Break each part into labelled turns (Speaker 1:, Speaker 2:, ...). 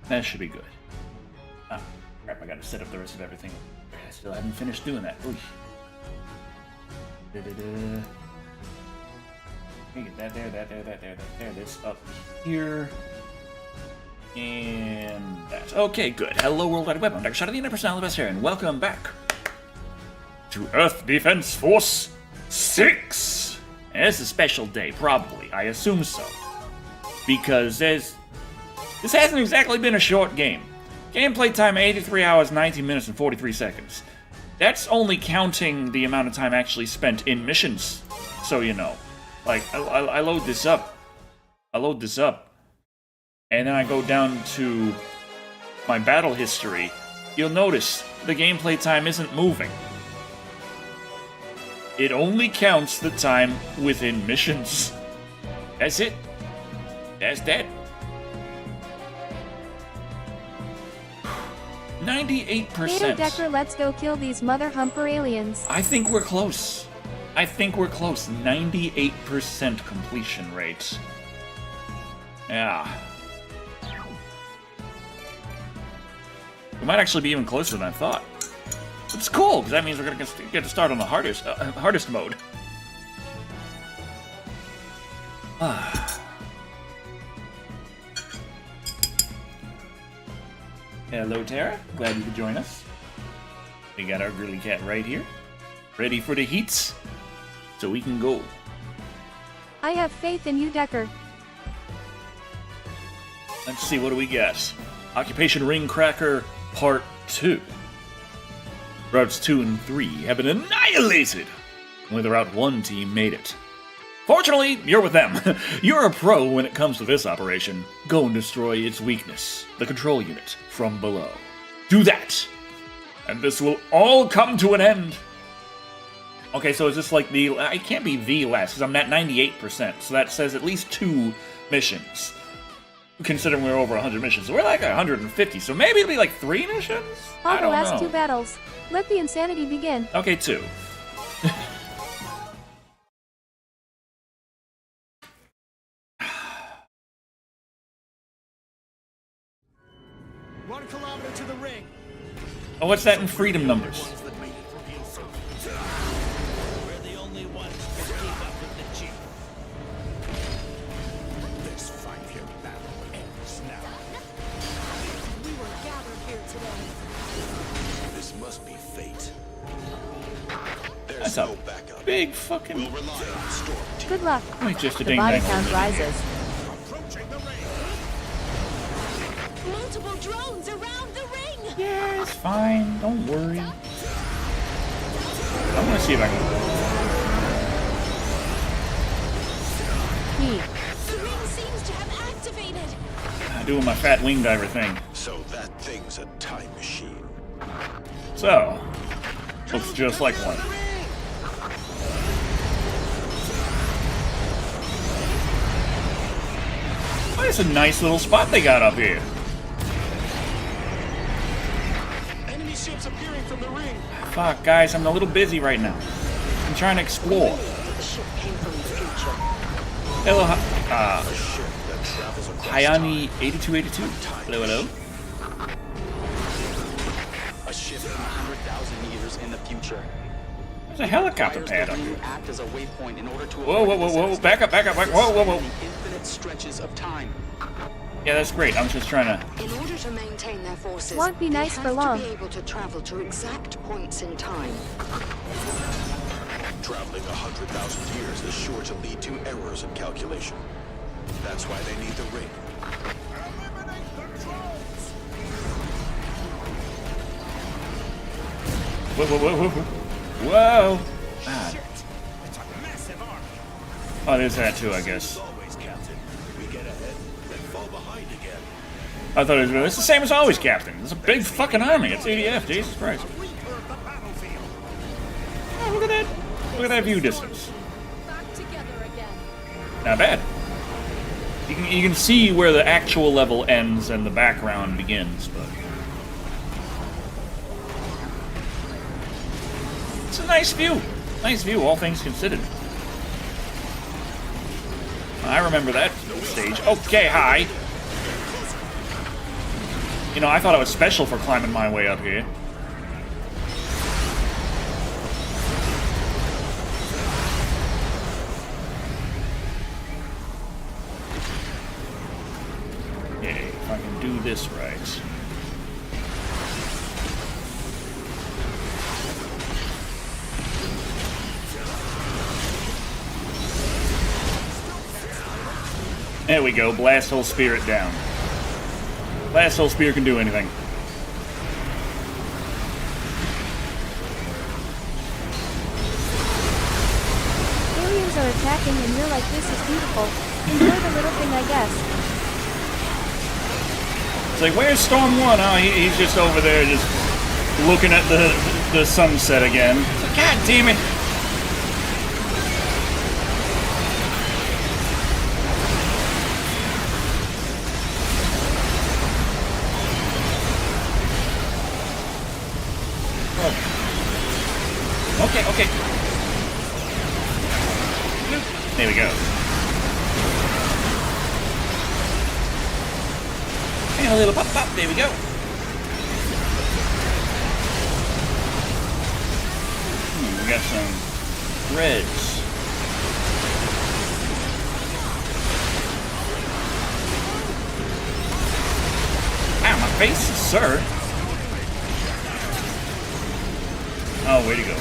Speaker 1: That should be good. Ah, crap, I gotta set up the rest of everything. I still haven't finished doing that. Ooh. Da-da-da. Get that there. This up here. And that. Okay, good. Hello, World Wide Web. I'm Dr. Shado, the Interpersonal Best here, and welcome back to Earth Defense Force 6! And it's a special day, probably. I assume so. Because this hasn't exactly been a short game. Gameplay time 83 hours, 19 minutes, and 43 seconds. That's only counting the amount of time actually spent in missions, so you know. Like, I load this up. And then I go down to my battle history. You'll notice the gameplay time isn't moving. It only counts the time within missions. That's it. That's that. 98%.
Speaker 2: Hey, Decker, let's go kill these mother humper aliens.
Speaker 1: I think we're close. 98% completion rate. Yeah. We might actually be even closer than I thought. It's cool, because that means we're gonna get to start on the hardest mode. Hello, Tara. Glad you could join us. We got our girly cat right here, ready for the heats, so we can go.
Speaker 2: I have faith in you, Decker.
Speaker 1: Let's see, what do we got? Occupation Ring Cracker Part 2. Routes 2 and 3 have been annihilated, with Route 1 team made it. Fortunately, you're with them. You're a pro when it comes to this operation. Go and destroy its weakness, the control unit, from below. Do that, and this will all come to an end. Okay, so is this like the... It can't be the last, because I'm at 98%, so that says at least 2 missions. Considering we're over 100 missions, so we're like 150, so maybe it'll be like 3 missions?
Speaker 2: All the last 2 battles. Let the insanity begin.
Speaker 1: Okay, 2.
Speaker 3: 1 kilometer to the ring.
Speaker 1: Oh, what's that in freedom numbers?
Speaker 3: We're the only ones who can keep up with the chief. This 5-year battle ends now.
Speaker 4: We were gathered here today.
Speaker 3: This must be fate. There's
Speaker 1: That's
Speaker 3: no
Speaker 1: a
Speaker 3: backup.
Speaker 1: big fucking...
Speaker 3: We'll rely on Storm Team.
Speaker 2: Good luck.
Speaker 1: Wait, just a
Speaker 2: The
Speaker 1: ding
Speaker 2: body
Speaker 1: dang.
Speaker 2: count rises.
Speaker 3: Approaching the ring.
Speaker 4: Multiple drones around the ring!
Speaker 1: Yeah, it's fine. Don't worry. I'm gonna see if I can...
Speaker 2: He.
Speaker 4: The ring seems to have activated!
Speaker 1: Doing my fat wing diver thing.
Speaker 3: So that thing's a time machine.
Speaker 1: So, looks just like one. Oh, it's a nice little spot they got up here.
Speaker 3: Enemy ships appearing from the ring.
Speaker 1: Fuck, guys, I'm a little busy right now. I'm trying to explore.
Speaker 4: The ship came from the future.
Speaker 1: Hello,
Speaker 3: A ship that travels across
Speaker 1: Hayani 8282. Hello, hello.
Speaker 3: a ship
Speaker 5: from 100,000 years in the future.
Speaker 1: There's a helicopter
Speaker 5: Requires
Speaker 1: pad up
Speaker 5: the ring
Speaker 1: here.
Speaker 5: act as a waypoint in order to
Speaker 1: Whoa, whoa, whoa, whoa, back up, whoa, whoa, whoa.
Speaker 5: The infinite stretches of time.
Speaker 1: Yeah, that's great. I'm just trying to...
Speaker 6: In order to maintain their forces,
Speaker 2: Won't be nice
Speaker 6: they
Speaker 2: for
Speaker 6: have
Speaker 2: long.
Speaker 6: to be able to travel to exact points in time.
Speaker 3: Traveling 100,000 years is sure to lead to errors in calculation. That's why they need the ring.
Speaker 1: Whoa, whoa, whoa, whoa, whoa. Whoa! Ah.
Speaker 3: It's a massive army.
Speaker 1: Oh, there's that too, I guess.
Speaker 3: Always, Captain. We get ahead, then fall behind again.
Speaker 1: I thought it was... It's the same as always, Captain. It's a big fucking army. It's ADF, Jesus Christ.
Speaker 3: Recurve the battlefield.
Speaker 1: Oh, look at that. Look at that view distance.
Speaker 4: Back together again.
Speaker 1: Not bad. You can see where the actual level ends and the background begins, but... It's a nice view. Nice view, all things considered. I remember that stage. Okay, hi. You know, I thought I was special for climbing my way up here. Okay, if I can do this right. There we go, blast whole spirit down. Blast whole spear can do anything.
Speaker 2: Aliens are attacking and you're like, this is beautiful. Enjoy the little thing, I guess.
Speaker 1: It's like, where's Storm 1? Oh, he's just over there just looking at the sunset again. It's like, God damn it. Okay. There we go. And a little pop. There we go. We got some reds. Ow, my face, sir. Oh, way to go.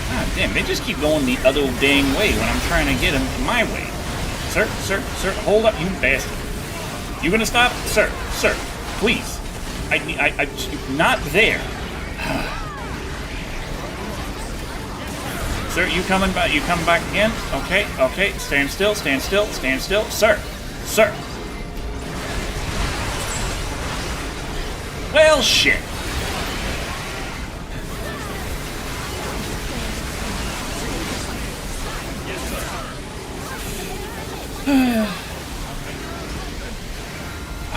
Speaker 1: God damn, they just keep going the other dang way when I'm trying to get them my way. Sir, hold up, you bastard. You gonna stop? Sir, please. I not there. Sir, you coming back? You coming back again? Okay, stand still. Sir. Well, shit.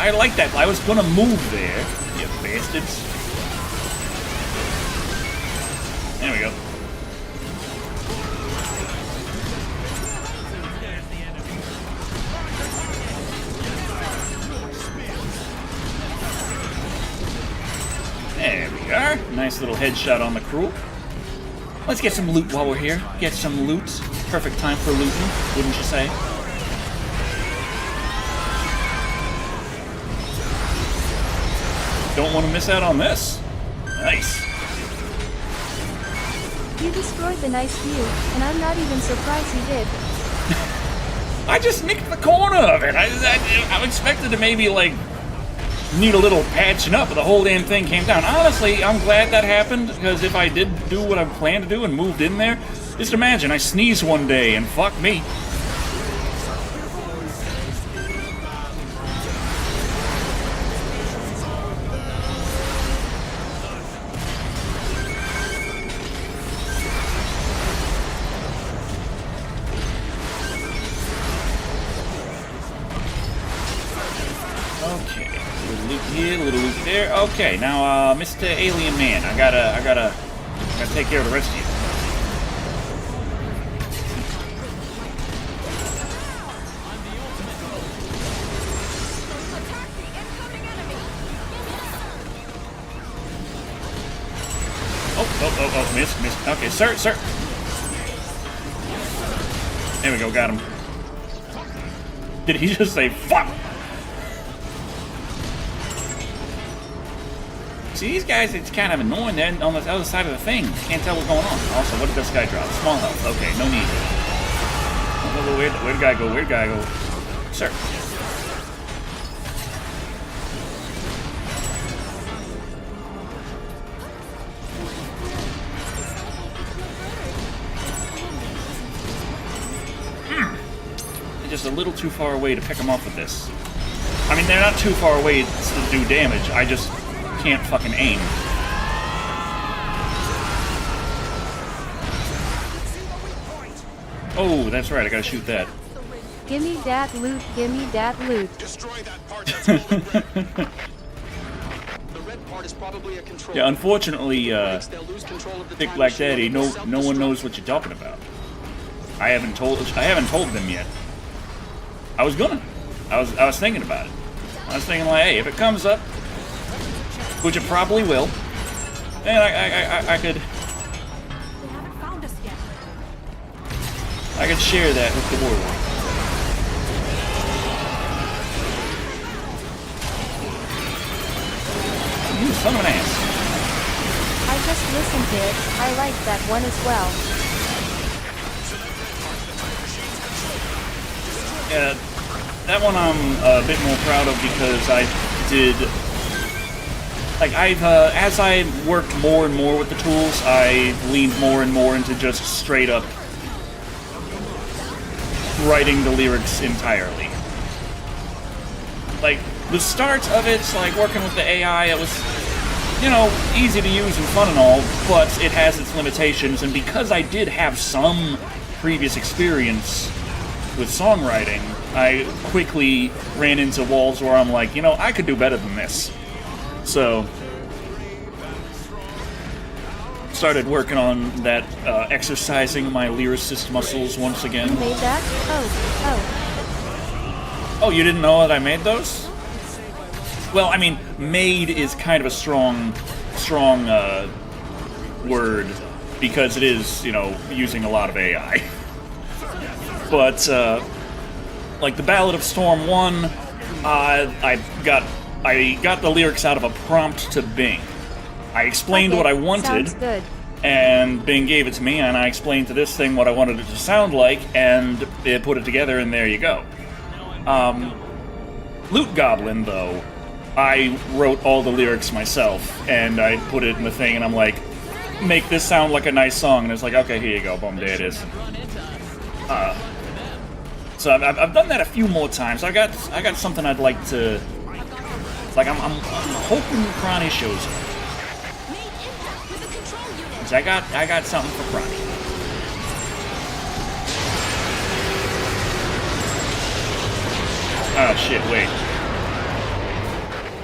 Speaker 1: I like that. I was gonna move there, you bastards. There we go. There we are. Nice little headshot on the crew. Let's get some loot while we're here. Get some loot. Perfect time for looting, wouldn't you say? Don't want to miss out on this. Nice.
Speaker 2: You destroyed the nice view, and I'm not even surprised you did.
Speaker 1: I just nicked the corner of it. I expected to maybe, like, need a little patching up, but the whole damn thing came down. Honestly, I'm glad that happened, because if I did do what I planned to do and moved in there, just imagine I sneeze one day and fuck me. Okay, a little loot here, a little loot there. Okay, now, Mr. Alien Man, I gotta take care of the rest of you. Oh, miss. Okay, sir. There we go, got him. Did he just say, fuck? See, these guys, it's kind of annoying. They're on the other side of the thing. Can't tell what's going on. Also, what did this guy drop? Small health. Okay, no need. Where'd the guy go? Sir. Just a little too far away to pick them off with this. I mean, they're not too far away to do damage. I just can't fucking aim. Oh, that's right. I gotta shoot that.
Speaker 2: Gimme that loot, gimme that loot.
Speaker 3: Destroy that part that's hologram.
Speaker 5: The red part is probably a control.
Speaker 1: Yeah, unfortunately,
Speaker 5: They'll lose control of the
Speaker 1: Thick
Speaker 5: time
Speaker 1: Black
Speaker 5: machine
Speaker 1: Daddy,
Speaker 5: and
Speaker 1: no
Speaker 5: self-destruct.
Speaker 1: one knows what you're talking about. I haven't told them yet. I was gonna. I was thinking about it. I was thinking like, hey, if it comes up, which it probably will, then I could.
Speaker 4: They haven't found us yet.
Speaker 1: I could share that with the world. You son of an ass.
Speaker 2: I just listened to it. I like that one as well.
Speaker 1: Yeah, that one I'm a bit more proud of because I did. Like, as I worked more and more with the tools, I leaned more and more into just straight up writing the lyrics entirely. Like, the start of it, like working with the AI, it was, you know, easy to use and fun and all, but it has its limitations, and because I did have some previous experience with songwriting, I quickly ran into walls where I'm like, you know, I could do better than this. So, started working on that, exercising my lyricist muscles once again.
Speaker 2: You made that?
Speaker 1: Oh, you didn't know that I made those? Well, I mean, made is kind of a strong word, because it is, you know, using a lot of AI. But, like the Ballad of Storm 1, I got the lyrics out of a prompt to Bing. I explained what I wanted,
Speaker 2: sounds good.
Speaker 1: and Bing gave it to me, and I explained to this thing what I wanted it to sound like, and it put it together, and there you go. Loot Goblin, though, I wrote all the lyrics myself, and I put it in the thing, and I'm like, make this sound like a nice song, and it's like, okay, here you go, boom, there it is. So I've done that a few more times. I got something I'd like to. Like I'm hoping Cronny shows up.
Speaker 4: Made impact with the control unit.
Speaker 1: 'Cause I got something for Cronny. Oh shit! Wait.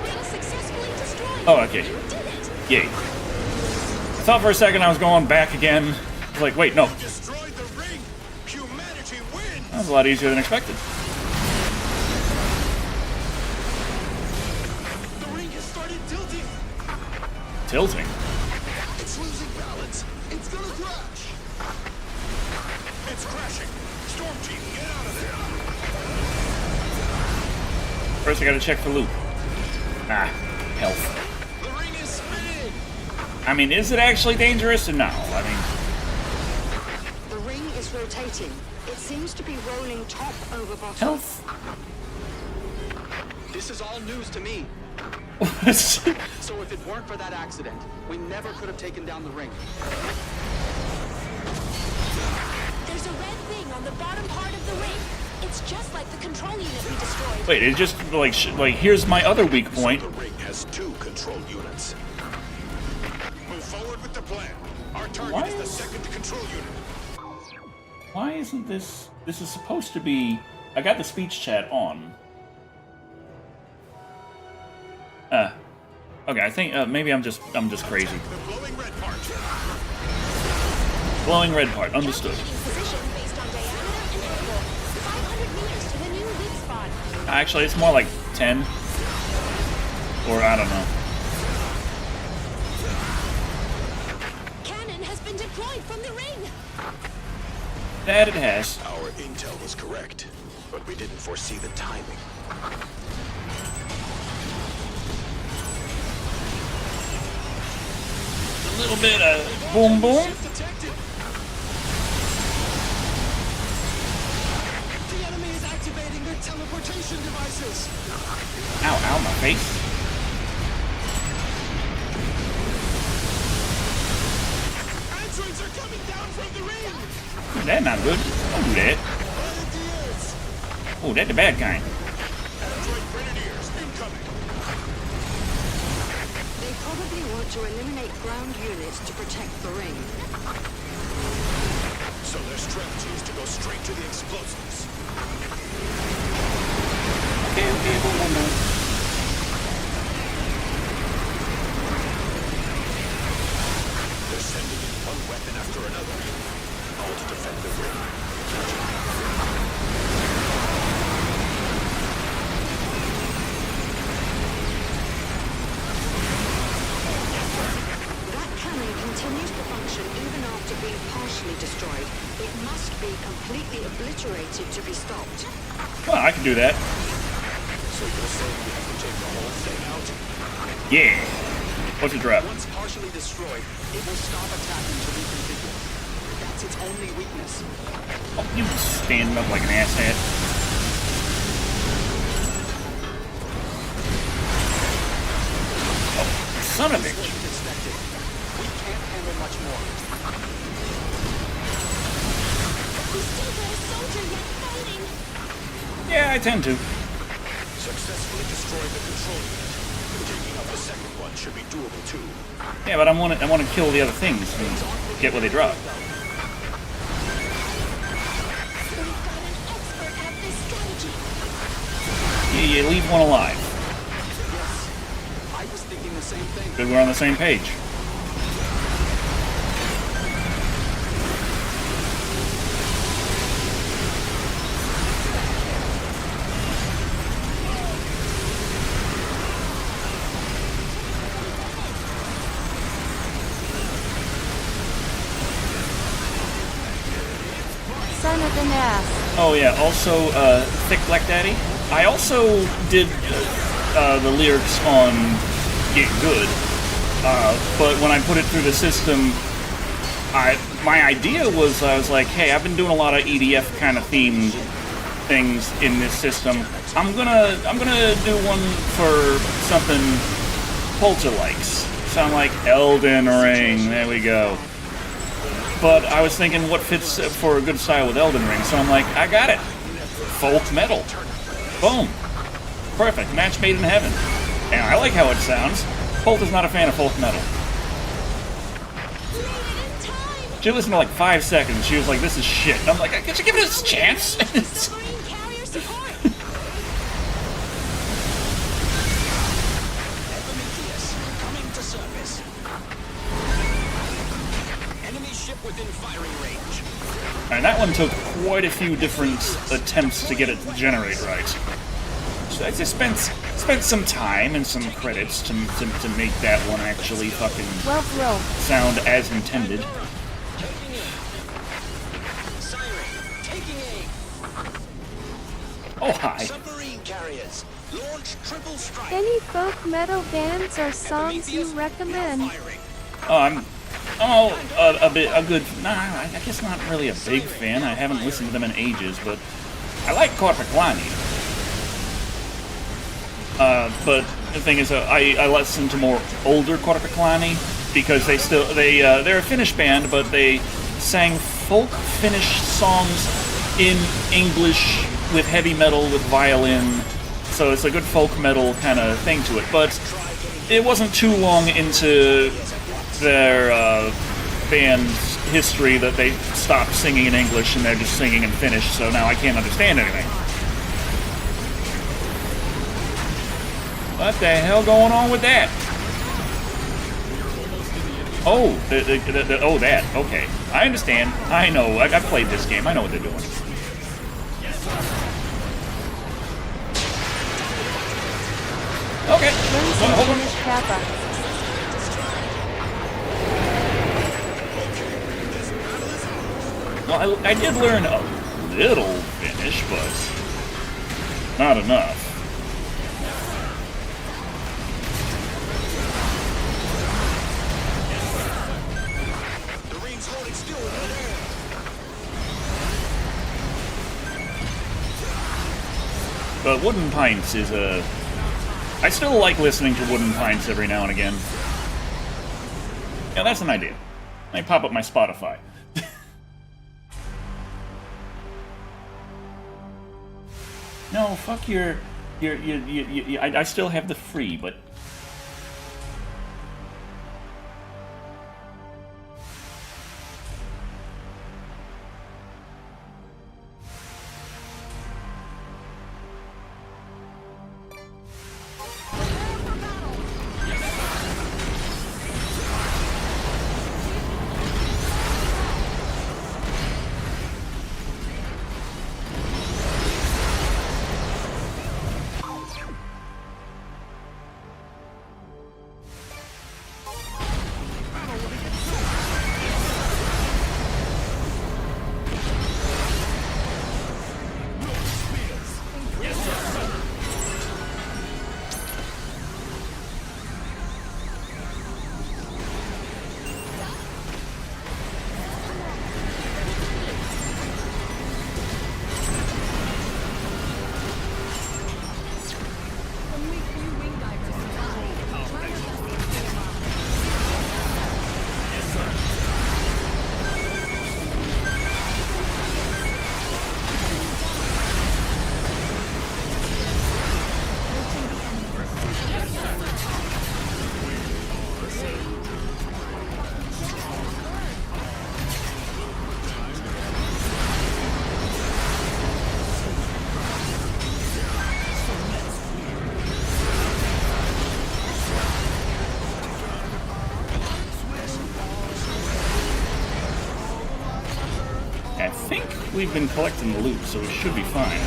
Speaker 4: Ring successfully destroyed.
Speaker 1: Oh, okay.
Speaker 4: You did it.
Speaker 1: Yay. I thought for a second I was going back again. I was like, wait, no.
Speaker 3: Destroyed the ring. Humanity wins.
Speaker 1: That was a lot easier than expected.
Speaker 3: The ring has started tilting.
Speaker 1: Tilting.
Speaker 3: It's losing balance. It's gonna crash. It's crashing. Storm Team, get out of there.
Speaker 1: First, I gotta check for loot. Ah, health.
Speaker 3: The ring is spinning.
Speaker 1: I mean, is it actually dangerous? No. I mean,
Speaker 6: The ring is rotating. It seems to be rolling top over bottom.
Speaker 1: health.
Speaker 5: This is all news to me. So if it weren't for that accident, we never could have taken down the ring.
Speaker 4: There's a red thing on the bottom part of the ring. It's just like the control unit we destroyed.
Speaker 1: Wait, it just like here's my other weak point.
Speaker 3: The ring has 2 control units. Move forward with the plan. Our target
Speaker 1: What?
Speaker 3: is the second control unit.
Speaker 1: Why isn't this? This is supposed to be. I got the speech chat on. Okay. I think maybe I'm just crazy.
Speaker 3: The glowing red part.
Speaker 1: Glowing red part. Understood.
Speaker 4: Calculating position based on diameter and angle. 500 meters to the new lead spot.
Speaker 1: Actually, it's more like 10, or I don't know.
Speaker 4: Cannon has been deployed from the ring.
Speaker 1: That it has.
Speaker 3: Our intel was correct, but we didn't foresee the timing.
Speaker 1: A little bit of boom boom.
Speaker 5: Detected. The enemy is activating their teleportation devices.
Speaker 1: Ow, ow, my face.
Speaker 5: Androids are coming down from the ring.
Speaker 1: That's not good. Don't do that.
Speaker 5: Grenadiers.
Speaker 1: Oh, that's the bad kind.
Speaker 3: Android Grenadiers incoming.
Speaker 6: They probably want to eliminate ground units to protect the ring.
Speaker 3: So their strategy is to go straight to the explosives.
Speaker 1: Okay, boom, boom, boom.
Speaker 3: They're sending in one weapon after another, all to defend the ring.
Speaker 6: be completely obliterated to be stopped.
Speaker 1: Well, I can do that.
Speaker 3: So you're saying we have to take the whole thing out?
Speaker 1: Yeah. What's the drop?
Speaker 5: Once partially destroyed, it will stop attacking to reconfigure. That's its only weakness.
Speaker 1: Oh, you standing up like an asshat. Oh, son of a bitch.
Speaker 5: Expected. We can't handle much more.
Speaker 4: We still got a soldier yet fighting.
Speaker 1: Yeah, I tend to.
Speaker 3: Successfully destroyed the control unit. Taking out the second one should be doable too.
Speaker 1: Yeah, but I want to kill the other things and get what they drop.
Speaker 4: We've got an expert at this strategy.
Speaker 1: You leave one alive.
Speaker 5: I was thinking the same thing.
Speaker 1: Good, we're on the same page.
Speaker 2: Son of an ass.
Speaker 1: Oh yeah, also, Thick Black Daddy. I also did the lyrics on Get Good, but when I put it through the system, my idea was, I was like, hey, I've been doing a lot of EDF kind of themed things in this system. I'm gonna do one for something Polta likes. Sound like Elden Ring. There we go. But I was thinking what fits for a good style with Elden Ring, so I'm like, I got it. Folk metal. Boom. Perfect. Match made in heaven. And I like how it sounds. Bolt is not a fan of folk metal. She listened to like 5 seconds. She was like, this is shit. And I'm like, could you give it a chance?
Speaker 4: Submarine carrier support.
Speaker 3: Prometheus, coming to surface. Enemy ship within firing range.
Speaker 1: And that one took quite a few different attempts to get it to generate right. So I just spent some time and some credits to make that one actually fucking
Speaker 2: Well, bro.
Speaker 1: sound as intended.
Speaker 3: Taking aim. Siren, taking aim.
Speaker 1: Oh, hi.
Speaker 3: Submarine carriers, launch triple strike.
Speaker 2: Any folk metal bands or songs you recommend?
Speaker 3: Firing.
Speaker 1: Oh, a good. Nah, I guess not really a big fan. I haven't listened to them in ages, but I like Corpiclani. But the thing is, I listen to more older Corpiclani because they're a Finnish band, but they sang folk Finnish songs in English with heavy metal with violin, so it's a good folk metal kind of thing to it. But it wasn't too long into their band's history that they stopped singing in English and they're just singing in Finnish, so now I can't understand anything. What the hell going on with that? Oh, oh, that. Okay. I understand. I know. I've played this game. I know what they're doing. Okay.
Speaker 2: Learn some
Speaker 1: Hold on.
Speaker 2: Finnish kappa.
Speaker 1: Well, I did learn a little Finnish, but not enough.
Speaker 3: The ring's holding still in midair.
Speaker 1: But Wooden Pints is a... I still like listening to Wooden Pints every now and again. Yeah, that's an idea. Let me pop up my Spotify. No, fuck your I still have the free, but... I think we've been collecting the loot, so we should be fine.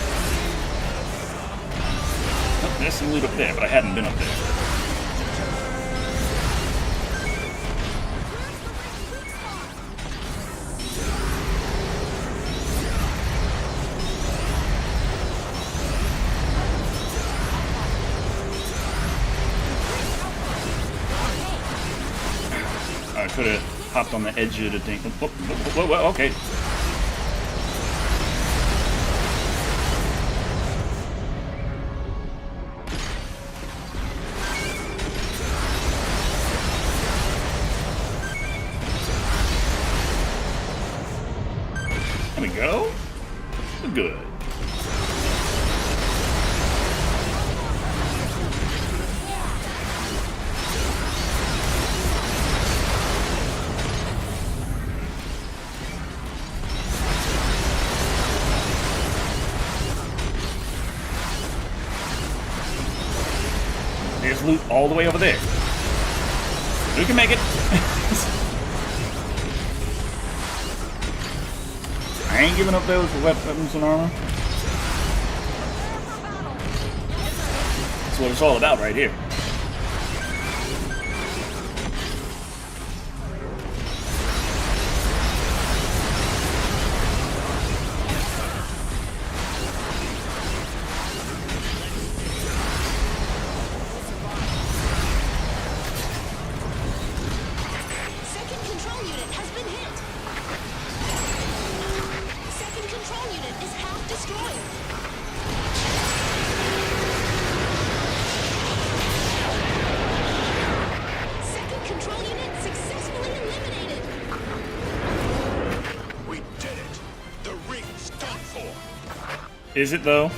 Speaker 1: Oh, there's some loot up there, but I hadn't been up there. I could have hopped on the edge of the thing. Whoa, okay. There we go. We're good. There's loot all the way over there. We can make it. I ain't giving up those weapons and armor. That's what it's all about right here.
Speaker 4: Second control unit has been hit. Second control unit is half destroyed. Second control unit successfully eliminated.
Speaker 3: We did it. The ring's done for.
Speaker 1: Is it though?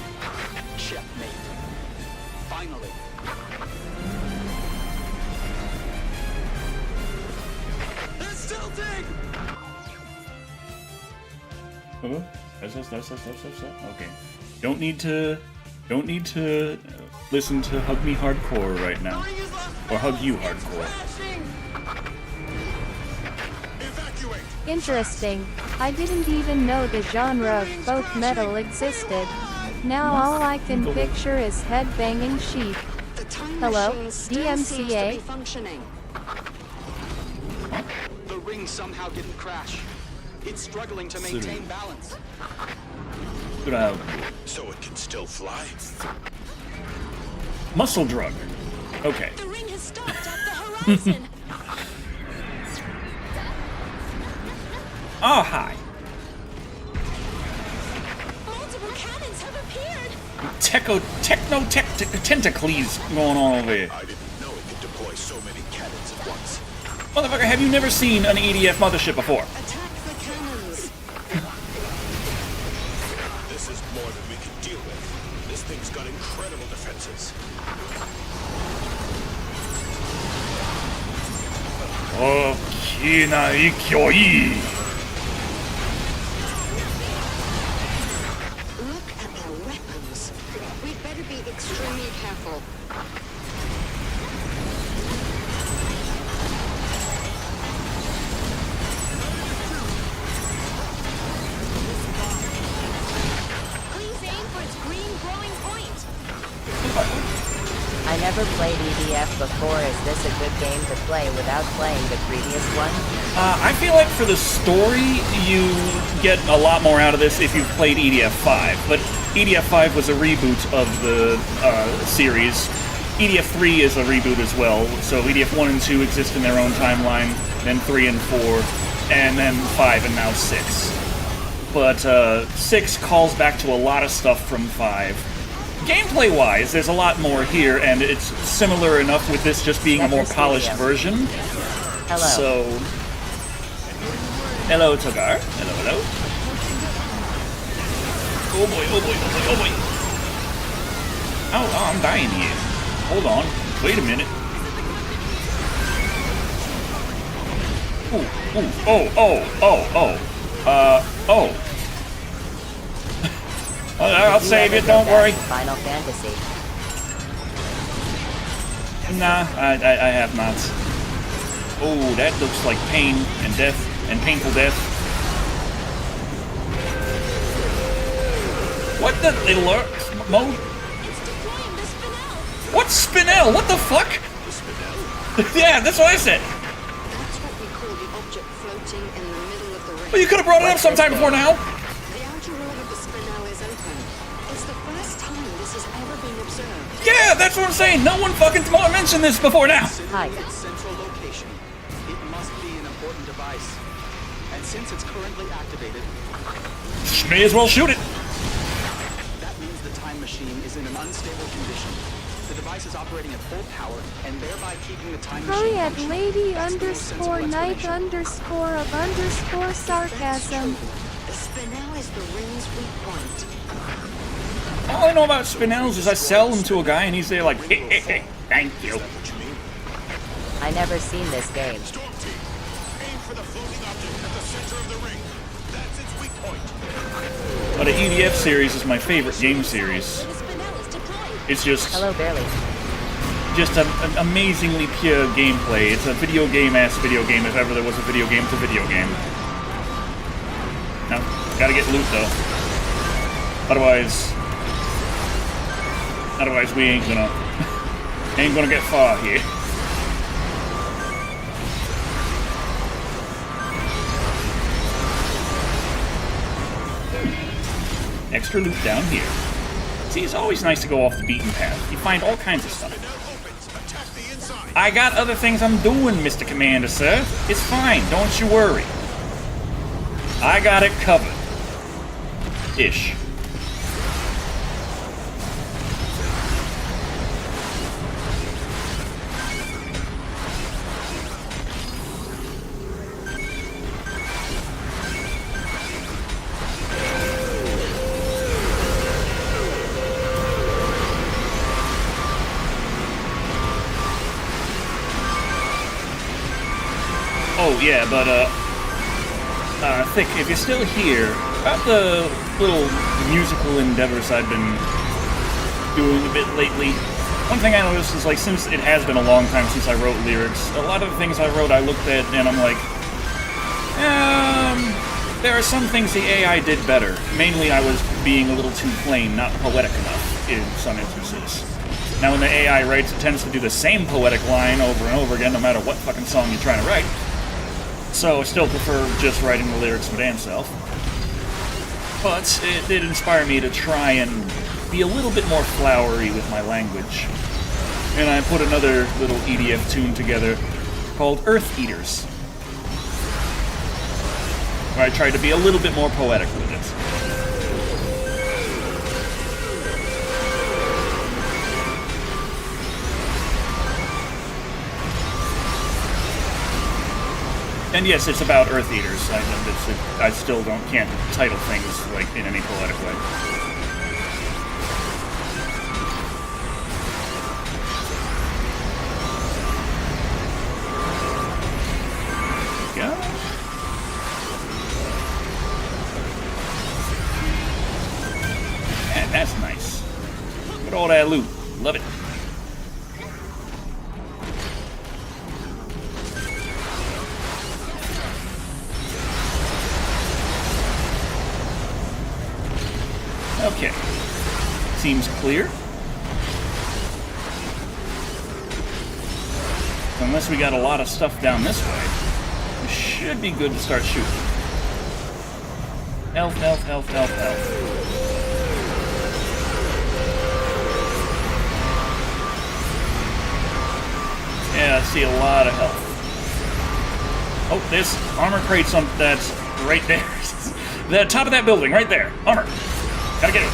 Speaker 5: Checkmate. Finally. It's tilting!
Speaker 1: Oh, that's. Okay. Don't need to listen to Hug Me Hardcore right now. Or Hug You Hardcore.
Speaker 3: Evacuate.
Speaker 2: Interesting. I didn't even know the genre of folk metal existed. Now all I can picture is headbanging sheep.
Speaker 6: The time
Speaker 2: Hello,
Speaker 6: machine still seems to
Speaker 2: DMCA?
Speaker 6: be functioning.
Speaker 5: The ring somehow didn't crash. It's struggling to maintain balance.
Speaker 1: Good out.
Speaker 3: So it can still fly.
Speaker 1: Muscle drug. Okay.
Speaker 4: The ring has stopped at the horizon.
Speaker 1: Oh, hi.
Speaker 4: Multiple cannons have appeared.
Speaker 1: Tentacles going on over here.
Speaker 3: I didn't know it could deploy so many cannons at once.
Speaker 1: Motherfucker, have you never seen an EDF mothership before?
Speaker 6: Attack the cannons.
Speaker 3: This is more than we can deal with. This thing's got incredible defenses.
Speaker 1: Oh, kina ikyoi.
Speaker 6: Look at their weapons. We'd better be extremely careful.
Speaker 4: Please aim for its green glowing point.
Speaker 7: I never played EDF before. Is this a good game to play without playing the previous one?
Speaker 1: I feel like for the story, you get a lot more out of this if you've played EDF 5. But EDF 5 was a reboot of the series. EDF 3 is a reboot as well. So EDF 1 and 2 exist in their own timeline, then 3 and 4, and then 5 and now 6. But 6 calls back to a lot of stuff from 5. Gameplay-wise, there's a lot more here, and it's similar enough with this just being a more polished version.
Speaker 7: Hello.
Speaker 1: So, hello, Togar. Hello. Oh boy, oh boy, oh boy, oh boy. Oh, I'm dying here. Hold on. Wait a minute. Oh. I'll save it, don't worry.
Speaker 7: Final Fantasy.
Speaker 1: Nah, I have not. Oh, that looks like pain and death and painful death. The alert mode?
Speaker 4: It's deploying the spinel.
Speaker 1: What's spinel? What the fuck?
Speaker 3: The spinel?
Speaker 1: Yeah, that's what I said.
Speaker 6: That's what we call the object floating in the middle of the ring.
Speaker 1: Well, you could have brought it up sometime before now.
Speaker 6: The outer roll of the spinel is open. It's the first time this has ever been observed.
Speaker 1: Yeah, that's what I'm saying. No one fucking mentioned this before now.
Speaker 7: Hi.
Speaker 5: Considering its central location, it must be an important device. And since it's currently activated,
Speaker 1: May as well shoot it.
Speaker 5: that means the time machine is in an unstable condition. The device is operating at full power and thereby keeping the time
Speaker 2: Hi
Speaker 5: machine
Speaker 2: at
Speaker 5: functioning.
Speaker 2: lady
Speaker 5: That's the most sensible
Speaker 2: underscore night
Speaker 5: explanation.
Speaker 2: underscore of underscore sarcasm.
Speaker 6: The spinel is the ring's weak point.
Speaker 1: All I know about spinels is I sell them to a guy and he's there like, hey, thank you.
Speaker 3: Is that what you mean?
Speaker 7: I never seen this game.
Speaker 3: Storm team, aim for the floating object at the center of the ring. That's its weak point.
Speaker 1: But the EDF series is my favorite game series.
Speaker 4: The spinel is deployed.
Speaker 1: It's just
Speaker 7: Hello, Barely.
Speaker 1: an amazingly pure gameplay. It's a video game-ass video game if ever there was a video game to video game. Now, gotta get loot though. Otherwise we ain't gonna get far here. Extra loot down here. See, it's always nice to go off the beaten path. You find all kinds of stuff.
Speaker 3: Spinel opens. Attack the inside.
Speaker 1: I got other things I'm doing, Mr. Commander, sir. It's fine, don't you worry. I got it covered. Ish. Oh, yeah, but, Thick, if you're still here, about the little musical endeavors I've been doing a bit lately, one thing I noticed is, like, since it has been a long time since I wrote lyrics, a lot of the things I wrote I looked at and I'm like, there are some things the AI did better. Mainly I was being a little too plain, not poetic enough in some instances. Now when the AI writes, it tends to do the same poetic line over and over again, no matter what fucking song you're trying to write. So I still prefer just writing the lyrics my damn self. But it did inspire me to try and be a little bit more flowery with my language. And I put another little EDF tune together called Earth Eaters, where I tried to be a little bit more poetic with it. And yes, it's about Earth Eaters. I still can't title things like in any poetic way. Go. Man, that's nice. Look at all that loot. Love it. Okay. Seems clear. Unless we got a lot of stuff down this way, we should be good to start shooting. Health, health, health, health, health. Yeah, I see a lot of health. Oh, there's armor crates on that's right there. The top of that building, right there. Armor. Gotta get it.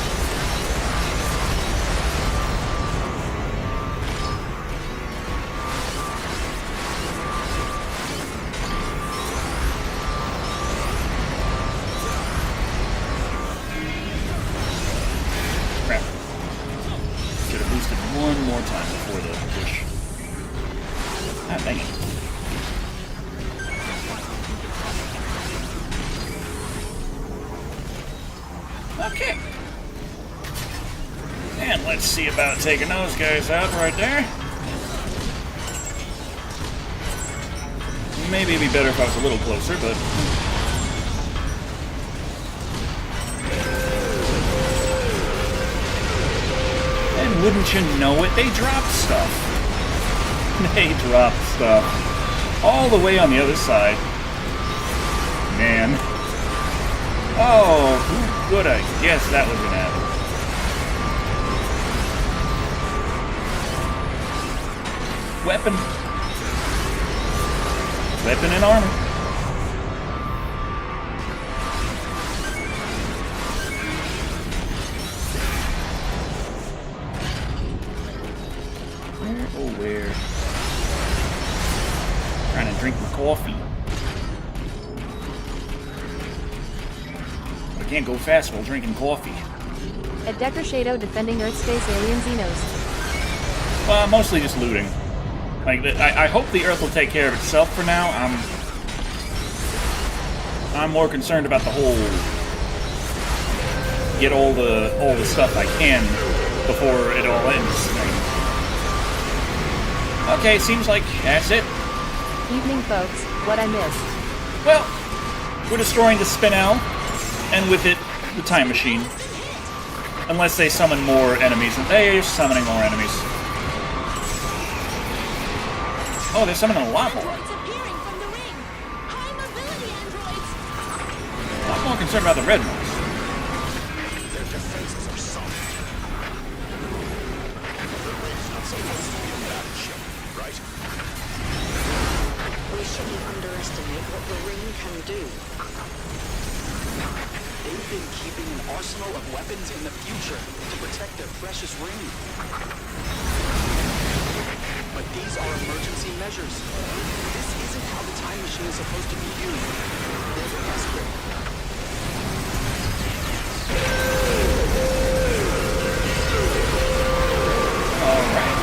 Speaker 1: Crap. Should have boosted one more time before the push. Ah, dang it. Okay. And let's see about taking those guys out right there. Maybe it'd be better if I was a little closer, but... wouldn't you know it, they dropped stuff. They dropped stuff. All the way on the other side. Man. Oh, who would have guessed that was gonna happen? Weapon. Weapon and armor. Where? Trying to drink my coffee. I can't go fast while drinking coffee.
Speaker 2: At Decker Shado defending Earth Space Alien Xenos.
Speaker 1: Well, mostly just looting. Like, I hope the Earth will take care of itself for now. I'm more concerned about the whole get all the stuff I can before it all ends thing. Okay, seems like that's it.
Speaker 2: Evening, folks. What I missed.
Speaker 1: Well, we're destroying the Spinel, and with it, the time machine. Unless they summon more enemies. And they're summoning more enemies. Oh, they're summoning a lot more.
Speaker 4: Androids appearing from the ring. High mobility androids.
Speaker 1: A lot more concerned about the red ones.
Speaker 3: Their defenses are solid. The ring's not supposed to be a battleship, right?
Speaker 6: We shouldn't underestimate what the ring can do.
Speaker 5: They've been keeping an arsenal of weapons in the future to protect their precious ring. But these are emergency measures. This isn't how the time machine is supposed to be used. They're desperate.
Speaker 1: Alright.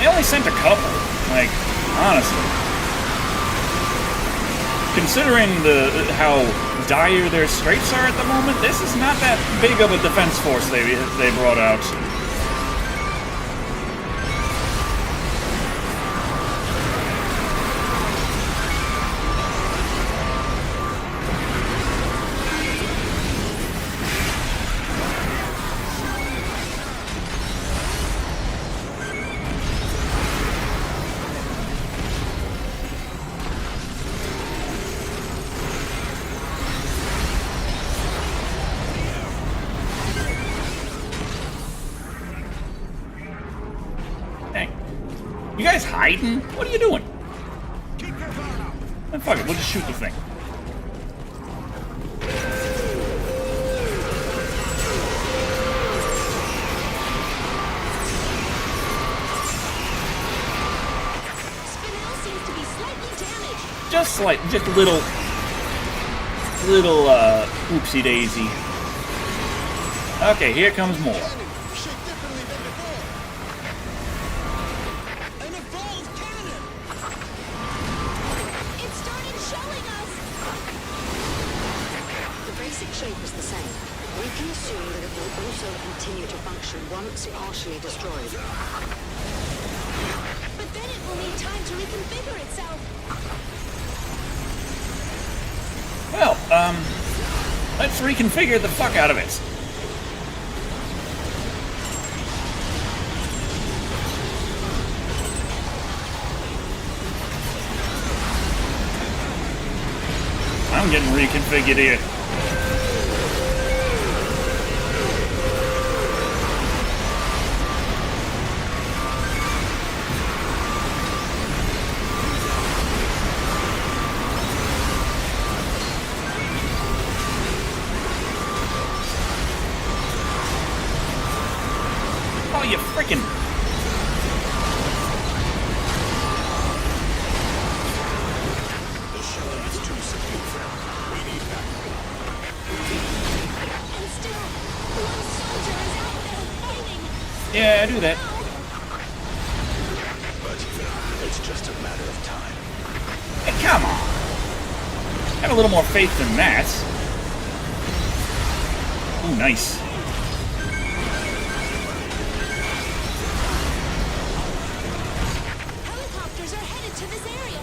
Speaker 1: They only sent a couple. Like, honestly. Considering how dire their straits are at the moment, this is not that big of a defense force they brought out. You guys hiding? What are you doing? And fuck it, we'll just shoot the thing.
Speaker 4: Spinel seems to be slightly damaged.
Speaker 1: Just a little, oopsie daisy. Okay, here comes more.
Speaker 3: Shaped differently than before. An evolved cannon!
Speaker 4: It started shelling us.
Speaker 6: The basic shape is the same. We can assume that it will also continue to function once partially destroyed.
Speaker 4: But then it will need time to reconfigure itself.
Speaker 1: Well, let's reconfigure the fuck out of it. I'm getting reconfigured here. Oh, you frickin'...
Speaker 3: The Shado is too subdued for now. We need backup.
Speaker 4: And still, one soldier is out there fighting.
Speaker 1: Yeah, I do that.
Speaker 3: But it's just a matter of time.
Speaker 1: Hey, come on. Have a little more faith than that. Ooh, nice.
Speaker 4: Helicopters are headed to this area.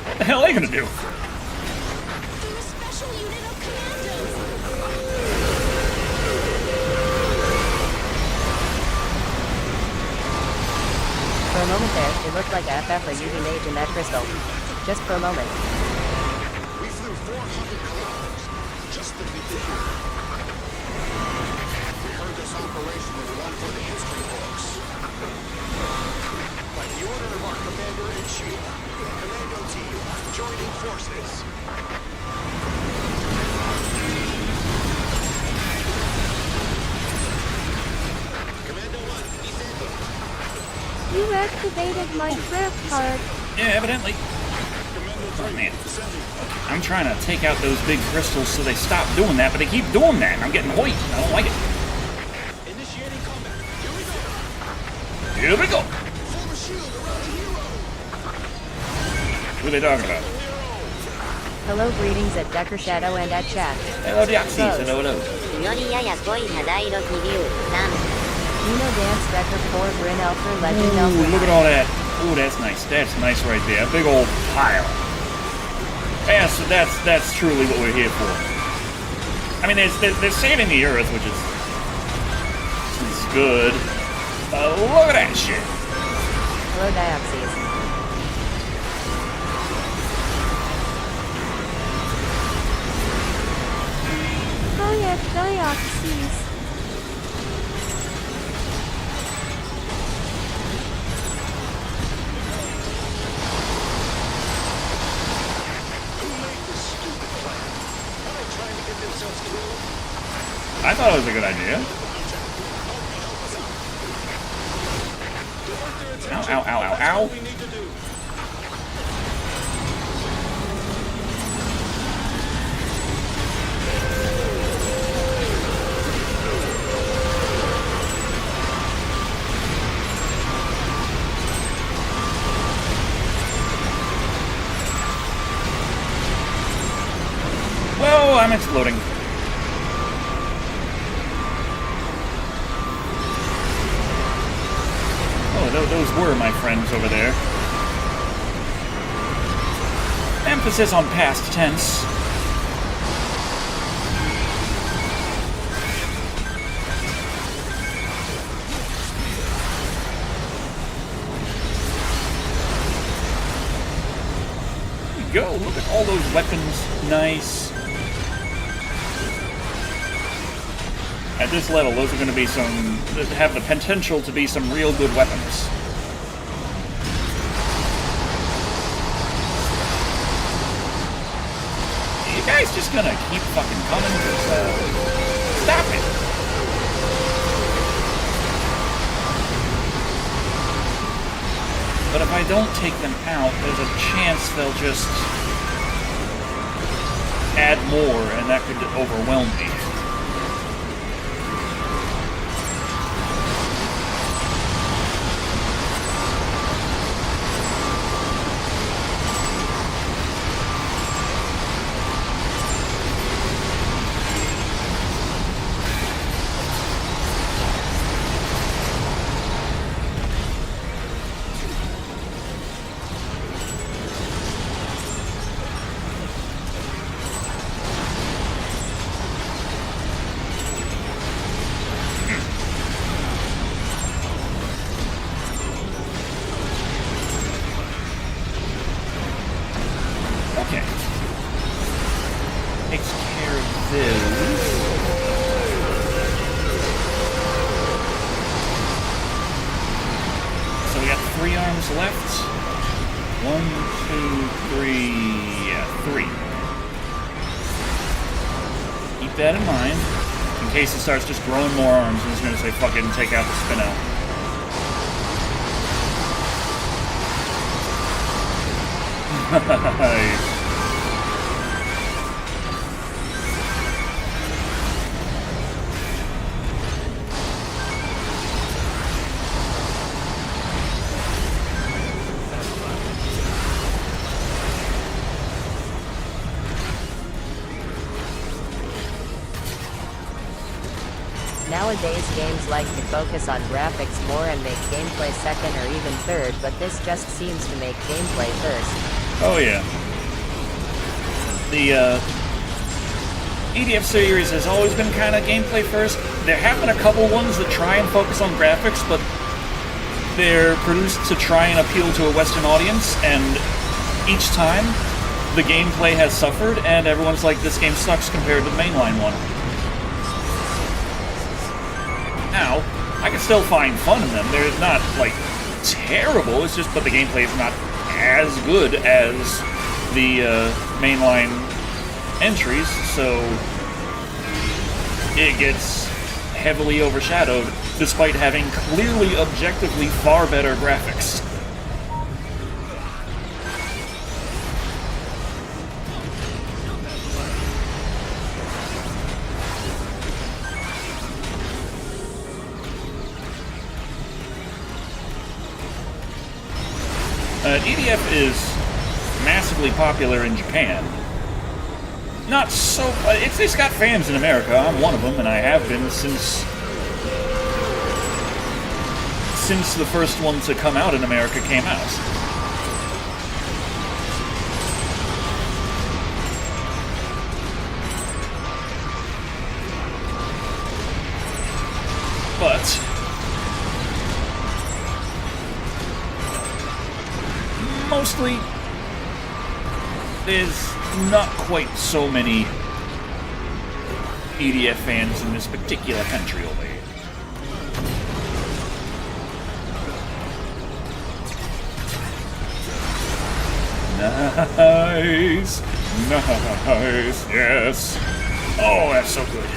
Speaker 1: What the hell are they gonna do?
Speaker 4: They're a special unit of commandos.
Speaker 7: there, it looked like a FF or UV mage in that crystal. Just for a moment.
Speaker 3: We flew 400 kilometers just to be here. We heard this operation was one for the history books. By the order of our commander-in-chief, Commando Team, joining forces. Commando 1, descending.
Speaker 2: You activated my trap card.
Speaker 1: Yeah, evidently. Oh, man. I'm trying to take out those big crystals so they stop doing that, but they keep doing that, and I'm getting hoit. I don't like it.
Speaker 3: Initiating combat. Here we go.
Speaker 1: Here we go.
Speaker 3: Form a shield around the hero.
Speaker 1: Who are they talking about?
Speaker 7: Hello, greetings at Decker Shado and at chat.
Speaker 1: Hello, Deoxys. Hello, hello.
Speaker 6: よりやや濃い肌色気流なん
Speaker 7: Uno Dance Decker 4 Grin Elfer Legend
Speaker 1: Ooh,
Speaker 7: Elfer.
Speaker 1: look at all that. Ooh, that's nice. That's nice right there. A big old pile. Yeah, so that's truly what we're here for. I mean, they're saving the Earth, which is good. Look at that shit.
Speaker 7: Hello, Dioxys.
Speaker 2: Kayak Dioxys.
Speaker 1: I thought it was a good idea. Ow, ow, ow, ow, ow. Whoa, I'm exploding. Those were my friends over there. Emphasis on past tense. There we go. Look at all those weapons. Nice. At this level, those are going to be have the potential to be some real good weapons. You guys just gonna keep fucking coming? Stop it! But if I don't take them out, there's a chance they'll just add more, and that could overwhelm me. Okay. Takes care of this. So we got 3 arms left. 1, 2, 3. Yeah, 3. Keep that in mind. In case it starts just growing more arms, I'm just gonna say fuck it and take out the spin out. Nice.
Speaker 7: Nowadays games like to focus on graphics more and make gameplay second or even third, but this just seems to make gameplay first.
Speaker 1: Oh yeah. The EDF series has always been kind of gameplay first. There have been a couple ones that try and focus on graphics, but they're produced to try and appeal to a Western audience, and each time the gameplay has suffered, and everyone's like, this game sucks compared to the mainline one. Now, I can still find fun in them. They're not, like, terrible, it's just, but the gameplay is not as good as the mainline entries, so it gets heavily overshadowed, despite having clearly, objectively far better graphics. EDF is massively popular in Japan. Not so... It's got fans in America. I'm one of them, and I have been since the first one to come out in America came out. But mostly, there's not quite so many EDF fans in this particular country over here. Nice! Nice! Yes! Oh, that's so good.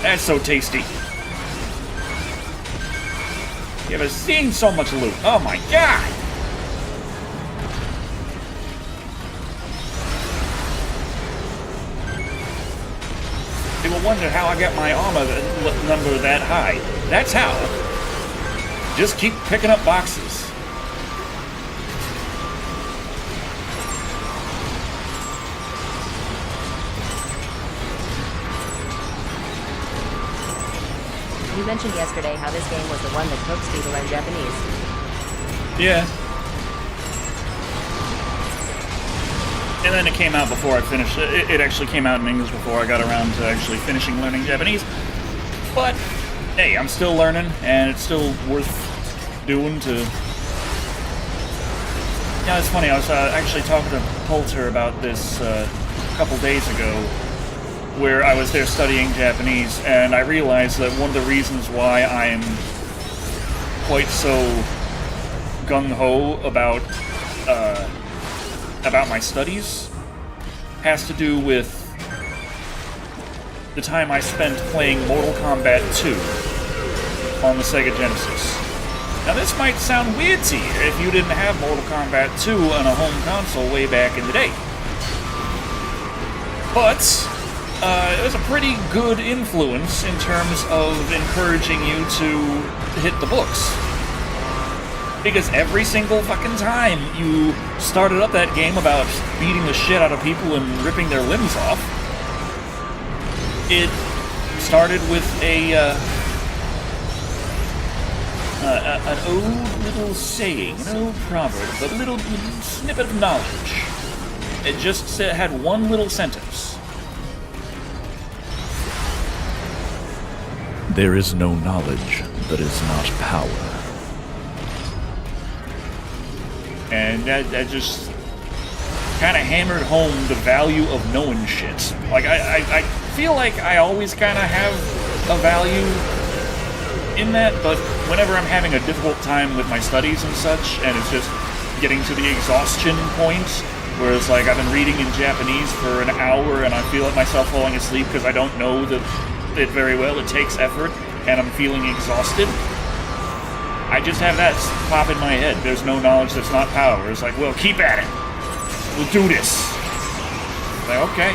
Speaker 1: That's so tasty. You ever seen so much loot? Oh my god! People wonder how I got my armor number that high. That's how. Just keep picking up boxes.
Speaker 7: You mentioned yesterday how this game was the one that coaxed you to learn Japanese.
Speaker 1: Yeah. And then it came out before I finished. It actually came out in English before I got around to actually finishing learning Japanese. But, hey, I'm still learning, and it's still worth doing to... Yeah, it's funny, I was actually talking to Poulter about this a couple days ago, where I was there studying Japanese, and I realized that one of the reasons why I'm quite so gung-ho about my studies has to do with the time I spent playing Mortal Kombat 2 on the Sega Genesis. Now this might sound weird to you if you didn't have Mortal Kombat 2 on a home console way back in the day. But it was a pretty good influence in terms of encouraging you to hit the books. Because every single fucking time you started up that game about beating the shit out of people and ripping their limbs off, it started with an old little saying, an old proverb, a little snippet of knowledge. It just had one little sentence.
Speaker 8: There is no knowledge that is not power.
Speaker 1: And that just kind of hammered home the value of knowing shit. Like, I feel like I always kind of have a value in that, but whenever I'm having a difficult time with my studies and such, and it's just getting to the exhaustion point, where it's like I've been reading in Japanese for an hour and I feel like myself falling asleep because I don't know it very well, it takes effort, and I'm feeling exhausted, I just have that pop in my head. There's no knowledge that's not power. It's like, well, keep at it. We'll do this. Like, okay.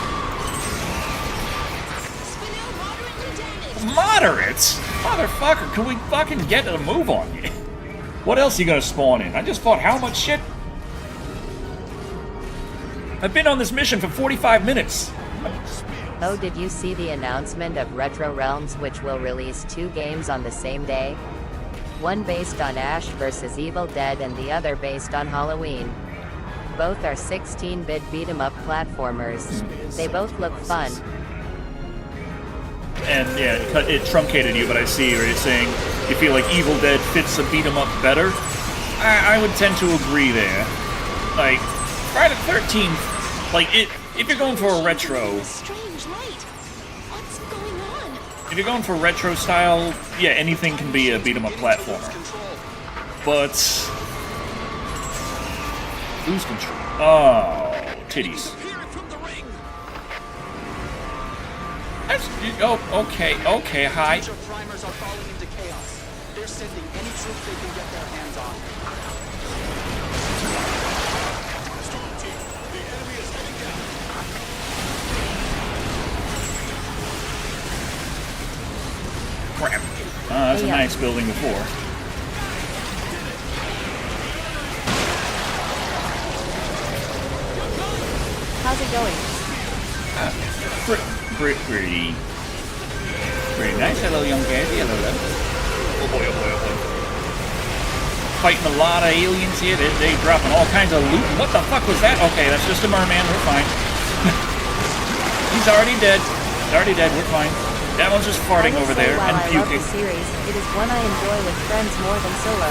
Speaker 1: Moderate? Motherfucker, can we fucking get a move on you? What else are you gonna spawn in? I just fought how much shit? I've been on this mission for 45 minutes.
Speaker 7: Oh, did you see the announcement of Retro Realms, which will release 2 games on the same day? One based on Ash vs. Evil Dead and the other based on Halloween. Both are 16-bit beat-em-up platformers. They both look fun.
Speaker 1: And yeah, it truncated you, but I see where you're saying you feel like Evil Dead fits a beat 'em up better. I would tend to agree there. Like, Friday the 13th, like, if you're going for a retro,
Speaker 4: Strange light. What's going on?
Speaker 1: if you're going for retro style, yeah, anything can be a beat 'em up platformer. But lose control. Oh, titties. That's, oh, okay, hi.
Speaker 5: Future primers are falling into chaos. They're sending any troops they can get their hands on.
Speaker 1: Crap. That's a nice building before.
Speaker 2: How's it going?
Speaker 1: Pretty nice. Hello, young Gabby. Hello, hello. Oh boy, oh boy, oh boy. Fighting a lot of aliens here. They dropping all kinds of loot. What the fuck was that? Okay, that's just a merman. We're fine. He's already dead. He's already dead. We're fine. That one's just farting over there and
Speaker 2: I love
Speaker 1: puking.
Speaker 2: the series, it is one I enjoy with friends more than solo.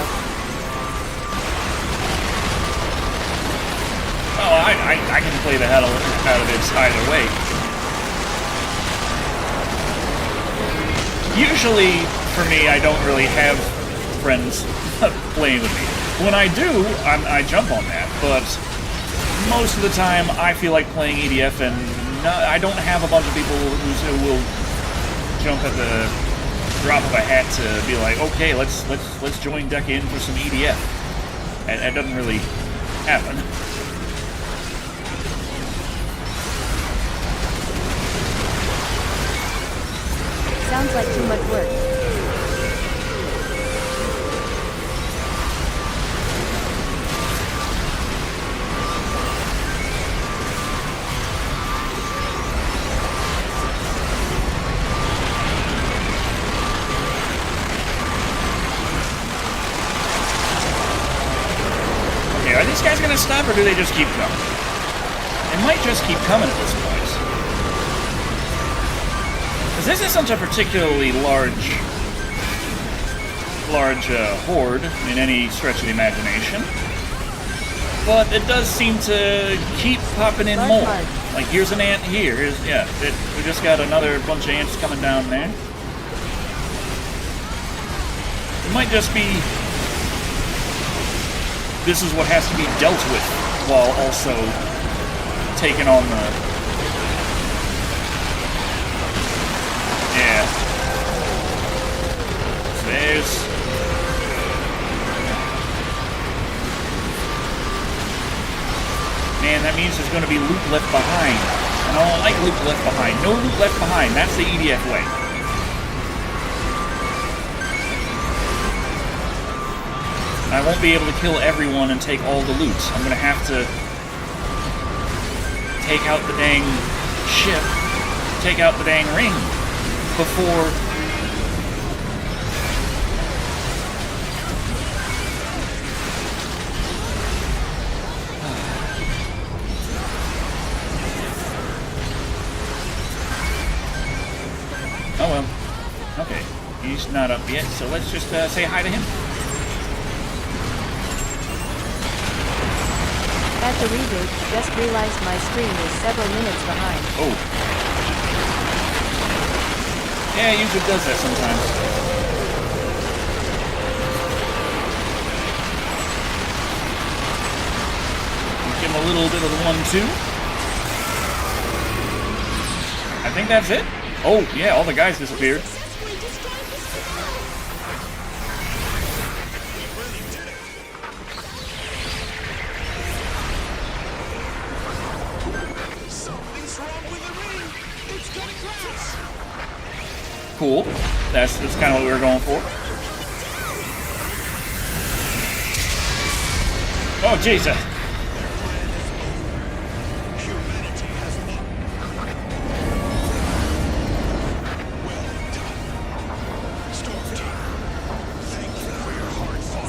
Speaker 1: Oh, I can play the hell out of this either way. Usually, for me, I don't really have friends playing with me. When I do, I jump on that, but most of the time, I feel like playing EDF, and I don't have a bunch of people who will jump at the drop of a hat to be like, okay, let's join deck in for some EDF. And that doesn't really happen.
Speaker 2: Sounds like too much work.
Speaker 1: Okay, are these guys gonna stop or do they just keep coming? They might just keep coming at this point. This isn't a particularly large horde in any stretch of the imagination, but it does seem to keep popping in more. Like, here's an ant here. We just got another bunch of ants coming down there. It might just be this is what has to be dealt with while also taking on the... Yeah. So there's... Man, that means there's going to be loot left behind. And I don't like loot left behind. No loot left behind. That's the EDF way. I won't be able to kill everyone and take all the loot. I'm going to have to take out the dang ship, take out the dang ring before... Oh well. Okay. He's not up yet, so let's just say hi to him.
Speaker 2: At the reboot, just realized my screen is several minutes behind.
Speaker 1: Oh. Yeah, YouTube does that sometimes. Give him a little bit of the 1-2. I think that's it. Oh, yeah, all the guys disappeared. Cool. That's kind of what we were going for. Oh, Jesus.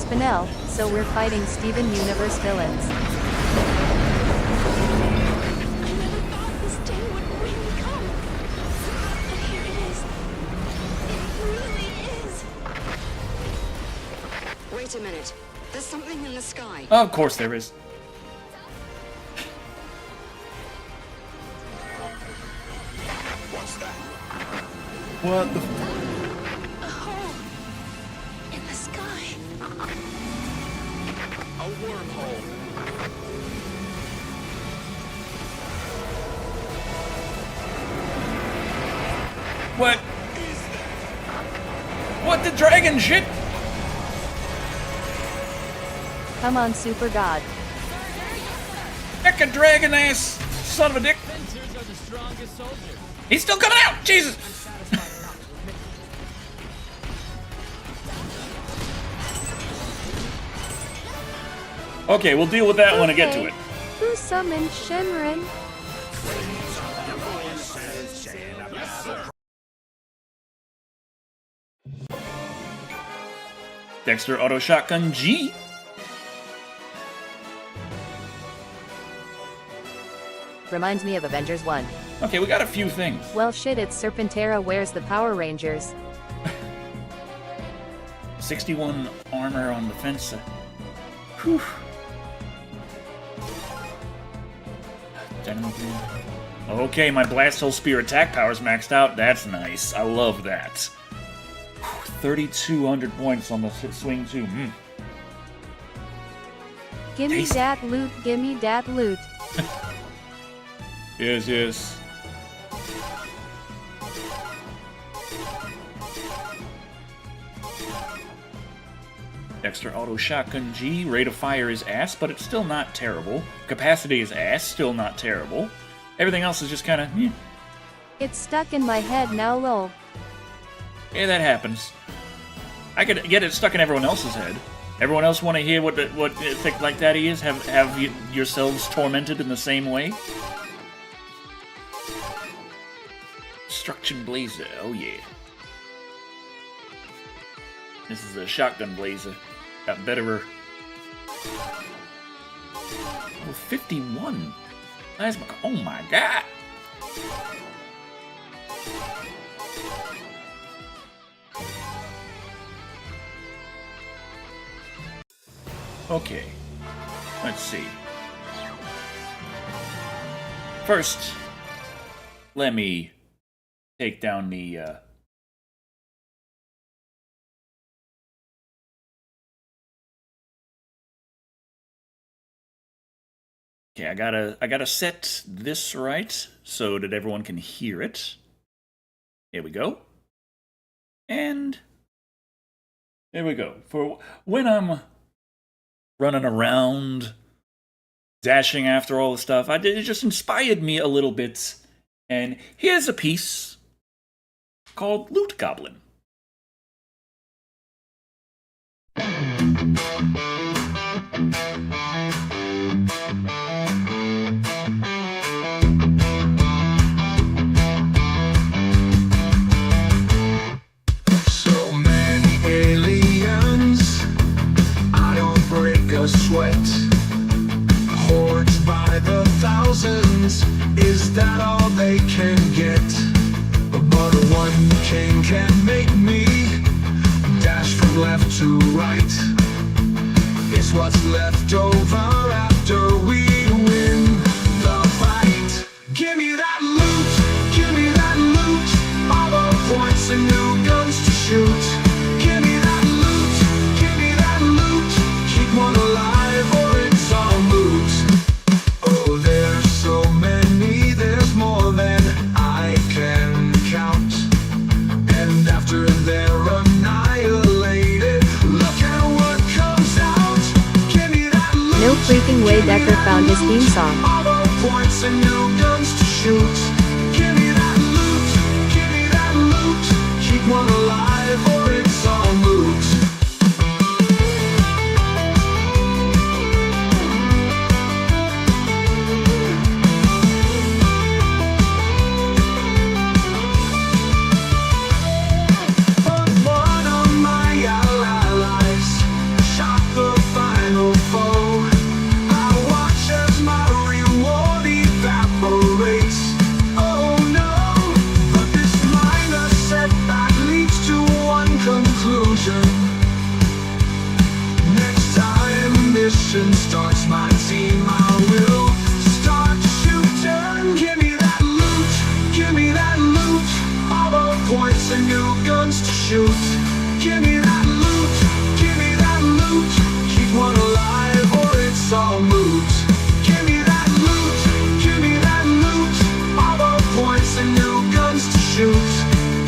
Speaker 2: Spinel, so we're fighting Steven Universe villains.
Speaker 4: I never thought this day would really come. But here it is. It really is.
Speaker 6: Wait a minute. There's something in the sky.
Speaker 1: Of course there is.
Speaker 3: What's that?
Speaker 1: What the?
Speaker 4: A hole in the sky.
Speaker 3: A wormhole.
Speaker 1: What? What the dragon shit?
Speaker 2: Come on, Super God.
Speaker 1: Heck a dragon ass son of a dick. He's still coming out! Jesus! Okay, we'll deal with that when I get to it.
Speaker 2: Who summoned Shenron?
Speaker 1: Dexter Auto Shotgun G.
Speaker 7: Reminds me of Avengers 1.
Speaker 1: Okay, we got a few things.
Speaker 2: Well shit, it's Serpentera. Where's the Power Rangers?
Speaker 1: 61 armor on defense. Whew. Okay, my Blast Hole Spear attack power's maxed out. That's nice. I love that. 3,200 points on the swing too.
Speaker 2: Gimme
Speaker 1: Tasty.
Speaker 2: dat loot, gimme dat loot.
Speaker 1: Yes, yes. Dexter Auto Shotgun G. Rate of fire is ass, but it's still not terrible. Capacity is ass, still not terrible. Everything else is just kind of,
Speaker 2: It's stuck in my head now, lol.
Speaker 1: yeah, that happens. I could get it stuck in everyone else's head. Everyone else want to hear what Thick Like Daddy is? Have yourselves tormented in the same way? Destruction Blazer, oh yeah. This is a Shotgun Blazer. Got betterer. Oh, 51. Plasma. Oh my god. Okay. Let's see. First, let me take down the okay, I gotta set this right so that everyone can hear it. Here we go. And there we go. For when I'm running around, dashing after all the stuff, it just inspired me a little bit. And here's a piece called Loot Goblin.
Speaker 3: So many aliens, I don't break a sweat. Hordes by the thousands, is that all they can get? But one king can make me dash from left to right. It's what's left over after we win the fight. Give me that loot, give me that loot. All the points and new guns to shoot. Give me that loot, give me that loot. Keep one alive or it's all moot. Oh, there's so many, there's more than I can count. And after they're annihilated, look at what comes out. Give me that loot.
Speaker 2: No freaking way Decker found his theme song.
Speaker 3: All the points and new guns to shoot. Give me that loot, give me that loot. Keep one alive or it's all moot. But one of my allies shot the final foe. I watch as my reward evaporates. mission starts, my team, I will start shooting. Give me that loot, give me that loot. All the points and new guns to shoot. Give me that loot, give me that loot. Keep one alive or it's all moot. Give me that loot, give me that loot. All the points and new guns to shoot.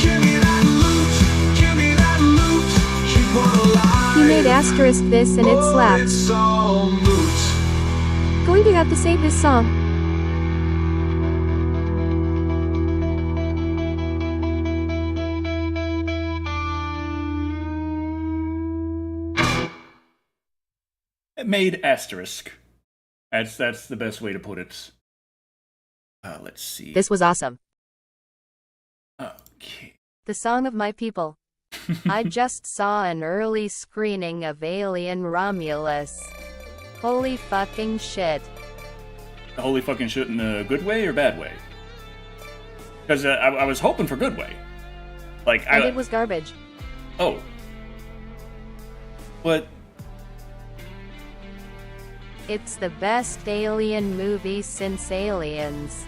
Speaker 3: Give me that loot, give me that loot. Keep one alive.
Speaker 2: He made asterisk this and it slapped.
Speaker 3: It's all moot.
Speaker 2: Going to have to save this song.
Speaker 1: It made asterisk. That's the best way to put it. Let's see.
Speaker 7: This was awesome.
Speaker 1: Okay.
Speaker 2: The song of my people.
Speaker 7: I just saw an early screening of Alien Romulus. Holy fucking shit.
Speaker 1: Holy fucking shit in a good way or bad way? Because I was hoping for good way. Like,
Speaker 2: And it was garbage.
Speaker 1: Oh. What?
Speaker 7: It's the best alien movie since Aliens.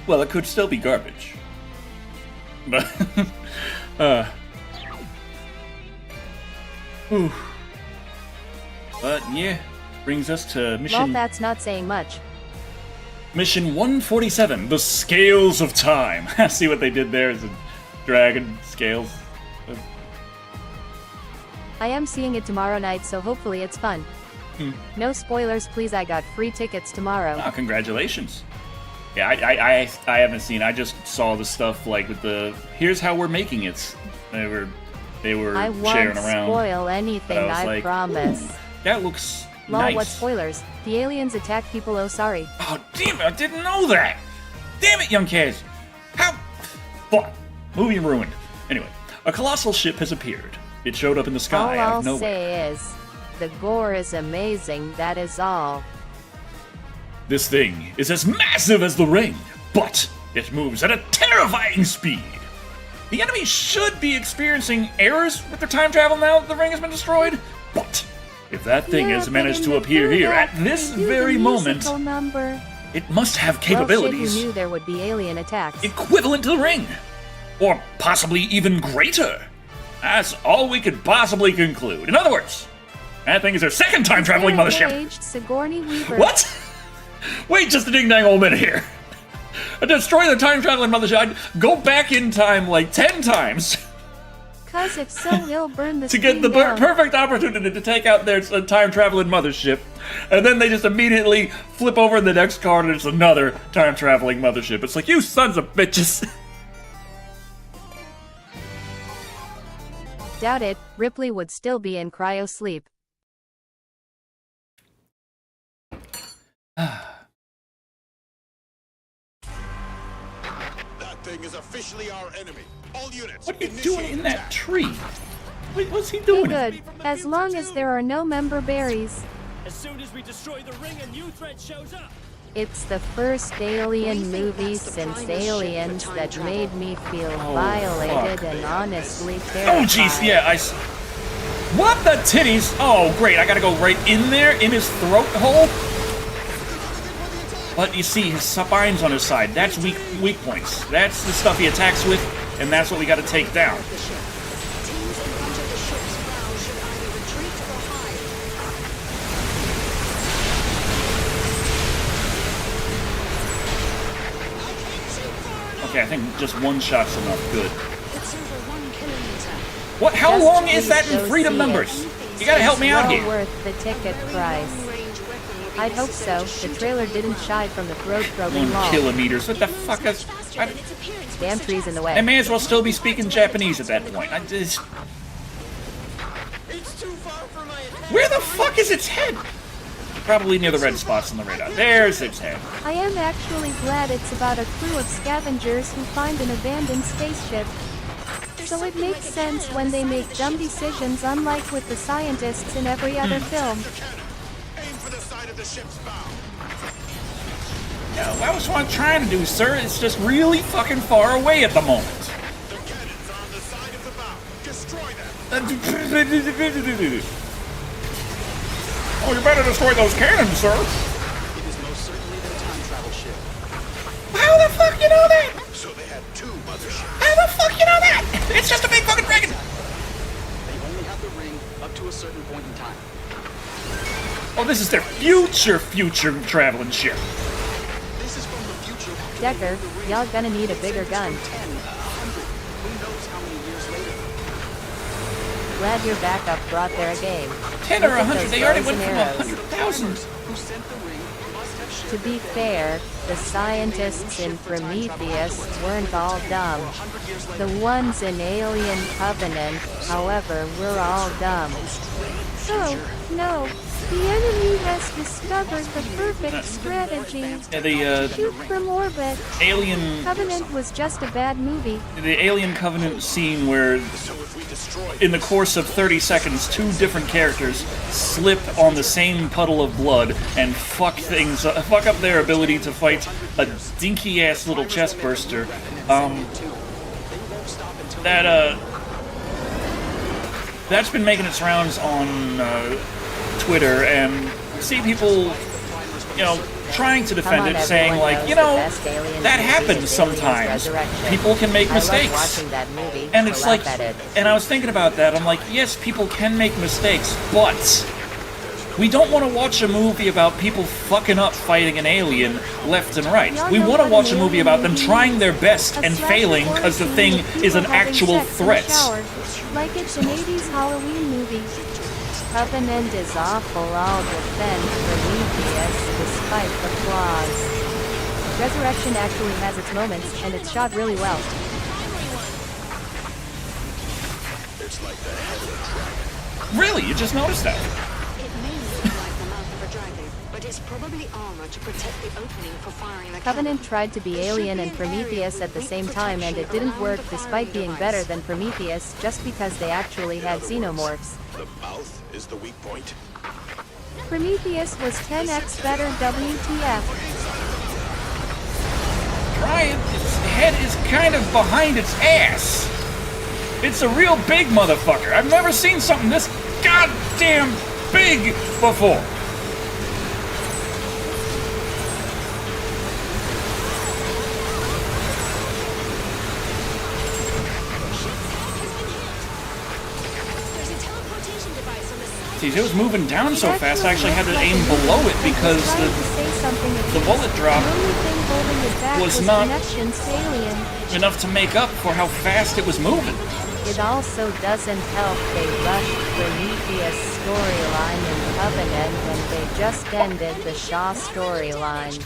Speaker 1: Well, it could still be garbage. But, whew. But, yeah. Brings us to
Speaker 2: Well,
Speaker 1: mission...
Speaker 2: that's not saying much.
Speaker 1: Mission 147, The Scales of Time. See what they did there is a dragon scales.
Speaker 2: I am seeing it tomorrow night, so hopefully it's fun. No spoilers, please. I got free tickets tomorrow.
Speaker 1: Ah, congratulations. Yeah, I haven't seen. I just saw the stuff like with the here's how we're making it. They were
Speaker 2: I
Speaker 1: sharing
Speaker 2: won't
Speaker 1: around.
Speaker 2: spoil anything,
Speaker 1: But I was
Speaker 2: I
Speaker 1: like,
Speaker 2: promise.
Speaker 1: That looks
Speaker 2: Lol,
Speaker 1: nice.
Speaker 2: what spoilers? The aliens attack people, oh sorry.
Speaker 1: Oh damn it! I didn't know that. Damn it, young kids. How? Fuck. Movie ruined. Anyway, a colossal ship has appeared. It showed up in the
Speaker 2: All
Speaker 1: sky out
Speaker 2: I'll
Speaker 1: of nowhere.
Speaker 2: say is, the gore is amazing, that is all.
Speaker 1: This thing is as massive as the ring, but it moves at a terrifying speed. The enemy should be experiencing errors with their time travel now that the ring has been destroyed, but if that thing
Speaker 2: Yeah,
Speaker 1: has
Speaker 2: but
Speaker 1: managed
Speaker 2: in
Speaker 1: to
Speaker 2: the
Speaker 1: appear here
Speaker 2: throwback,
Speaker 1: at this
Speaker 2: they do the
Speaker 1: very moment,
Speaker 2: musical number.
Speaker 1: it must have
Speaker 2: Well, shit,
Speaker 1: capabilities
Speaker 2: who knew there would be alien attacks?
Speaker 1: equivalent to the ring, or possibly even greater. That's all we could possibly conclude. In other words, that thing is their second time traveling mothership.
Speaker 2: Aged Sigourney Weaver.
Speaker 1: What? Wait just a ding-dang old minute here. I destroy the time-traveling mothership. I'd go back in time like 10 times
Speaker 2: Cause if so, we'll burn the
Speaker 1: to get the
Speaker 2: down.
Speaker 1: perfect opportunity to take out their time-traveling mothership. And then they just immediately flip over in the next card and it's another time-traveling mothership. It's like, you sons of bitches.
Speaker 2: Doubt it, Ripley would still be in cryo sleep.
Speaker 9: That thing is officially our enemy. All units.
Speaker 1: What are you
Speaker 9: initiate
Speaker 1: doing in that
Speaker 9: attack.
Speaker 1: tree? What's he
Speaker 2: Be
Speaker 1: doing?
Speaker 2: good, as long as there are no member berries.
Speaker 10: As soon as we destroy the ring, a new threat shows up.
Speaker 2: It's the first alien
Speaker 6: We think
Speaker 2: movie
Speaker 6: that's the
Speaker 2: since
Speaker 6: finest ship for
Speaker 2: Aliens
Speaker 6: time
Speaker 2: that
Speaker 6: travel.
Speaker 2: made me feel
Speaker 1: Oh,
Speaker 2: violated
Speaker 1: fuck.
Speaker 2: and honestly terrified.
Speaker 1: Oh, jeez, yeah, What the titties? Oh, great, I gotta go right in there, in his throat hole? But you see, his spines on his side, that's weak points. That's the stuff he attacks with, and that's what we gotta take down.
Speaker 6: The ship. Teams in front of the ship's bow should either retreat or hide.
Speaker 1: Okay, I think just one shot's enough. Good.
Speaker 6: It's over 1 kilometer.
Speaker 1: What? How
Speaker 2: Just
Speaker 1: long is
Speaker 2: please
Speaker 1: that in
Speaker 2: go
Speaker 1: freedom
Speaker 2: see
Speaker 1: numbers?
Speaker 2: it.
Speaker 1: You gotta help me out
Speaker 2: Well
Speaker 1: here.
Speaker 2: worth the ticket price.
Speaker 6: Long-range weapon will be
Speaker 2: I'd hope so.
Speaker 6: necessary to
Speaker 2: The
Speaker 6: shoot
Speaker 2: trailer
Speaker 6: it.
Speaker 2: didn't shy from the throat-probing
Speaker 1: 1
Speaker 2: law.
Speaker 1: kilometers. What the
Speaker 4: It moves
Speaker 1: fuck
Speaker 4: much
Speaker 1: is...
Speaker 4: faster
Speaker 1: I,
Speaker 4: than its appearance would
Speaker 2: Damn trees in the
Speaker 4: suggest.
Speaker 2: way.
Speaker 1: I may as well still be speaking Japanese at that point. I just...
Speaker 10: It's too far for my attack.
Speaker 1: Where the fuck is its head? Probably near the red spots on the radar. There's its head.
Speaker 2: I am actually glad it's about a crew of scavengers who find an abandoned spaceship.
Speaker 4: There's
Speaker 2: So it
Speaker 4: something
Speaker 2: makes
Speaker 4: like a
Speaker 2: sense
Speaker 4: cannon
Speaker 2: when
Speaker 4: on the
Speaker 2: they
Speaker 4: side
Speaker 2: make
Speaker 4: of the
Speaker 2: dumb
Speaker 4: ship.
Speaker 2: decisions, unlike with the scientists in every other film.
Speaker 9: The cannon. Aim for the side of the ship's bow.
Speaker 1: No, that was what I'm trying to do, sir. It's just really fucking far away at the moment.
Speaker 9: The cannons are on the side of the bow. Destroy them.
Speaker 1: Oh, you better destroy those cannons, sir.
Speaker 5: It is most certainly their time travel ship.
Speaker 1: How the fuck you know that?
Speaker 9: So they had two motherships.
Speaker 1: How the fuck you know that? It's just a big fucking dragon.
Speaker 5: They only have the ring up to a certain point in time.
Speaker 1: Oh, this is their future traveling ship.
Speaker 5: This is from the future.
Speaker 7: Decker, y'all gonna need a bigger gun.
Speaker 5: 10, 100. Who knows how many years later?
Speaker 7: Glad your backup brought their game.
Speaker 1: 10 or
Speaker 7: Look at
Speaker 1: 100,
Speaker 7: those
Speaker 1: they already
Speaker 7: bows
Speaker 1: went
Speaker 7: and
Speaker 1: from
Speaker 7: arrows.
Speaker 1: 100,000.
Speaker 5: Who sent the ring must have shared
Speaker 7: To be fair, the scientists in Prometheus weren't all dumb.
Speaker 5: 100 years later.
Speaker 7: The ones in Alien Covenant, however, were all dumb.
Speaker 2: Oh, no. The enemy has discovered the perfect strategy.
Speaker 1: Yeah, the
Speaker 2: Shoot from orbit.
Speaker 1: Alien
Speaker 2: Covenant was just a bad movie.
Speaker 1: Covenant scene where in the course of 30 seconds, two different characters slip on the same puddle of blood and fuck up their ability to fight a dinky ass little chest burster. That's been making its rounds on Twitter, and see people, trying to defend it, saying like, that happens sometimes. People can make mistakes. And it's like, and I was thinking about that, I'm like, yes, people can make mistakes, but we don't want to watch a movie about people fucking up fighting an alien left and right. We want to watch a movie about them trying their best and failing because the thing is an actual threat.
Speaker 2: Like it's an 80s Halloween movie. Covenant is awful, I'll defend Prometheus despite the flaws.
Speaker 7: Resurrection actually has its moments, and it's shot really well.
Speaker 1: Really? You just noticed that?
Speaker 6: It may look like the mouth of a dragon, but it's probably armor to protect the opening for firing the
Speaker 7: Covenant
Speaker 6: cannon.
Speaker 7: tried to be Alien and Prometheus at the same time, and it didn't work despite being better than Prometheus, just because they actually had xenomorphs.
Speaker 9: The mouth is the weak point.
Speaker 2: Prometheus was 10x better, WTF.
Speaker 1: Ryan, its head is kind of behind its ass. It's a real big motherfucker. I've never seen something this goddamn big before.
Speaker 4: There's a teleportation device on the side.
Speaker 1: See, it was moving down so fast, I actually had to aim below it because the bullet drop was not enough to make up for how fast it was moving.
Speaker 7: It also doesn't help they rushed Prometheus storyline in Covenant and they just ended the Shaw storyline.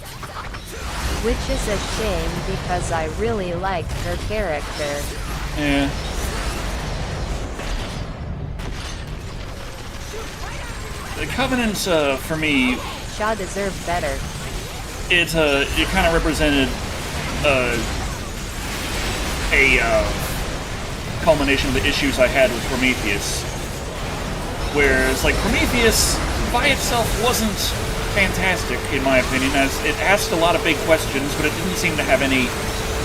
Speaker 7: Which is a shame because I really liked her character.
Speaker 1: Yeah. The Covenant, for me,
Speaker 7: Shaw deserved better.
Speaker 1: it kind of represented a culmination of the issues I had with Prometheus. Whereas, like, Prometheus by itself wasn't fantastic, in my opinion, as it asked a lot of big questions, but it didn't seem to have any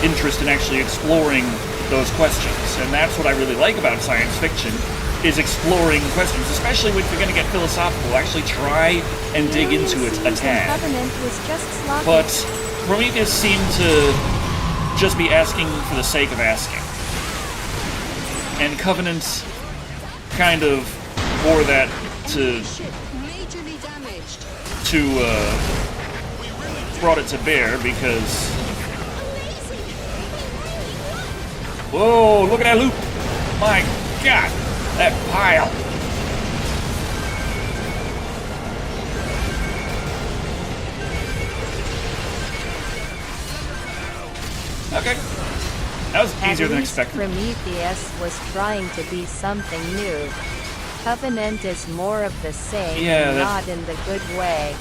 Speaker 1: interest in actually exploring those questions. And that's what I really like about science fiction, is exploring questions, especially if you're going to get philosophical. Actually try and dig into it a tad.
Speaker 2: Covenant was just sloppy.
Speaker 1: But Prometheus seemed to just be asking for the sake of asking. And Covenant kind of bore that
Speaker 6: Majorly damaged.
Speaker 1: brought it to bear because... Whoa, look at that loop! My God, that pile! Okay. That was easier than expected.
Speaker 7: Prometheus was trying to be something new. Covenant is more of the same,
Speaker 1: Yeah,
Speaker 7: not in the good way.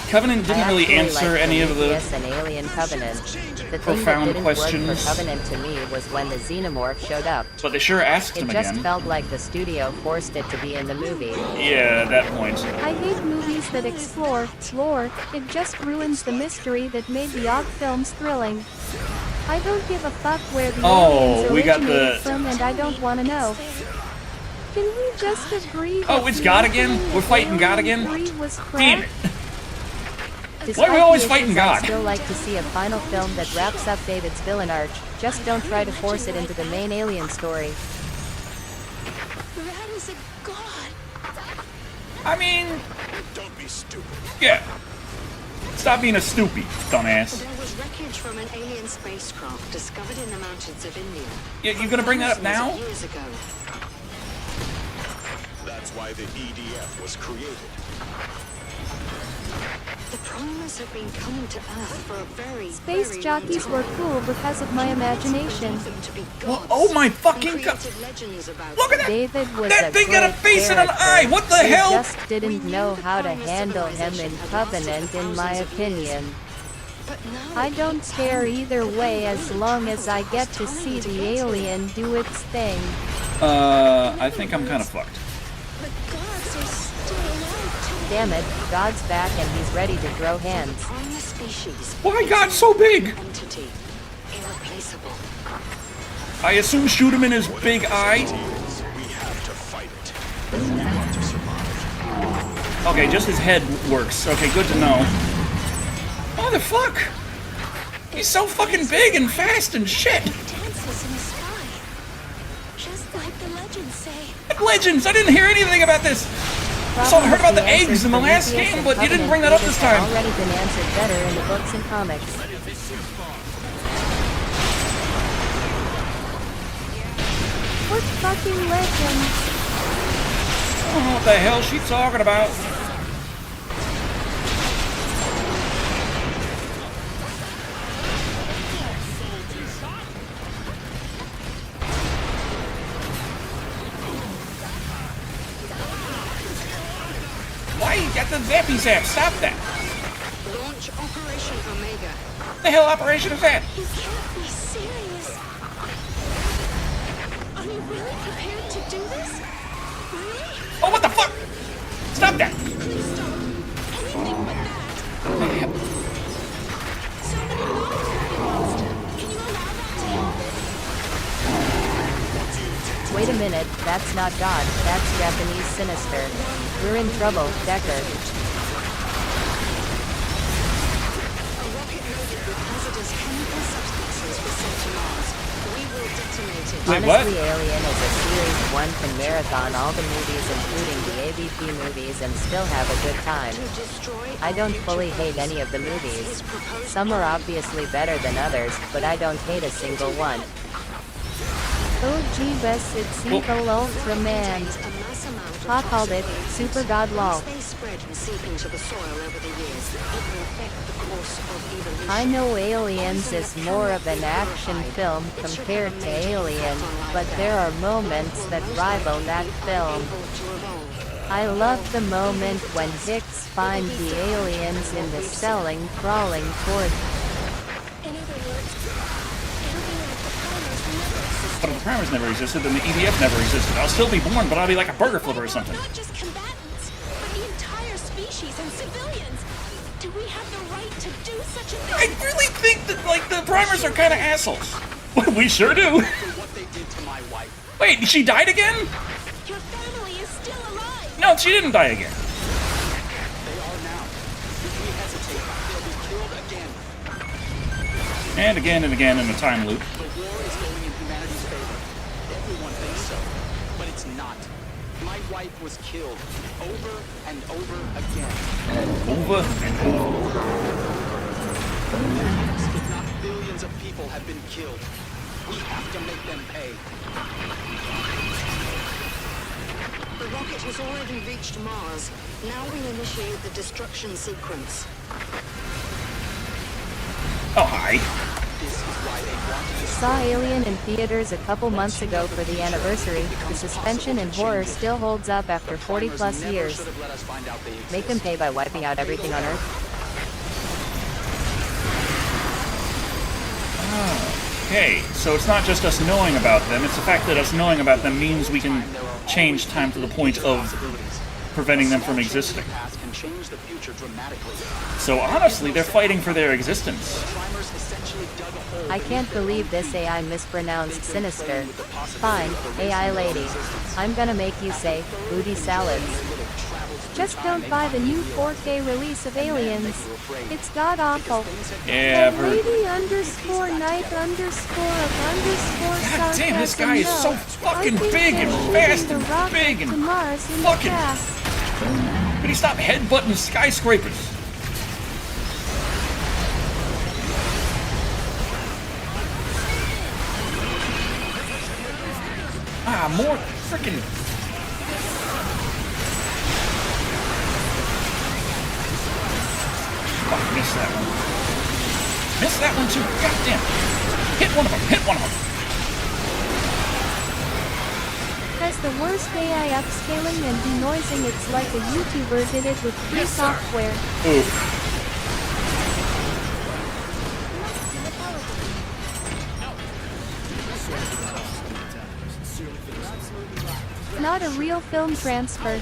Speaker 1: Covenant didn't really answer any of the
Speaker 7: Prometheus and Alien Covenant. The
Speaker 1: profound
Speaker 7: thing that didn't work
Speaker 1: questions.
Speaker 7: for Covenant to me was when the xenomorph showed up.
Speaker 1: But they sure asked
Speaker 7: It
Speaker 1: him
Speaker 7: just
Speaker 1: again.
Speaker 7: felt like the studio forced it to be in the movie.
Speaker 1: Yeah, at that point.
Speaker 2: I hate movies that explore lore. It just ruins the mystery that made the Ogg films thrilling. I don't give a fuck where the aliens
Speaker 1: We got
Speaker 2: originated
Speaker 1: the...
Speaker 2: from, and I don't want to know. Can we just agree?
Speaker 1: Oh,
Speaker 2: that
Speaker 1: it's
Speaker 2: the
Speaker 1: God again?
Speaker 2: opening
Speaker 1: We're
Speaker 2: of
Speaker 1: fighting God
Speaker 2: Alien
Speaker 1: again?
Speaker 2: 3 was
Speaker 1: Damn
Speaker 2: crap?
Speaker 1: it.
Speaker 2: Despite
Speaker 1: Why are we always
Speaker 2: the
Speaker 1: fighting
Speaker 2: issues,
Speaker 1: God?
Speaker 2: I'd still like to see a final film that wraps up David's villain arc. Just don't try to force it into the main Alien story.
Speaker 4: That is a god.
Speaker 1: I mean,
Speaker 9: Don't be stupid.
Speaker 1: yeah. Stop being a stoopy, dumbass.
Speaker 6: There was wreckage from an alien spacecraft discovered in the mountains of India.
Speaker 1: You gonna bring that up now?
Speaker 6: Thousands of years ago.
Speaker 9: That's why the EDF was created.
Speaker 6: The primers have been coming to Earth for a very,
Speaker 2: Space
Speaker 6: very
Speaker 2: jockeys
Speaker 6: long
Speaker 2: were
Speaker 6: time.
Speaker 2: cool because of my imagination.
Speaker 6: Them to be
Speaker 1: Well,
Speaker 6: gods
Speaker 1: oh my
Speaker 6: and
Speaker 1: fucking god.
Speaker 6: created legends about
Speaker 1: Look at
Speaker 6: them.
Speaker 1: that!
Speaker 2: David was
Speaker 1: That
Speaker 2: a
Speaker 1: thing got a
Speaker 2: great
Speaker 1: face and an
Speaker 2: character.
Speaker 1: eye! What the
Speaker 2: They
Speaker 1: hell?
Speaker 2: just didn't know how to handle him in Covenant, in my opinion.
Speaker 6: But now
Speaker 2: I don't care either way as long as I get to see the alien do its thing.
Speaker 1: I think I'm kind of fucked.
Speaker 4: The gods are still alive too.
Speaker 2: Damn it, God's back and he's ready to throw hands.
Speaker 6: primer species.
Speaker 1: Why God's so big?
Speaker 6: Entity. Irreplaceable.
Speaker 1: I assume shoot him in his big eye.
Speaker 9: We have to fight it. We want to survive.
Speaker 1: Okay, just his head works. Okay, good to know. Motherfuck! He's so fucking big and fast and shit!
Speaker 4: Dances in the sky. Just like the legends say.
Speaker 1: Legends! I didn't hear anything about this! So I heard about the eggs in the last game, but you didn't bring that up this time.
Speaker 2: Already been answered better in the books and comics. What fucking legends?
Speaker 1: I don't know what the hell she's talking about. Why you got the zappy zap? Stop that!
Speaker 6: Launch Operation Omega.
Speaker 1: The hell operation is that?
Speaker 4: You can't be serious. Are you really prepared to do this? Really?
Speaker 1: Oh, what the fuck? Stop that!
Speaker 4: Please stop. Anything but that. So many lives have been lost. Can you allow that to happen?
Speaker 2: Wait a minute, that's not God, that's Japanese Sinister. We're in trouble, Decker.
Speaker 6: A rocket loaded with hazardous chemical substances was sent to Mars. We will detonate it.
Speaker 1: Wait, what?
Speaker 2: Honestly, Alien is a series one can marathon all the movies including the AVP movies and still have a good time.
Speaker 6: To destroy
Speaker 2: I don't
Speaker 6: our
Speaker 2: fully
Speaker 6: future
Speaker 2: hate any of the
Speaker 6: planets.
Speaker 2: movies.
Speaker 6: His proposed
Speaker 2: Some are
Speaker 6: plan
Speaker 2: obviously better than others, but I don't hate a single one. Oh jeebus, it's evil Ultraman.
Speaker 6: contains a mass amount of
Speaker 2: Pa called it,
Speaker 6: toxic
Speaker 2: Super God lol.
Speaker 6: Once they spread and seep into the soil over the years, it will affect the course of evolution.
Speaker 2: I know Aliens is more of an action film compared to Alien, but there are moments that rival that film. I love the moment when Hicks find the aliens in the celling crawling toward.
Speaker 4: In other words, it'll be like the primers never existed.
Speaker 1: But if the primers never existed, then the EDF never existed. I'll still be born, but I'll be like a burger flipper or something.
Speaker 4: Not just combatants, but the entire species and civilians. Do we have the right to do such a
Speaker 1: I
Speaker 4: thing?
Speaker 1: really think that, like, the primers are kind of assholes. We sure do.
Speaker 5: For what they did to my wife.
Speaker 1: Wait, she died again?
Speaker 4: Your family is still alive.
Speaker 1: No, she didn't die again.
Speaker 5: They are now. If we hesitate, they'll be killed again.
Speaker 1: And again in a time loop.
Speaker 5: The war is going in humanity's favor. Everyone thinks so, but it's not. My wife was killed over and over again.
Speaker 1: Over and over.
Speaker 5: Millions, if not billions of people have been killed. We have to make them pay.
Speaker 6: The rocket has already reached Mars. Now we initiate the destruction sequence.
Speaker 1: Oh, hi.
Speaker 5: This is why they wanted to
Speaker 2: Saw Alien in theaters a couple months ago for the anniversary. The suspension in horror still holds up after 40 plus
Speaker 5: never
Speaker 2: years.
Speaker 5: should have let us find out they exist.
Speaker 2: Make them pay by wiping out everything on Earth.
Speaker 1: Okay, so it's not just us knowing about them, it's the fact that us knowing about them means we can change time to the point of preventing them from existing.
Speaker 5: The past can change the future dramatically.
Speaker 1: So honestly, they're fighting for their existence.
Speaker 5: Primers essentially
Speaker 2: I can't believe this AI mispronounced sinister. Fine, AI lady. I'm gonna make you say, booty salads. Just don't buy the new 4K release of Aliens. It's god-awful.
Speaker 1: Yeah, I've heard.
Speaker 2: Lady underscore night underscore of underscore
Speaker 1: God damn, this guy is so fucking
Speaker 2: I think
Speaker 1: big
Speaker 2: they're
Speaker 1: and fast
Speaker 2: shooting
Speaker 1: and
Speaker 2: the rocket
Speaker 1: big and
Speaker 2: to Mars in the
Speaker 1: fucking.
Speaker 2: past.
Speaker 1: Could he stop headbutting skyscrapers? Ah, more freaking. Fuck, missed that one. Missed that one too. God damn. Hit one of them. Hit one of them.
Speaker 2: Has the worst AI upscaling and denoising. It's like a YouTuber did it with free software.
Speaker 1: Oof.
Speaker 2: Not a real film transfer.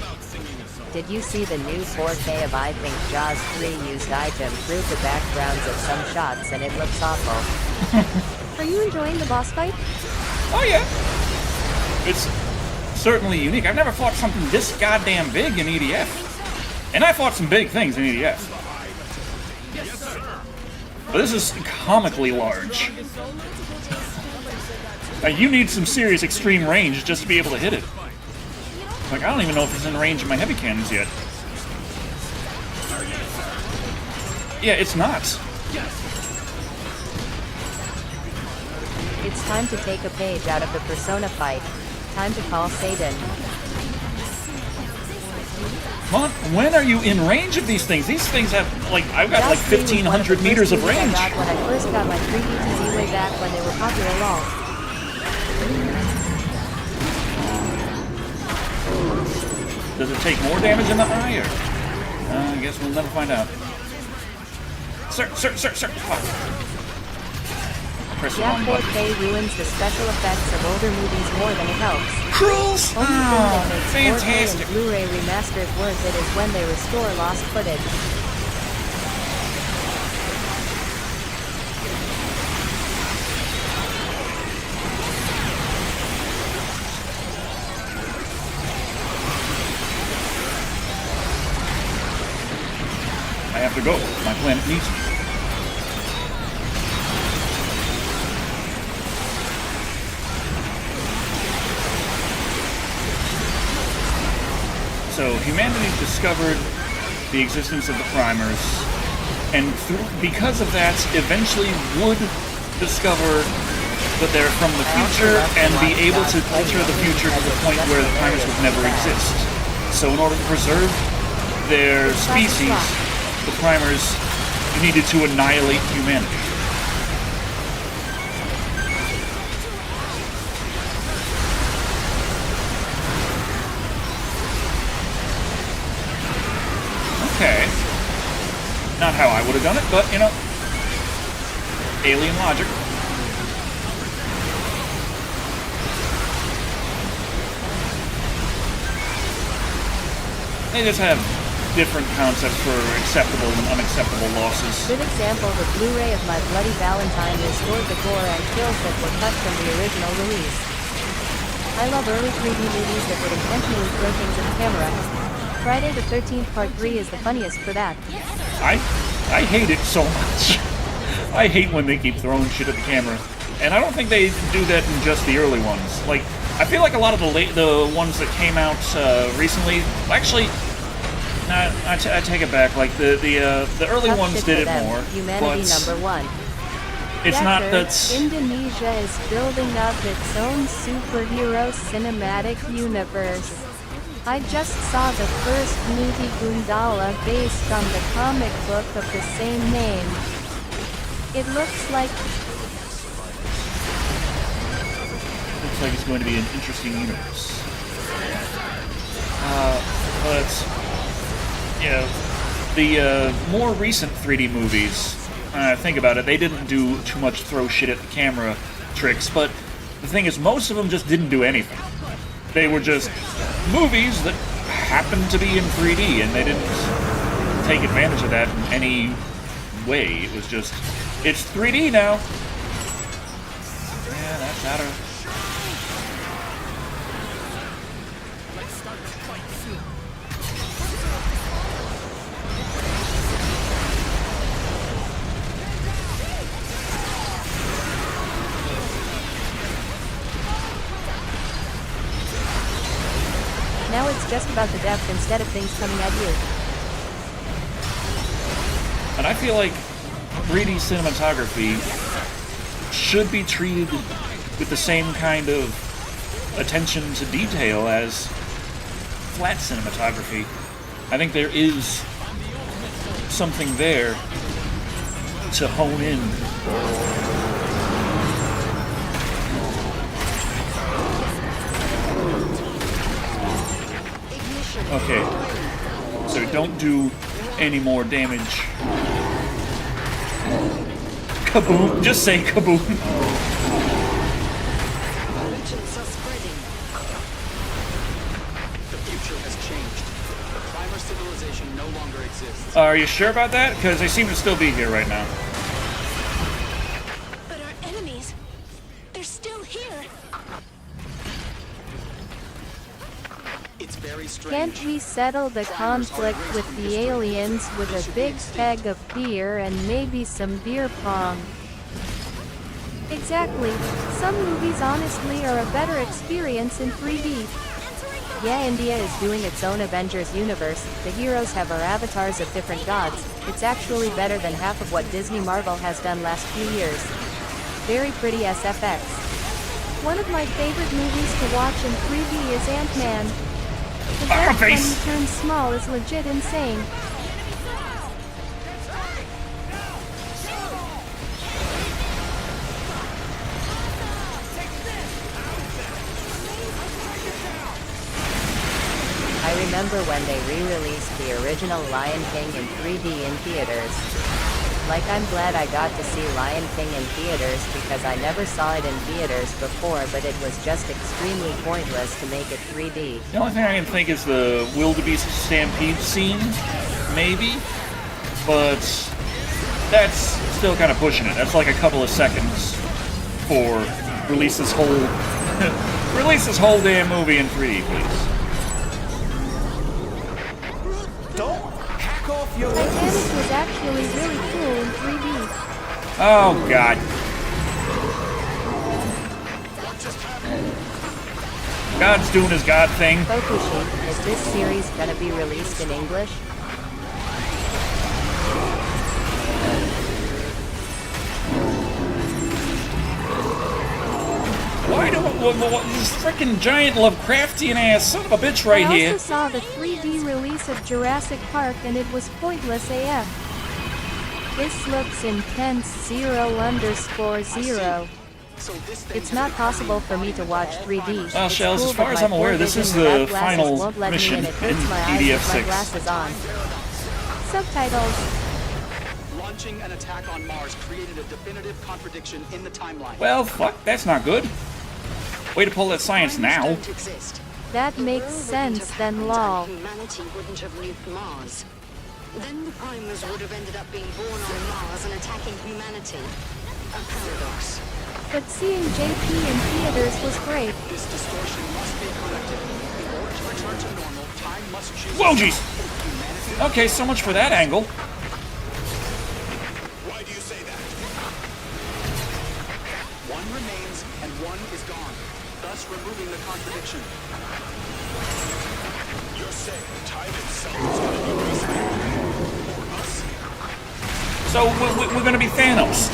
Speaker 2: Did you see the new 4K of I Think Jaws 3 used AI to improve the backgrounds of some shots and it looks awful? Are you enjoying the boss fight?
Speaker 1: Oh yeah. It's certainly unique. I've never fought something this goddamn big in EDF. And I fought some big things in EDF. But this is comically large. You need some serious extreme range just to be able to hit it. Like, I don't even know if it's in range of my heavy cannons yet. Yeah, it's not.
Speaker 2: It's time to take a page out of the Persona fight. Time to call Satan.
Speaker 1: Come on, when are you in range of these things? These things have, like, I've got like 1,500 meters of range.
Speaker 2: I got when I first got my 3D TV way back when they were popular LOL.
Speaker 1: Does it take more damage in the eye, or? I guess we'll never find out. Sir! Fuck. Press the
Speaker 2: Yeah,
Speaker 1: wrong button.
Speaker 2: 4K ruins the special effects of older movies more than it helps.
Speaker 1: Cruels!
Speaker 2: Only thing that
Speaker 1: Oh,
Speaker 2: makes
Speaker 1: fantastic.
Speaker 2: 4K and Blu-ray remasters worth it is when they restore lost footage.
Speaker 1: I have to go. My planet needs me. So, humanity discovered the existence of the primers, and because of that, eventually would discover that they're from the future and be able to alter the future to the point where the primers would never exist. So in order to preserve their species, the primers needed to annihilate humanity. Okay. Not how I would have done it, but, you know, alien logic. They just have different concepts for acceptable and unacceptable losses.
Speaker 2: Good example, the Blu-ray of My Bloody Valentine restored the gore and kills that were cut from the original release. I love early 3D movies that would intentionally throw things at the camera. Friday the 13th Part 3 is the funniest for that.
Speaker 1: I hate it so much. I hate when they keep throwing shit at the camera. And I don't think they do that in just the early ones. Like, I feel like a lot of the ones that came out recently, actually, I take it back. Like the early
Speaker 2: Tough
Speaker 1: ones
Speaker 2: shit
Speaker 1: did
Speaker 2: for
Speaker 1: it
Speaker 2: them.
Speaker 1: more.
Speaker 2: Humanity
Speaker 1: but
Speaker 2: #1.
Speaker 1: it's not
Speaker 2: Decker,
Speaker 1: that's.
Speaker 2: Indonesia is building up its own superhero cinematic universe. I just saw the first movie Gundala based on the comic book of the same name. It looks like
Speaker 1: It's going to be an interesting universe. But yeah, the more recent 3D movies, think about it, they didn't do too much throw shit at the camera tricks, but the thing is, most of them just didn't do anything. They were just movies that happened to be in 3D, and they didn't take advantage of that in any way. It was just It's 3D now. Yeah, that's out of...
Speaker 2: Now it's just about the depth instead of things coming at you.
Speaker 1: And I feel like 3D cinematography should be treated with the same kind of attention to detail as flat cinematography. I think there is something there to hone in. Okay, so don't do any more damage. Kaboom! Just say kaboom!
Speaker 6: Agents are spreading.
Speaker 5: The future has changed. The primer civilization no longer exists.
Speaker 1: Are you sure about that? Because they seem to still be here right now.
Speaker 4: But our enemies, they're still here.
Speaker 5: It's very strange.
Speaker 2: Can't we settle the conflict with the aliens with a big keg of beer and maybe some beer pong? Exactly. Some movies honestly are a better experience in 3D. Yeah, India is doing its own Avengers universe. The heroes have our avatars of different gods. It's actually better than half of what Disney Marvel has done last few years. Very pretty SFX. One of my favorite movies to watch in 3D is Ant-Man. The death when he turns small is legit insane.
Speaker 7: I remember when they re-released the original Lion King in 3D in theaters. Like, I'm glad I got to see Lion King in theaters because I never saw it in theaters before, but it was just extremely pointless to make it 3D.
Speaker 1: The only thing I can think is the wildebeest stampede scene, maybe, but that's still kind of pushing it. That's like a couple of seconds for release this whole damn movie in 3D, please.
Speaker 2: Titanic was actually really cool in 3D.
Speaker 1: Oh, God. God's doing his God thing.
Speaker 2: Fokushi, is this series gonna be released in English?
Speaker 1: Why do this freaking giant Lovecraftian ass son of a bitch right
Speaker 2: I
Speaker 1: here?
Speaker 2: also saw the 3D release of Jurassic Park and it was pointless AF. This looks intense 0_0. It's not possible for me to watch 3D.
Speaker 1: Well,
Speaker 2: It's
Speaker 1: Shells,
Speaker 2: cool,
Speaker 1: as far
Speaker 2: but
Speaker 1: as
Speaker 2: my
Speaker 1: I'm aware,
Speaker 2: poor
Speaker 1: this is
Speaker 2: vision
Speaker 1: the
Speaker 2: without glasses
Speaker 1: final
Speaker 2: won't let me,
Speaker 1: mission
Speaker 2: and it hurts
Speaker 1: in
Speaker 2: my eyes with my
Speaker 1: EDF6.
Speaker 2: glasses on. Subtitles.
Speaker 5: Launching an attack on Mars created a definitive contradiction in the timeline.
Speaker 1: Well, fuck, that's not good. Way to pull that science now.
Speaker 6: Don't exist.
Speaker 2: That
Speaker 6: The
Speaker 2: makes
Speaker 6: world wouldn't
Speaker 2: sense
Speaker 6: have
Speaker 2: then,
Speaker 6: happened
Speaker 2: lol.
Speaker 6: and humanity wouldn't have nuked Mars. Then the primers would have ended up being born on Mars and attacking humanity. A paradox.
Speaker 2: But seeing JP in theaters was great.
Speaker 5: This distortion must be corrected. In order to return to normal, time must choose.
Speaker 1: Whoa, jeez. Okay, so much for that angle.
Speaker 9: Why do you say that?
Speaker 5: One remains and one is gone, thus removing the contradiction.
Speaker 9: You're saying time itself is going to be reset for us?
Speaker 1: So we're gonna be Thanos.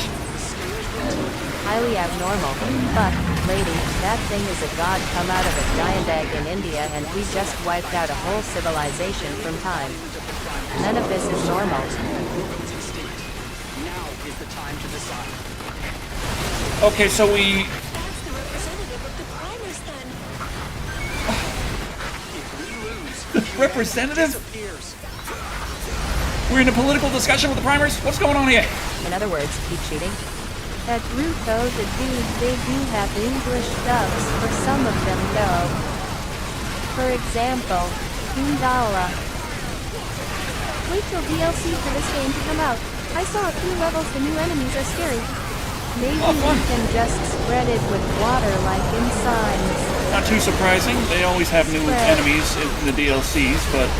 Speaker 2: Highly abnormal. But, lady, that thing is a god come out of a giant egg in India and we just wiped out a whole civilization from time. None of this is normal.
Speaker 5: It's extinct. Now is the time to decide.
Speaker 1: Okay, so we...
Speaker 4: That's the representative of the primers then.
Speaker 5: If we lose,
Speaker 1: Representative?
Speaker 5: disappears.
Speaker 1: We're in a political discussion with the primers? What's going on here?
Speaker 2: In other words, keep cheating. At Ruko, the dude, they do have English dubs for some of them though. For example, Gundala. Wait till DLC for this game to come out.
Speaker 11: I saw a few levels. The new enemies are scary.
Speaker 2: Maybe
Speaker 1: Oh, fun.
Speaker 2: we can just spread it with water like in signs.
Speaker 1: Not too surprising. They always have new enemies in the DLCs, but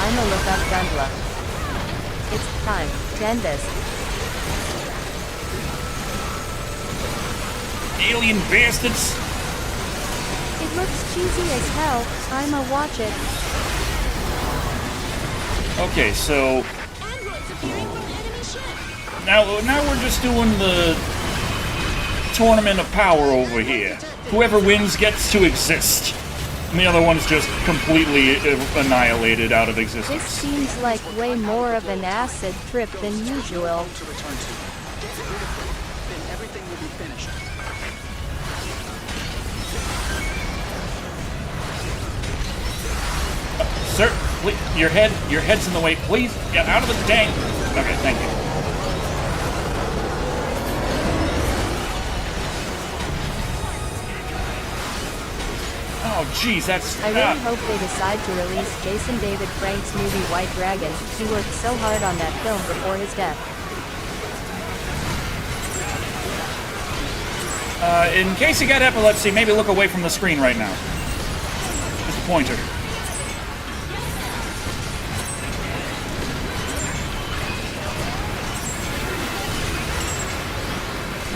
Speaker 2: I'm a lookup Gundla. It's time to end this.
Speaker 1: alien bastards.
Speaker 11: It looks cheesy as hell. I'ma watch it.
Speaker 1: Okay, so
Speaker 4: Androids appearing from enemy ship.
Speaker 1: now we're just doing the tournament of power over here. Whoever wins gets to exist. And the other one's just completely annihilated out of
Speaker 2: This
Speaker 1: existence.
Speaker 2: seems like way more of an acid trip than usual.
Speaker 5: To return to. Get rid of them, then everything will be finished.
Speaker 1: Sir, please, your head's in the way. Please get out of the dang. Okay, thank you. Oh, jeez, that's.
Speaker 2: I really hope they decide to release Jason David Frank's movie White Dragon. He worked so hard on that film before his death.
Speaker 1: In case you got epilepsy, maybe look away from the screen right now. Just a pointer.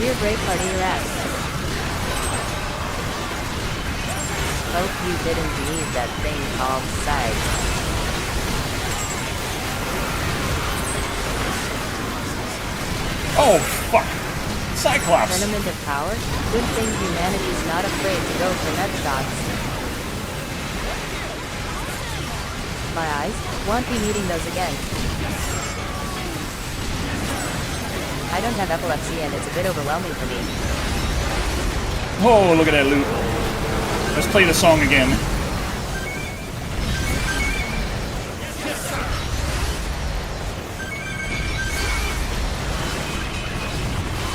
Speaker 2: We're great party rats. Hope you didn't need that thing called sight.
Speaker 1: Oh, fuck. Cyclops.
Speaker 2: Tournament of Power? Good thing humanity's not afraid to go for nut shots. My eyes won't be needing those again. I don't have epilepsy and it's a bit overwhelming for me.
Speaker 1: Oh, look at that loot. Let's play the song again.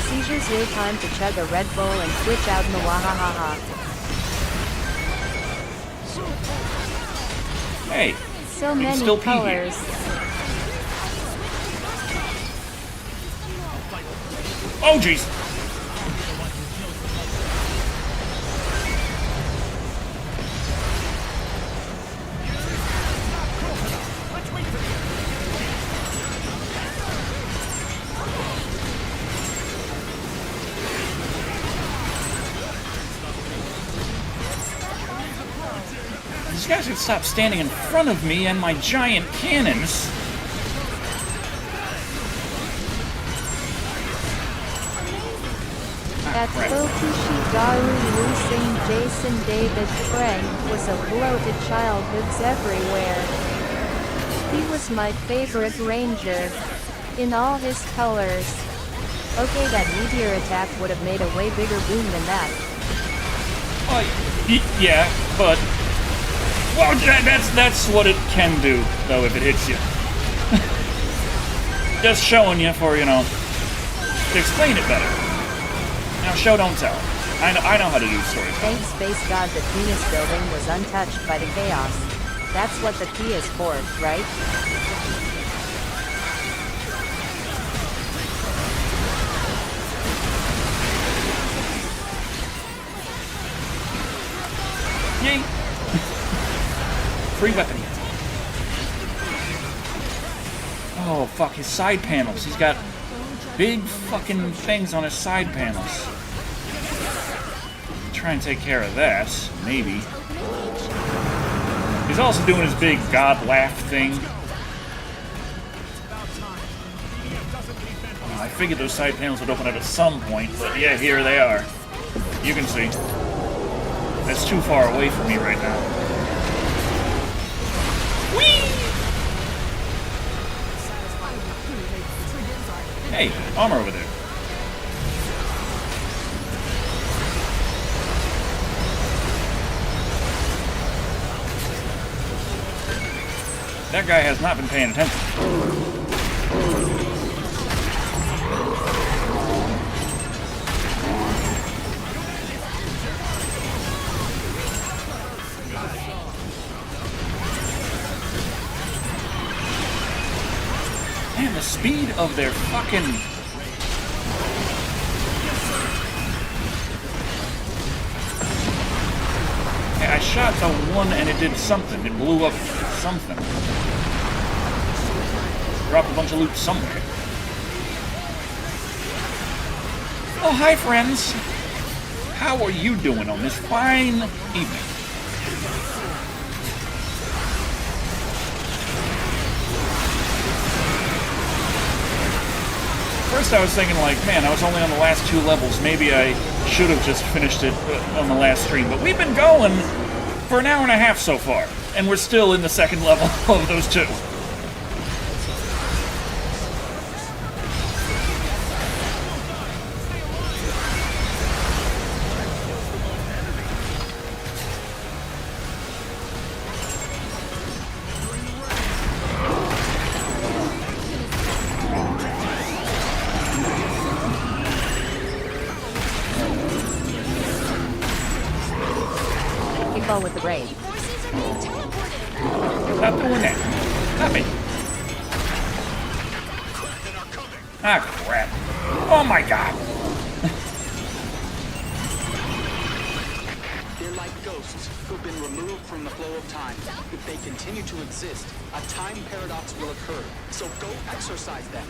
Speaker 2: Seizures, your time to chug a Red Bull and switch out in the wahahaha.
Speaker 1: Hey,
Speaker 2: So
Speaker 1: we can
Speaker 2: many
Speaker 1: still pee here.
Speaker 2: colors.
Speaker 1: Oh, jeez. These guys should stop standing in front of me and my giant cannons.
Speaker 2: That Fokishigaru losing Jason David Frank was a blow to childhoods everywhere. He was my favorite ranger. In all his colors. Okay, that meteor attack would have made a way bigger boom than that.
Speaker 1: Yeah, but well, that's what it can do, though, if it hits you. Just showing you for, to explain it better. Now, show, don't tell. I know how to do stories.
Speaker 2: Thanks, Space God, the penis building was untouched by the chaos. That's what the P is for, right?
Speaker 1: Yay! Free weapon. Oh, fuck, his side panels. He's got big fucking things on his side panels. Try and take care of that, maybe. He's also doing his big God laugh thing. I figured those side panels would open up at some point, but yeah, here they are. You can see. That's too far away from me right now. Whee! Hey, armor over there. That guy has not been paying attention. the speed of their fucking... Hey, I shot the one and it did something. It blew up something. Dropped a bunch of loot somewhere. Oh, hi, friends. How are you doing on this fine evening? First I was thinking like, man, I was only on the last 2 levels. Maybe I should have just finished it on the last stream. But we've been going for an hour and a half so far. And we're still in the second level of those 2.
Speaker 7: With the rain.
Speaker 1: Stop doing that. Stop it. Ah, crap. Oh my god.
Speaker 5: They're like ghosts who've been removed from the flow of time. If they continue to exist, a time paradox will occur. So go exorcise them.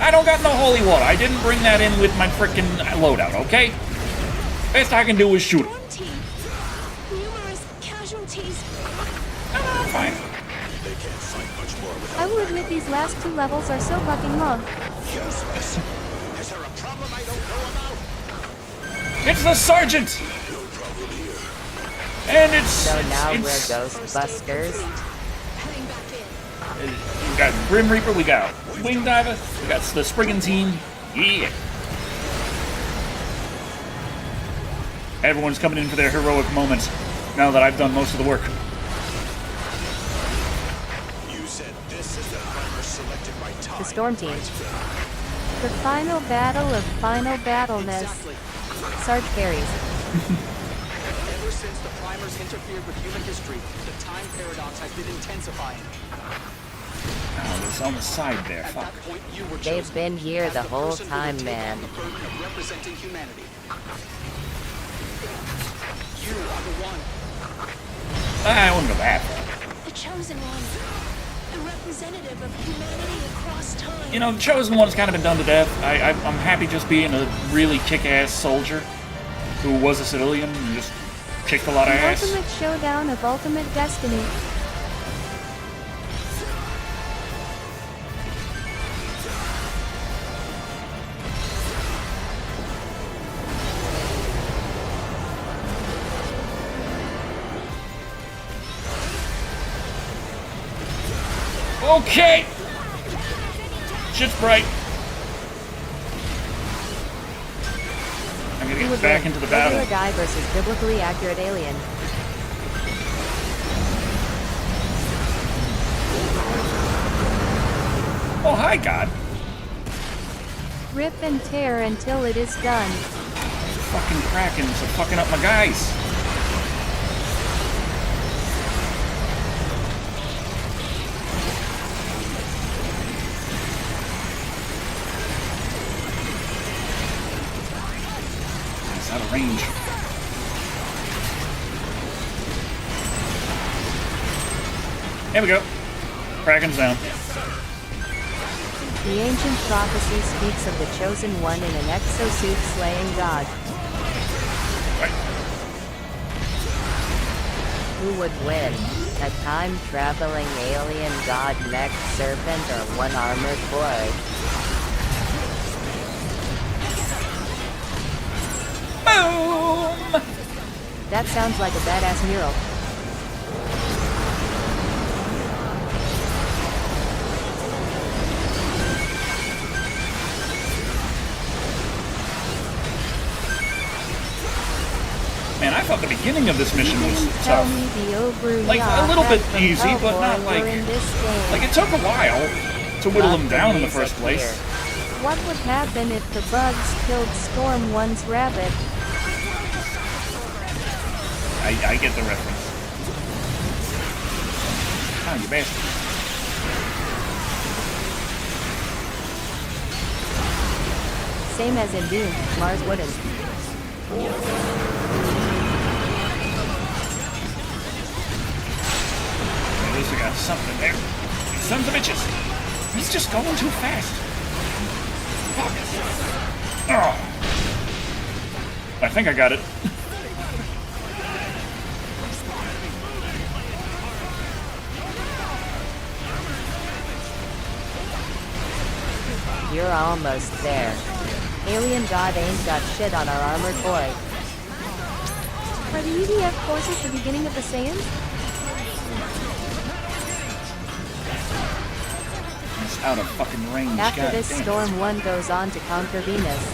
Speaker 1: I don't got no holy water. I didn't bring that in with my frickin' loadout, okay? Best I can do is shoot him.
Speaker 4: Numerous casualties.
Speaker 1: I'm fine.
Speaker 9: They can't fight much more without
Speaker 11: I will admit these last 2 levels are so fucking long.
Speaker 9: useless. Is there a problem I don't know about?
Speaker 1: It's the sergeant!
Speaker 9: No problem here.
Speaker 1: And it's...
Speaker 7: So now
Speaker 1: it's,
Speaker 7: we're Ghostbusters.
Speaker 4: Heading back in.
Speaker 1: We got Grim Reaper, we got Wing Diver, we got the Spriggan team. Yeah. Everyone's coming in for their heroic moments now that I've done most of the work.
Speaker 9: You said this is the primer selected by time.
Speaker 7: The Storm Team.
Speaker 11: The final battle of final battleness.
Speaker 5: Exactly.
Speaker 11: Sarge carries.
Speaker 5: Ever since the primers interfered with human history, the time paradox has been intensifying.
Speaker 1: Oh, it's on the side there,
Speaker 5: At
Speaker 1: fuck.
Speaker 5: that point, you were
Speaker 7: They've
Speaker 5: chosen
Speaker 7: been here
Speaker 5: as
Speaker 7: the whole
Speaker 5: person who would
Speaker 7: time,
Speaker 5: take
Speaker 7: man.
Speaker 5: on the burden of representing humanity. You are the one.
Speaker 1: I wouldn't go that far.
Speaker 4: The chosen one. The representative of humanity across time.
Speaker 1: You know, the Chosen One's kind of been done to death. I'm happy just being a really kick-ass soldier who was a civilian and just kicked a lot of
Speaker 11: The
Speaker 1: ass.
Speaker 11: ultimate showdown of ultimate destiny.
Speaker 1: Okay! Shit's bright. I'm gonna
Speaker 7: Who
Speaker 1: get
Speaker 7: would
Speaker 1: back
Speaker 7: win?
Speaker 1: into the
Speaker 7: Regular
Speaker 1: battle.
Speaker 7: guy versus biblically accurate alien.
Speaker 1: Oh, hi, God.
Speaker 11: Rip and tear until it is done.
Speaker 1: Fucking Krakens are fucking up my guys. It's out of range. There we go. Kraken's down.
Speaker 11: The ancient prophecy speaks of the chosen one in an exosuit slaying God.
Speaker 1: Right.
Speaker 7: Who would win? A time-traveling alien god mech serpent or one armored boy?
Speaker 1: Boom!
Speaker 7: That sounds like a badass mural.
Speaker 1: Man, I thought the beginning of this mission was
Speaker 11: Tell
Speaker 1: tough.
Speaker 11: me the Obru
Speaker 1: Like, a little bit easy, but not like...
Speaker 11: in this game.
Speaker 1: Like, it took a while to whittle him down in the first place.
Speaker 11: What would happen if the bugs killed Storm One's rabbit?
Speaker 1: I get the reference. Ah, you bastard.
Speaker 7: Same as in Doom, Mars wouldn't.
Speaker 1: At least we got something there. Sons of bitches! He's just going too fast. Fuck. Oh. I think I got it.
Speaker 7: You're almost there. Alien God ain't got shit on our armored boy.
Speaker 11: Are the EDF forces the beginning of the Saiyans?
Speaker 1: It's out of fucking range.
Speaker 7: After
Speaker 1: God
Speaker 7: this,
Speaker 1: damn.
Speaker 7: Storm 1 goes on to conquer Venus.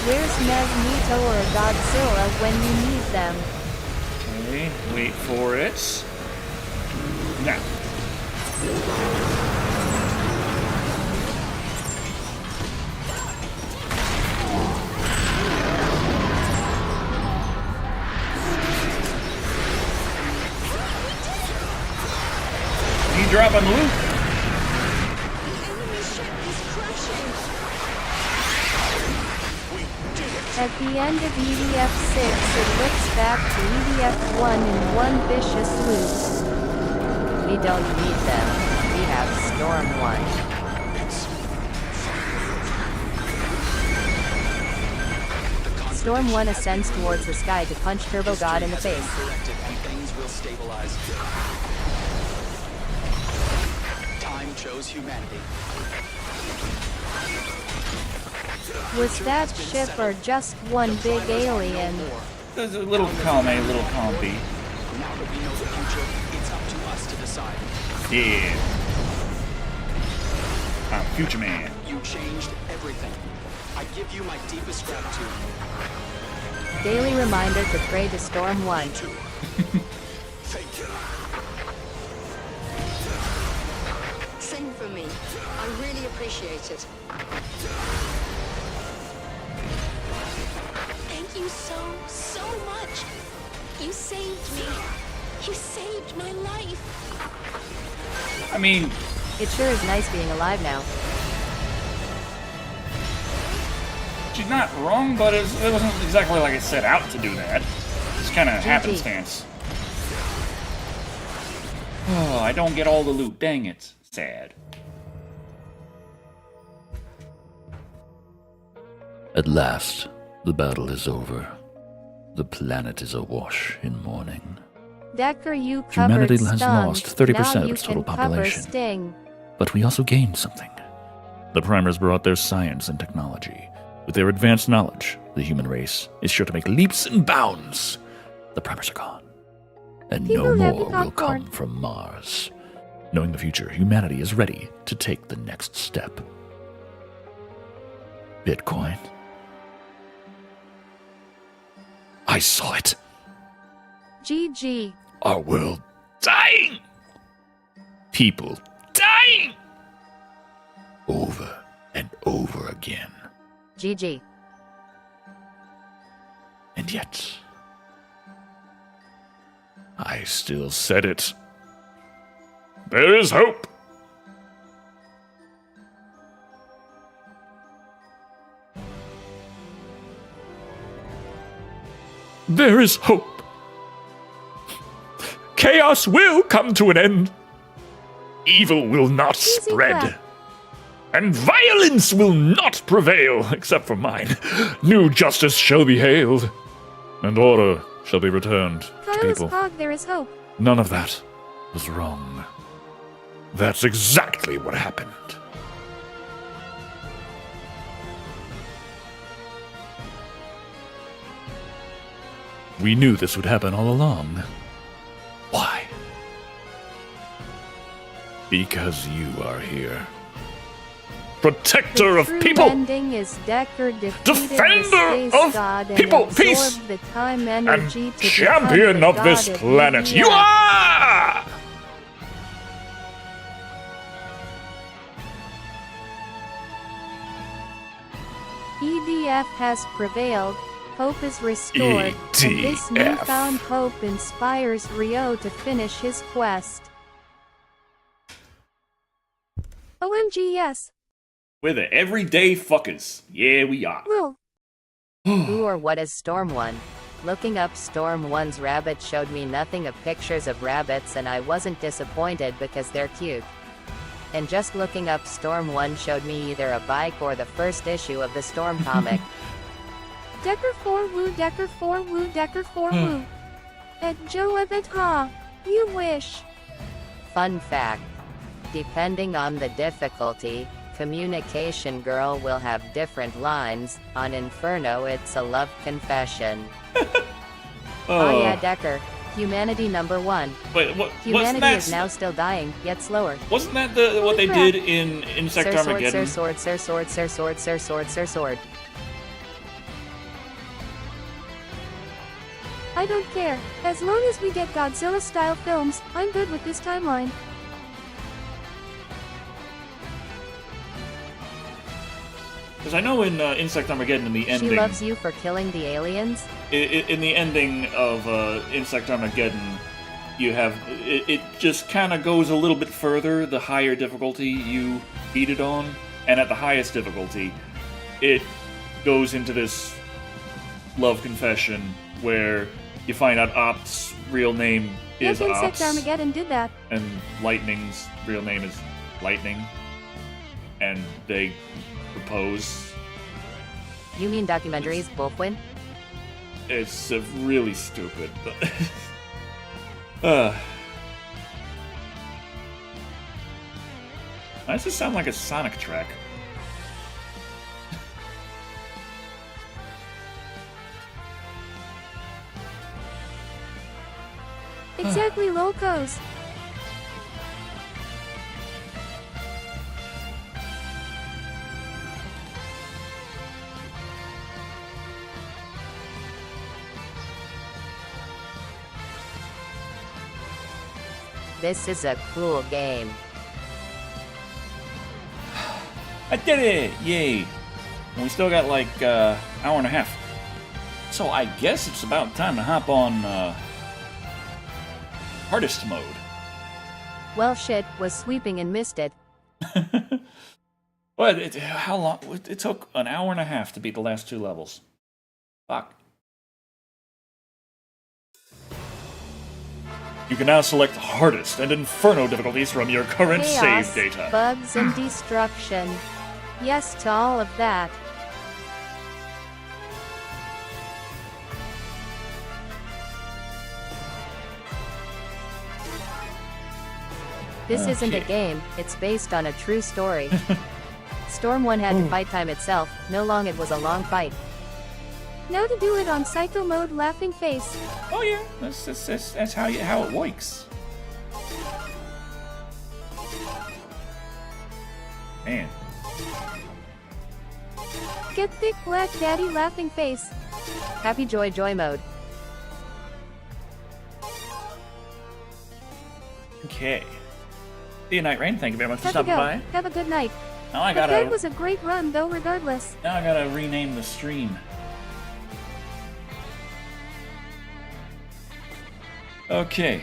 Speaker 7: Where's Magneto or Godzilla when you need them?
Speaker 1: Okay, wait for it. Now. Can you drop on the loop?
Speaker 11: At the end of EDF 6, it looks back to EDF 1 in one vicious loop.
Speaker 7: We don't need them. We have Storm 1. Storm 1 ascends towards the sky to punch Turbo God in the face.
Speaker 5: And things will stabilize. Time chose humanity.
Speaker 11: Was that ship or just one big alien?
Speaker 1: There's a little column A, little column B.
Speaker 5: Now that we know the future, it's up to us to decide.
Speaker 1: Yeah. I'm Future Man.
Speaker 5: You changed everything. I give you my deepest gratitude.
Speaker 7: Daily reminder to pray to Storm 1.
Speaker 5: Thank you.
Speaker 6: Sing for me. I really appreciate it.
Speaker 4: Thank you so much. You saved me. You saved my life.
Speaker 1: I mean,
Speaker 7: It sure is nice being alive now.
Speaker 1: she's not wrong, but it wasn't exactly like it set out to do that. It's kind of happenstance. Oh, I don't get all the loot. Dang it. Sad.
Speaker 8: At last, the battle is over. The planet is awash in mourning.
Speaker 11: Decker, you covered
Speaker 8: Humanity has
Speaker 11: Stung.
Speaker 8: lost 30%
Speaker 11: Now
Speaker 8: of
Speaker 11: you
Speaker 8: its total
Speaker 11: can cover
Speaker 8: population.
Speaker 11: Sting.
Speaker 8: But we also gained something. The primers brought their science and technology. With their advanced knowledge, the human race is sure to make leaps and bounds. The primers are gone. And no
Speaker 11: People have
Speaker 8: more will
Speaker 11: popcorn.
Speaker 8: come from Mars. Knowing the future, humanity is ready to take the next step. Bitcoin. I saw it.
Speaker 11: GG.
Speaker 8: Our world dying. People dying. Over and over again.
Speaker 7: GG.
Speaker 8: And yet, I still said it. There is hope. There is hope. Chaos will come to an end. Evil will not spread.
Speaker 11: clap.
Speaker 8: And violence will not prevail, except for mine. New justice shall be hailed, and order shall be returned to
Speaker 11: Kyle's
Speaker 8: people.
Speaker 11: hog, there is hope.
Speaker 8: None of that was wrong. That's exactly what happened. We knew this would happen all along. Why? Because you are here. Protector of
Speaker 11: True
Speaker 8: people!
Speaker 11: ending is Decker defeated
Speaker 8: Defender
Speaker 11: the space
Speaker 8: of
Speaker 11: god and
Speaker 8: people,
Speaker 11: absorbed
Speaker 8: peace,
Speaker 11: the time
Speaker 8: And
Speaker 11: energy to
Speaker 8: champion
Speaker 11: become
Speaker 8: of
Speaker 11: the
Speaker 8: this
Speaker 11: god
Speaker 8: planet.
Speaker 11: EDF.
Speaker 8: You are!
Speaker 11: EDF has prevailed, hope is restored, and this newfound hope inspires Rio to finish his quest. OMG, yes.
Speaker 1: We're the everyday fuckers. Yeah, we are.
Speaker 11: Well,
Speaker 7: Who or what is Storm 1? Looking up Storm 1's rabbit showed me nothing of pictures of rabbits, and I wasn't disappointed because they're cute. And just looking up Storm 1 showed me either a bike or the first issue of the Storm comic.
Speaker 11: Decker 4 woo, Decker 4 woo, Decker 4 woo. Et Joe et ha. You wish.
Speaker 7: Fun fact. Depending on the difficulty, Communication Girl will have different lines. On Inferno it's a love confession. Oh yeah, Decker. Humanity number 1.
Speaker 1: Wait, what?
Speaker 7: Humanity is now still dying, yet slower.
Speaker 1: Wasn't that what they did in Insect Armageddon?
Speaker 7: Sword.
Speaker 11: I don't care. As long as we get Godzilla-style films, I'm good with this timeline.
Speaker 1: Because I know in Insect Armageddon, in the ending...
Speaker 7: She loves you for killing the aliens?
Speaker 1: In the ending of Insect Armageddon, you have... It just kind of goes a little bit further, the higher difficulty you beat it on. And at the highest difficulty, it goes into this love confession where you find out Opt's real name is
Speaker 11: Yes,
Speaker 1: Ops.
Speaker 11: Insect Armageddon did that.
Speaker 1: And Lightning's real name is Lightning. And they propose.
Speaker 7: You mean documentaries, Wolfwin?
Speaker 1: It's really stupid, but... Why does this sound like a Sonic track?
Speaker 11: Exactly, locos.
Speaker 7: This is a cool game.
Speaker 1: I did it! Yay! And we still got like hour and a half. So I guess it's about time to hop on hardest mode.
Speaker 11: Well shit, was sweeping and missed it.
Speaker 1: But how long? It took an hour and a half to beat the last 2 levels. Fuck. You can now select hardest and inferno difficulties from your current
Speaker 11: Chaos,
Speaker 1: save data.
Speaker 11: bugs, and destruction. Yes to all of that.
Speaker 7: This isn't a
Speaker 1: Okay.
Speaker 7: game, it's based on a true story. Storm 1 had to fight time itself, no long it was a long fight.
Speaker 11: Now to do it on psycho mode, laughing face.
Speaker 1: Oh yeah, that's how it works. Man.
Speaker 11: Get thick, black daddy, laughing face.
Speaker 7: Happy Joy mode.
Speaker 1: Okay. See you, Night Rain. Thank you very much for
Speaker 11: Have to
Speaker 1: stopping
Speaker 11: go.
Speaker 1: by.
Speaker 11: Have a good night.
Speaker 1: Now I
Speaker 11: But
Speaker 1: gotta
Speaker 11: that was a great run, though, regardless.
Speaker 1: rename the stream. Okay.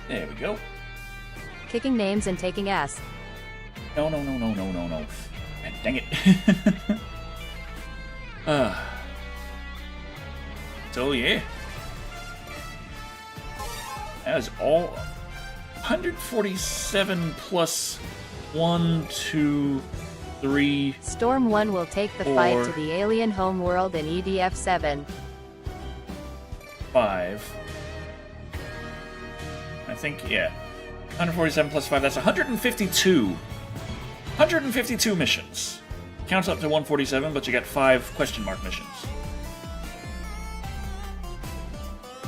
Speaker 1: There we go.
Speaker 7: Kicking names and taking ass.
Speaker 1: No. Man, dang it. So yeah. That is all 147 plus 1, 2, 3.
Speaker 7: Storm 1 will take the fight to
Speaker 1: 4.
Speaker 7: the alien homeworld in EDF 7.
Speaker 1: 5. I think, yeah. 147 plus 5, that's 152. 152 missions. Counts up to 147, but you get 5 question mark missions.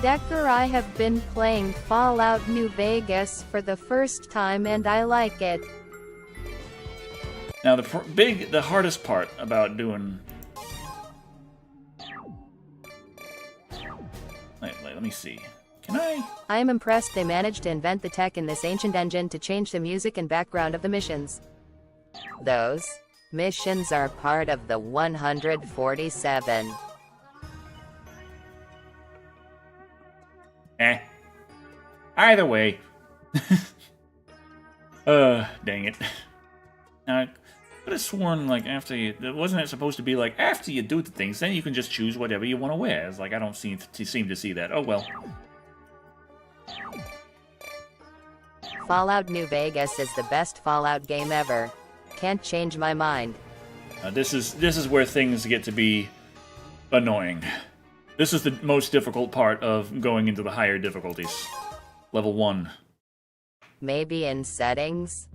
Speaker 11: Decker, I have been playing Fallout New Vegas for the first time and I like it.
Speaker 1: Now, the hardest part about doing... Wait, let me see. Can I?
Speaker 7: I am impressed they managed to invent the tech in this ancient engine to change the music and background of the missions. Those missions are part of the 147.
Speaker 1: Either way. Dang it. I could have sworn, like, wasn't it supposed to be like, after you do the things, then you can just choose whatever you want to wear? It's like, I don't seem to see that. Oh, well.
Speaker 7: Fallout New Vegas is the best Fallout game ever. Can't change my mind.
Speaker 1: This is where things get to be annoying. This is the most difficult part of going into the higher difficulties. Level 1.
Speaker 7: Maybe in settings?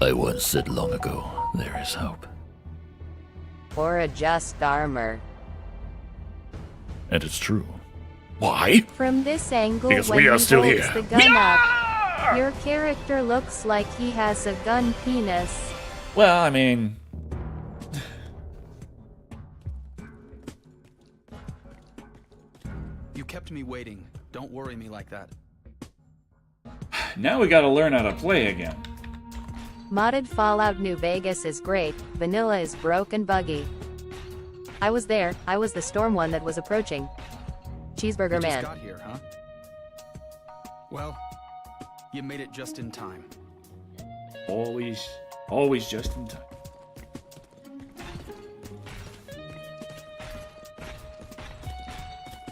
Speaker 8: I once said long ago, there is hope.
Speaker 7: Or adjust armor.
Speaker 8: And it's true. Why?
Speaker 11: From this angle,
Speaker 8: Because
Speaker 11: when
Speaker 8: we are
Speaker 11: he
Speaker 8: still
Speaker 11: holds
Speaker 8: here.
Speaker 11: the gun up, your character looks like he has a gun penis.
Speaker 1: Well, I mean...
Speaker 5: You kept me waiting. Don't worry me like that.
Speaker 1: Now we gotta learn how to play again.
Speaker 7: Modded Fallout New Vegas is great, vanilla is broke and buggy. I was there, I was the storm one that was approaching. Cheeseburger
Speaker 5: You just
Speaker 7: Man.
Speaker 5: got here, huh? Well, you made it just in time.
Speaker 1: Always just in time.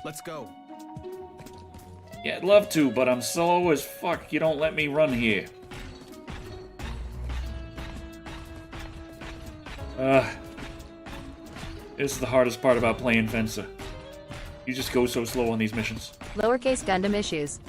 Speaker 5: Let's go.
Speaker 1: Yeah, I'd love to, but I'm slow as fuck. You don't let me run here. This is the hardest part about playing Fencer. You just go so slow on these missions.
Speaker 7: Lowercase Gundam issues.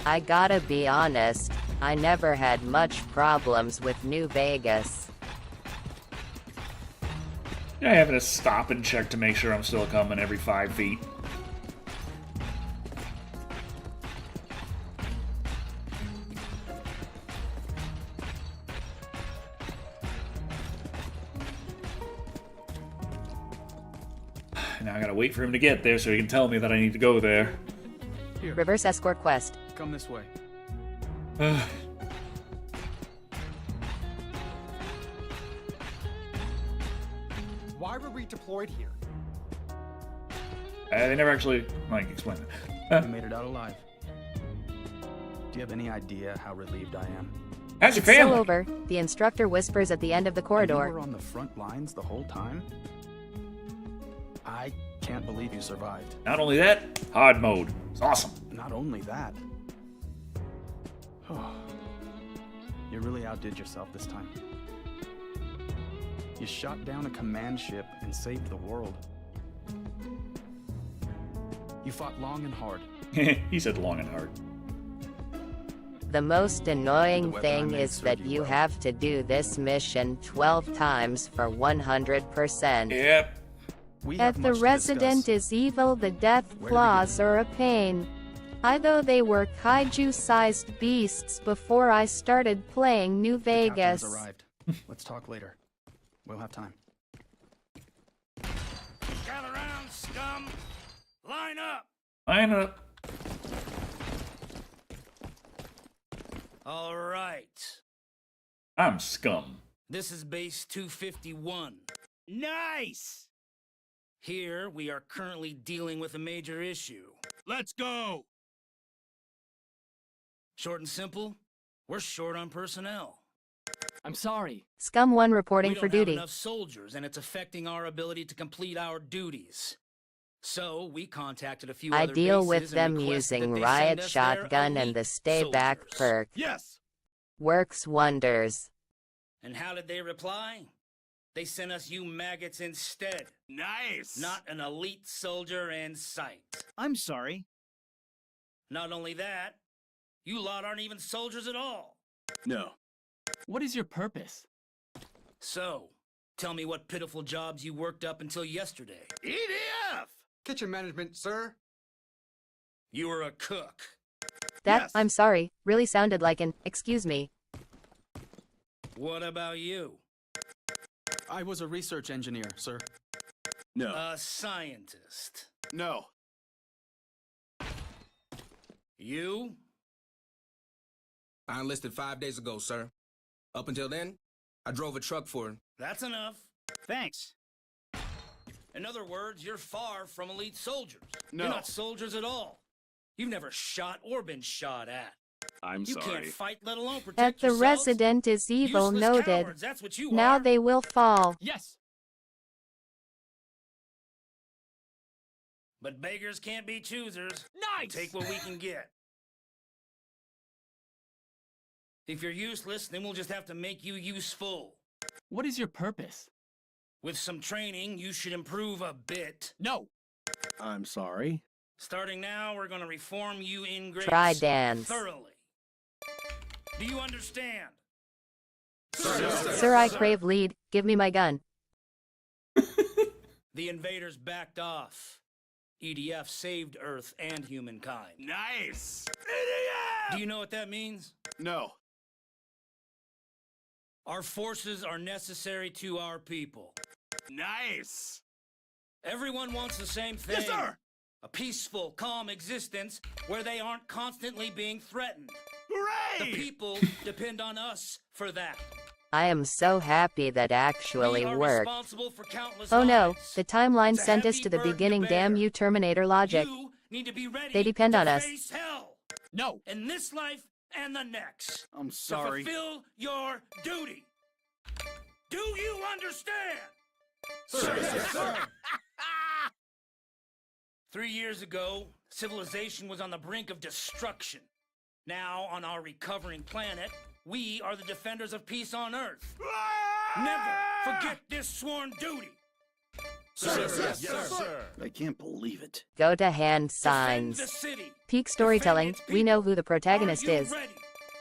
Speaker 7: I gotta be honest, I never had much problems with New Vegas.
Speaker 1: Yeah, having to stop and check to make sure I'm still coming every 5 feet. Now I gotta wait for him to get there so he can tell me that I need to go there.
Speaker 5: Here,
Speaker 7: Reverse escort quest.
Speaker 5: come this way.
Speaker 12: Why were we deployed here?
Speaker 1: They never actually, like, explained
Speaker 5: You
Speaker 1: it.
Speaker 5: made it out alive. Do you have any idea how relieved I am?
Speaker 1: How's your
Speaker 7: It's so
Speaker 1: family?
Speaker 7: over, the instructor whispers at the end of the
Speaker 5: And you
Speaker 7: corridor.
Speaker 5: were on the front lines the whole time? I can't believe you survived.
Speaker 1: Not only that, hard mode. It's awesome.
Speaker 5: Not only that. You really outdid yourself this time. You shot down a command ship and saved the world. You fought long and hard.
Speaker 1: He said long and hard.
Speaker 7: The most annoying
Speaker 5: The weapon I
Speaker 7: thing
Speaker 5: made
Speaker 7: is
Speaker 5: served
Speaker 7: that
Speaker 5: you
Speaker 7: you
Speaker 5: well.
Speaker 7: have to do this mission 12 times for 100%.
Speaker 1: Yep.
Speaker 5: We have
Speaker 11: At the
Speaker 5: much to
Speaker 11: resident
Speaker 5: discuss.
Speaker 11: is evil, the death
Speaker 5: Where to
Speaker 11: claws are a pain. I thought they were kaiju-sized beasts before I started playing New
Speaker 5: The captain has
Speaker 11: Vegas.
Speaker 5: arrived. Let's talk later. We'll have time.
Speaker 10: Gather round, scum! Line up!
Speaker 1: Line up.
Speaker 10: All right.
Speaker 1: I'm scum.
Speaker 10: This is base 251. Nice! Here, we are currently dealing with a major issue. Let's go! Short and simple, we're short on personnel.
Speaker 12: I'm sorry.
Speaker 7: Scum 1 reporting
Speaker 10: We
Speaker 7: for
Speaker 10: don't have
Speaker 7: duty.
Speaker 10: enough soldiers, and it's affecting our ability to complete our duties. So, we contacted a few
Speaker 7: I
Speaker 10: other
Speaker 7: deal
Speaker 10: bases
Speaker 7: with
Speaker 10: and
Speaker 7: them
Speaker 10: requested that
Speaker 7: using
Speaker 10: they
Speaker 7: riot
Speaker 10: send us their
Speaker 7: shotgun and the
Speaker 10: elite
Speaker 7: stay back
Speaker 10: soldiers.
Speaker 7: perk.
Speaker 10: Yes!
Speaker 7: Works wonders.
Speaker 10: And how did they reply? They sent us you maggots instead. Nice! Not an elite soldier in sight.
Speaker 12: I'm sorry.
Speaker 10: Not only that, you lot aren't even soldiers at all.
Speaker 12: No. What is your purpose?
Speaker 10: So, tell me what pitiful jobs you worked up until yesterday.
Speaker 12: EDF!
Speaker 13: Kitchen management, sir.
Speaker 10: You were a cook.
Speaker 7: That,
Speaker 12: Yes.
Speaker 7: I'm sorry, really sounded like an, excuse me.
Speaker 10: What about you?
Speaker 5: I was a research engineer, sir.
Speaker 12: No.
Speaker 10: A scientist.
Speaker 12: No.
Speaker 10: You?
Speaker 13: I enlisted 5 days ago, sir. Up until then, I drove a truck for him.
Speaker 10: That's enough.
Speaker 12: Thanks.
Speaker 10: In other words, you're far from elite soldiers.
Speaker 12: No.
Speaker 10: You're not soldiers at all. You've never shot or been shot at.
Speaker 12: I'm
Speaker 10: You
Speaker 12: sorry.
Speaker 10: can't fight, let alone protect
Speaker 11: At the
Speaker 10: yourselves.
Speaker 11: Resident is evil
Speaker 10: Useless
Speaker 11: noted.
Speaker 10: cowards, that's what you
Speaker 11: Now
Speaker 10: are.
Speaker 11: they will fall.
Speaker 12: Yes.
Speaker 10: But beggars can't be choosers.
Speaker 12: Nice.
Speaker 10: Take what we can get. If you're useless, then we'll just have to make you useful.
Speaker 12: What is your purpose?
Speaker 10: With some training, you should improve a bit.
Speaker 12: No. I'm sorry.
Speaker 10: Starting now, we're gonna reform you ingrates
Speaker 7: Try dance.
Speaker 10: thoroughly. Do you understand?
Speaker 7: Sir, I crave lead. Give me my gun.
Speaker 10: The invaders backed off. EDF saved Earth and humankind.
Speaker 12: Nice.
Speaker 10: Do you know what that means?
Speaker 12: No.
Speaker 10: Our forces are necessary to our people.
Speaker 12: Nice.
Speaker 10: Everyone wants the same thing.
Speaker 12: Yes, sir.
Speaker 10: A peaceful, calm existence where they aren't constantly being threatened.
Speaker 12: Hooray!
Speaker 10: The people depend on us for that.
Speaker 7: I am so happy that actually
Speaker 10: We are
Speaker 7: worked.
Speaker 10: responsible for countless
Speaker 7: Oh no,
Speaker 10: lives.
Speaker 7: the timeline
Speaker 10: It's a
Speaker 7: sent us
Speaker 10: heavy
Speaker 7: to the
Speaker 10: burden
Speaker 7: beginning.
Speaker 10: bear.
Speaker 7: Damn you, Terminator logic.
Speaker 10: You need to be ready
Speaker 7: They depend
Speaker 10: to
Speaker 7: on us.
Speaker 10: face hell
Speaker 12: No.
Speaker 10: in this life and the next.
Speaker 12: I'm sorry.
Speaker 10: To fulfill your duty. Do you understand?
Speaker 12: Sir.
Speaker 10: 3 years ago, civilization was on the brink of destruction. Now, on our recovering planet, we are the defenders of peace on Earth. Never forget this sworn duty.
Speaker 9: Yes, sir.
Speaker 12: I can't believe it.
Speaker 7: Go to hand
Speaker 10: Defend
Speaker 7: signs.
Speaker 10: the city.
Speaker 7: Peak storytelling.
Speaker 10: Defend its
Speaker 7: We know
Speaker 10: people.
Speaker 7: who the protagonist
Speaker 10: Are you
Speaker 7: is.
Speaker 10: ready?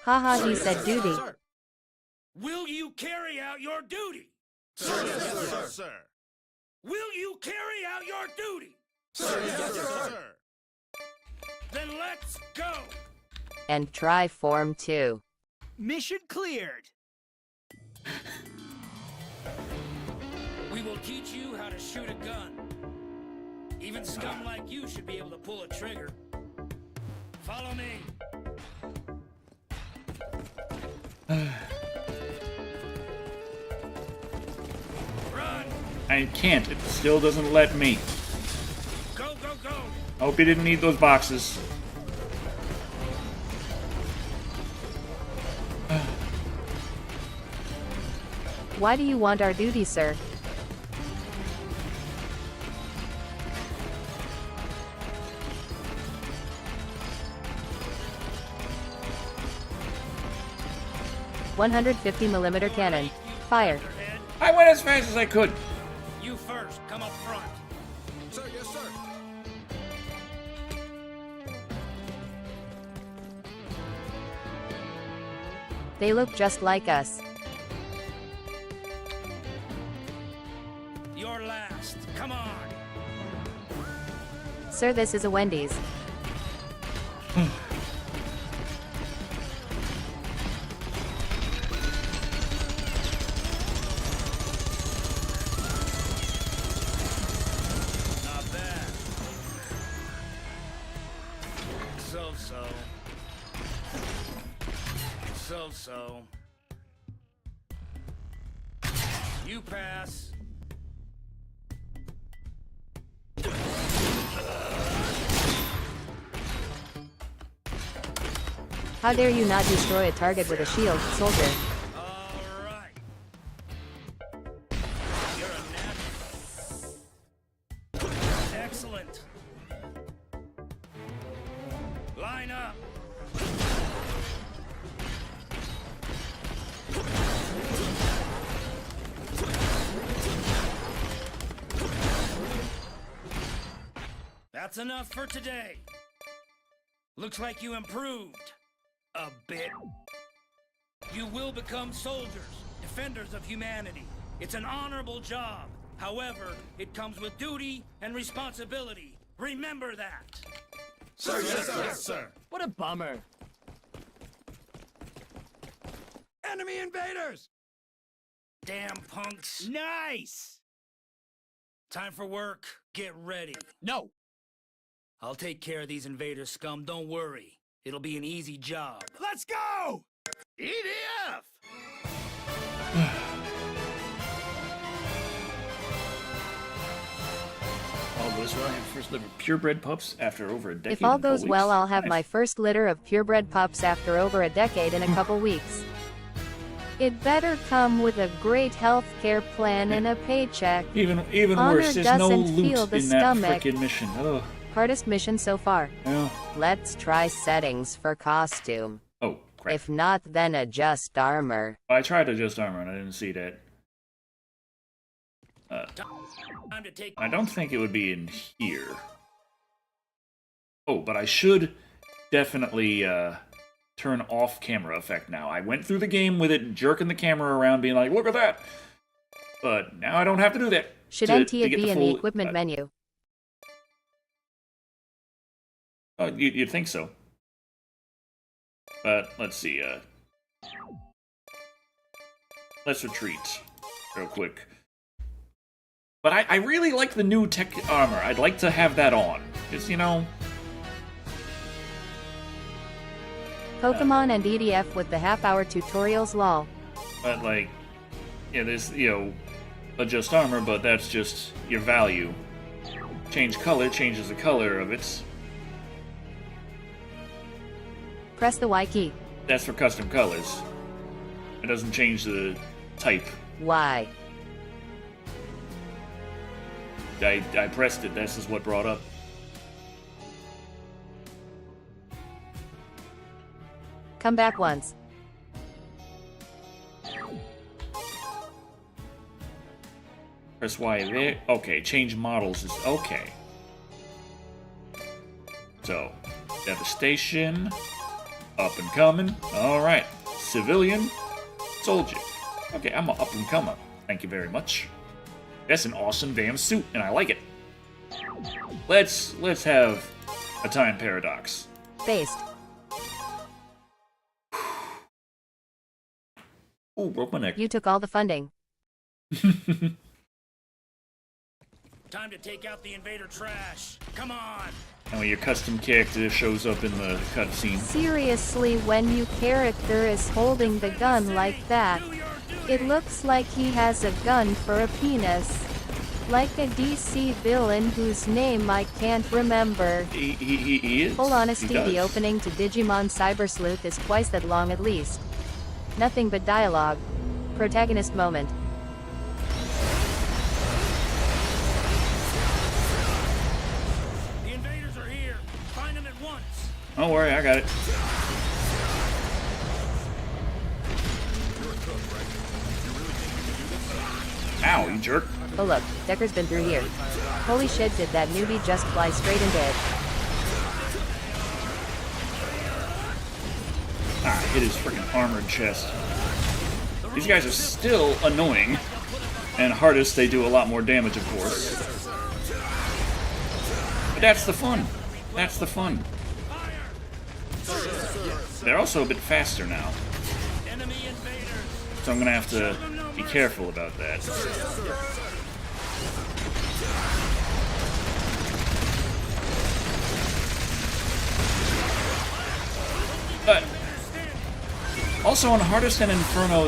Speaker 7: Haha, he said duty.
Speaker 10: Will you carry out your duty?
Speaker 9: Yes, sir.
Speaker 10: Will you carry out your duty?
Speaker 9: Yes, sir.
Speaker 10: Then let's go.
Speaker 7: And try Form 2.
Speaker 12: Mission cleared.
Speaker 10: We will teach you how to shoot a gun. Even scum like you should be able to pull a trigger. Follow me. Run!
Speaker 1: I can't. It still doesn't let me.
Speaker 10: Go, go, go!
Speaker 1: I hope you didn't need those boxes.
Speaker 11: Why do you want our duty, sir? .150mm cannon. Fire.
Speaker 1: I went as fast as I could.
Speaker 10: You first, come up front.
Speaker 13: Sir, yes, sir.
Speaker 11: They look just like us.
Speaker 10: You're last. Come on.
Speaker 11: Sir, this is a Wendy's.
Speaker 10: Not bad. So-so. So-so. You pass.
Speaker 11: How dare you not destroy a target with a shield, soldier?
Speaker 10: All right. You're a natural. Excellent. Line up. That's enough for today. Looks like you improved. A bit. You will become soldiers, defenders of humanity. It's an honorable job. However, it comes with duty and responsibility. Remember that.
Speaker 12: Sir, yes, sir.
Speaker 10: What a bummer. Enemy invaders! Damn punks.
Speaker 12: Nice!
Speaker 10: Time for work. Get ready.
Speaker 12: No!
Speaker 10: I'll take care of these invader scum, don't worry. It'll be an easy job.
Speaker 12: Let's go! EDF!
Speaker 1: All goes well, I have first liver purebred pups after over a decade.
Speaker 2: If all
Speaker 1: and 4
Speaker 2: goes well,
Speaker 1: weeks.
Speaker 2: I'll have
Speaker 1: Nice.
Speaker 2: my first litter of purebred pups after over a decade in a couple weeks. It better come with a great health care plan and a paycheck.
Speaker 1: Even
Speaker 2: Honor
Speaker 1: worse, there's no
Speaker 2: doesn't feel
Speaker 1: loot
Speaker 2: the
Speaker 1: in that
Speaker 2: stomach.
Speaker 1: frickin' mission. Ugh.
Speaker 2: Hardest mission so far.
Speaker 1: Yeah.
Speaker 2: Let's try settings for costume.
Speaker 1: Oh, crap.
Speaker 2: If not, then adjust armor.
Speaker 1: I tried to adjust armor and I didn't see that.
Speaker 10: Time to take.
Speaker 1: I don't think it would be in here. Oh, but I should definitely turn off camera effect now. I went through the game with it jerking the camera around, being like, look at that! But now I don't have to do that.
Speaker 2: Should
Speaker 1: to
Speaker 2: NT it
Speaker 1: get
Speaker 2: be in
Speaker 1: full,
Speaker 2: the equipment menu?
Speaker 1: You'd think so. But, let's see, let's retreat real quick. But I really like the new tech armor. I'd like to have that on. Just, you know...
Speaker 2: Pokemon and EDF with the half-hour tutorials lol.
Speaker 1: But, like, yeah, there's, you know, adjust armor, but that's just your value. Change color changes the color of it.
Speaker 2: Press the Y key.
Speaker 1: That's for custom colors. It doesn't change the type.
Speaker 2: Y.
Speaker 1: I pressed it, this is what brought up.
Speaker 2: Come back once.
Speaker 1: Press Y there. Okay, change models is okay. So, devastation, up and coming. Alright, civilian, soldier. Okay, I'm an up and comer. Thank you very much. That's an awesome damn suit, and I like it. Let's have a time paradox.
Speaker 2: Based.
Speaker 1: Ooh, broke my neck.
Speaker 2: You took all the funding.
Speaker 10: Time to take out the invader trash. Come on.
Speaker 1: And when your custom character shows up in the cutscene.
Speaker 2: Seriously, when your character is holding the gun like that, it looks like he has a gun for a penis. Like a DC villain whose name I can't remember.
Speaker 1: He is.
Speaker 2: Full honesty,
Speaker 1: He does.
Speaker 2: the opening to Digimon Cyber Sleuth is twice that long at least. Nothing but dialogue. Protagonist moment.
Speaker 10: The invaders are here. Find them at once.
Speaker 1: Don't worry, I got it. Ow, you jerk.
Speaker 2: Oh look, Decker's been through here. Holy shit, did that newbie just fly straight into it?
Speaker 1: Ah, hit his freaking armored chest. These guys are still annoying. And hardest, they do a lot more damage, of course. But that's the fun. That's the fun. They're also a bit faster now. So I'm gonna have to be careful about that. But also on Hardest and Inferno,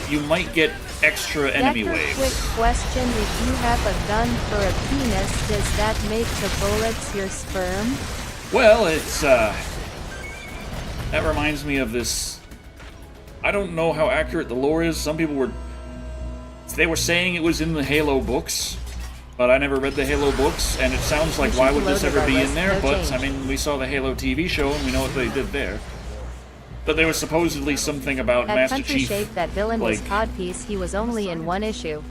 Speaker 1: you might get extra enemy
Speaker 2: Decker,
Speaker 1: waves.
Speaker 2: quick question, if you have a gun for a penis, does that make the bullets your sperm?
Speaker 1: Well, it's that reminds me of this. I don't know how accurate the lore is. Some people were saying it was in the Halo books, but I never read the Halo books, and it sounds like why would this ever be in there? But I mean, we saw the Halo TV show, and we know what they did there. But there was supposedly something about
Speaker 2: At
Speaker 1: Master
Speaker 2: Country
Speaker 1: Chief,
Speaker 2: Shape, that villain was
Speaker 1: like,
Speaker 2: codpiece, he was only in one issue.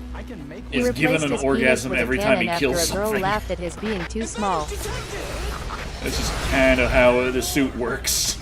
Speaker 2: He
Speaker 1: is
Speaker 2: replaced
Speaker 1: given an
Speaker 2: his
Speaker 1: orgasm
Speaker 2: penis with
Speaker 1: every
Speaker 2: a
Speaker 1: time he
Speaker 2: cannon
Speaker 1: kills
Speaker 2: after a girl
Speaker 1: something.
Speaker 2: laughed at his being too small.
Speaker 1: This is kind of how the suit works.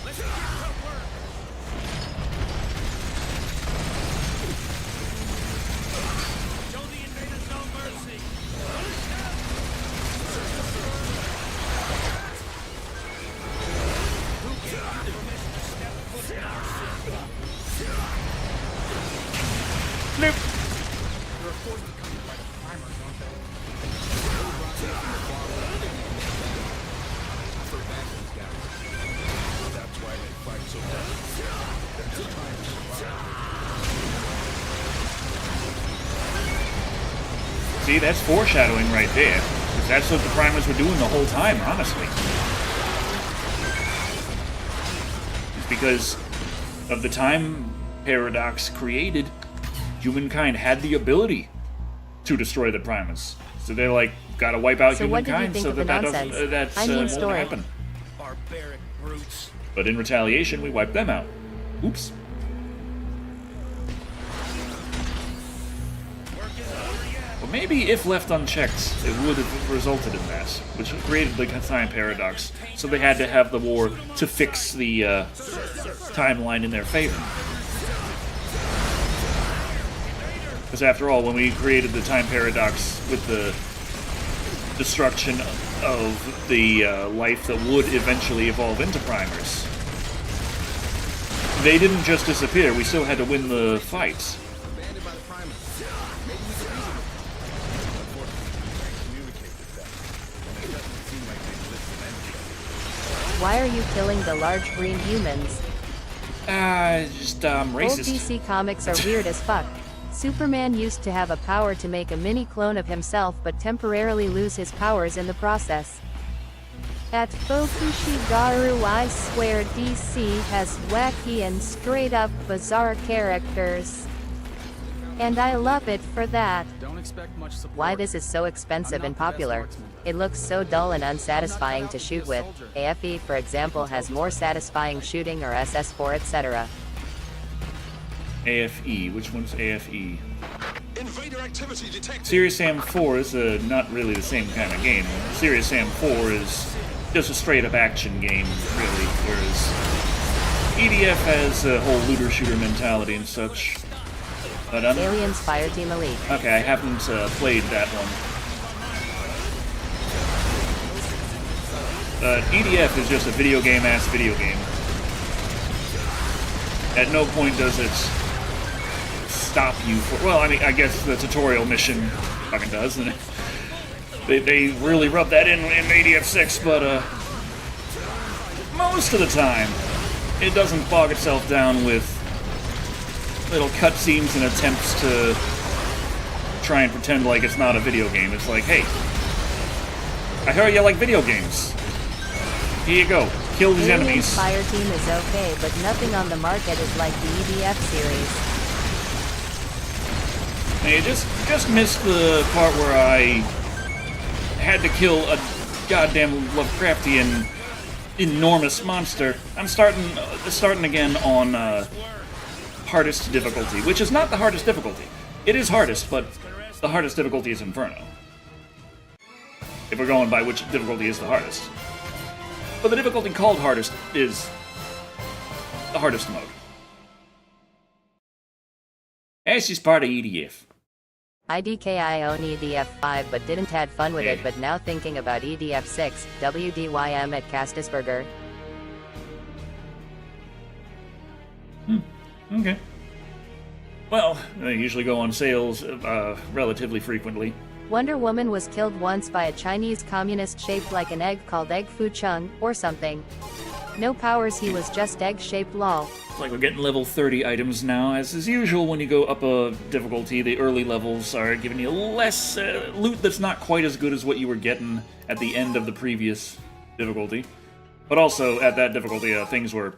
Speaker 1: See, that's foreshadowing right there. 'Cause that's what the primers were doing the whole time, honestly. It's because of the time paradox created, humankind had the ability to destroy the primers. So they're like, gotta wipe out
Speaker 7: So what did you
Speaker 1: humankind
Speaker 7: think
Speaker 1: so
Speaker 7: of
Speaker 1: that
Speaker 7: the
Speaker 1: that
Speaker 7: nonsense?
Speaker 1: doesn't, that's,
Speaker 7: I mean,
Speaker 1: won't
Speaker 7: story.
Speaker 1: happen.
Speaker 10: Barbaric brutes.
Speaker 1: But in retaliation, we wiped them out. Oops. Well, maybe if left unchecked, it would have resulted in that, which created the time paradox. So they had to have the war to fix the timeline in their favor. Because after all, when we created the time paradox with the destruction of the life that would eventually evolve into primers, they didn't just disappear, we still had to win the fights.
Speaker 13: Abandoned by the primers. Maybe we could reason with
Speaker 7: Why are you killing the large green humans?
Speaker 1: Just,
Speaker 7: Old
Speaker 1: racist.
Speaker 7: DC comics are weird as fuck. Superman used to have a power to make a mini clone of himself but temporarily lose his powers in the process. At Fokushigaru, I swear DC has wacky and straight up bizarre characters. And I love it for that.
Speaker 5: Don't expect much support.
Speaker 7: Why this is so expensive and popular. It looks so dull and unsatisfying to shoot with. AFE, for example, has more satisfying shooting, or SS4, etc.
Speaker 1: AFE. Which one's AFE?
Speaker 9: Invader activity detected.
Speaker 1: Serious Sam 4 is not really the same kind of game. Serious Sam 4 is just a straight-up action game, really, whereas EDF has a whole looter-shooter mentality and such. But
Speaker 7: Aliens Fireteam Elite.
Speaker 1: okay, I haven't played that one. EDF is just a video game-ass video game. At no point does it stop you for... Well, I mean, I guess the tutorial mission fucking does, and they really rub that in ADF 6, but most of the time, it doesn't bog itself down with little cutscenes and attempts to try and pretend like it's not a video game. It's like, hey, I heard you like video games. Here you go. Kill these
Speaker 7: Aliens
Speaker 1: enemies.
Speaker 7: Fireteam is okay, but nothing on the market is like the EDF series.
Speaker 1: Hey, just missed the part where I had to kill a goddamn Lovecraftian enormous monster. I'm starting again on hardest difficulty, which is not the hardest difficulty. It is hardest, but the hardest difficulty is Inferno. If we're going by which difficulty is the hardest. But the difficulty called hardest is the hardest mode. That's just part of EDF.
Speaker 7: I own EDF 5 but didn't had fun with it, but now thinking about EDF 6, WDYM at Castusberger.
Speaker 1: Okay. Well, they usually go on sales relatively frequently.
Speaker 7: Wonder Woman was killed once by a Chinese communist shaped like an egg called Egg Fu Chung, or something. No powers, he was just egg-shaped lol.
Speaker 1: It's like we're getting level 30 items now. As is usual, when you go up a difficulty, the early levels are giving you less loot that's not quite as good as what you were getting at the end of the previous difficulty. But also, at that difficulty, things were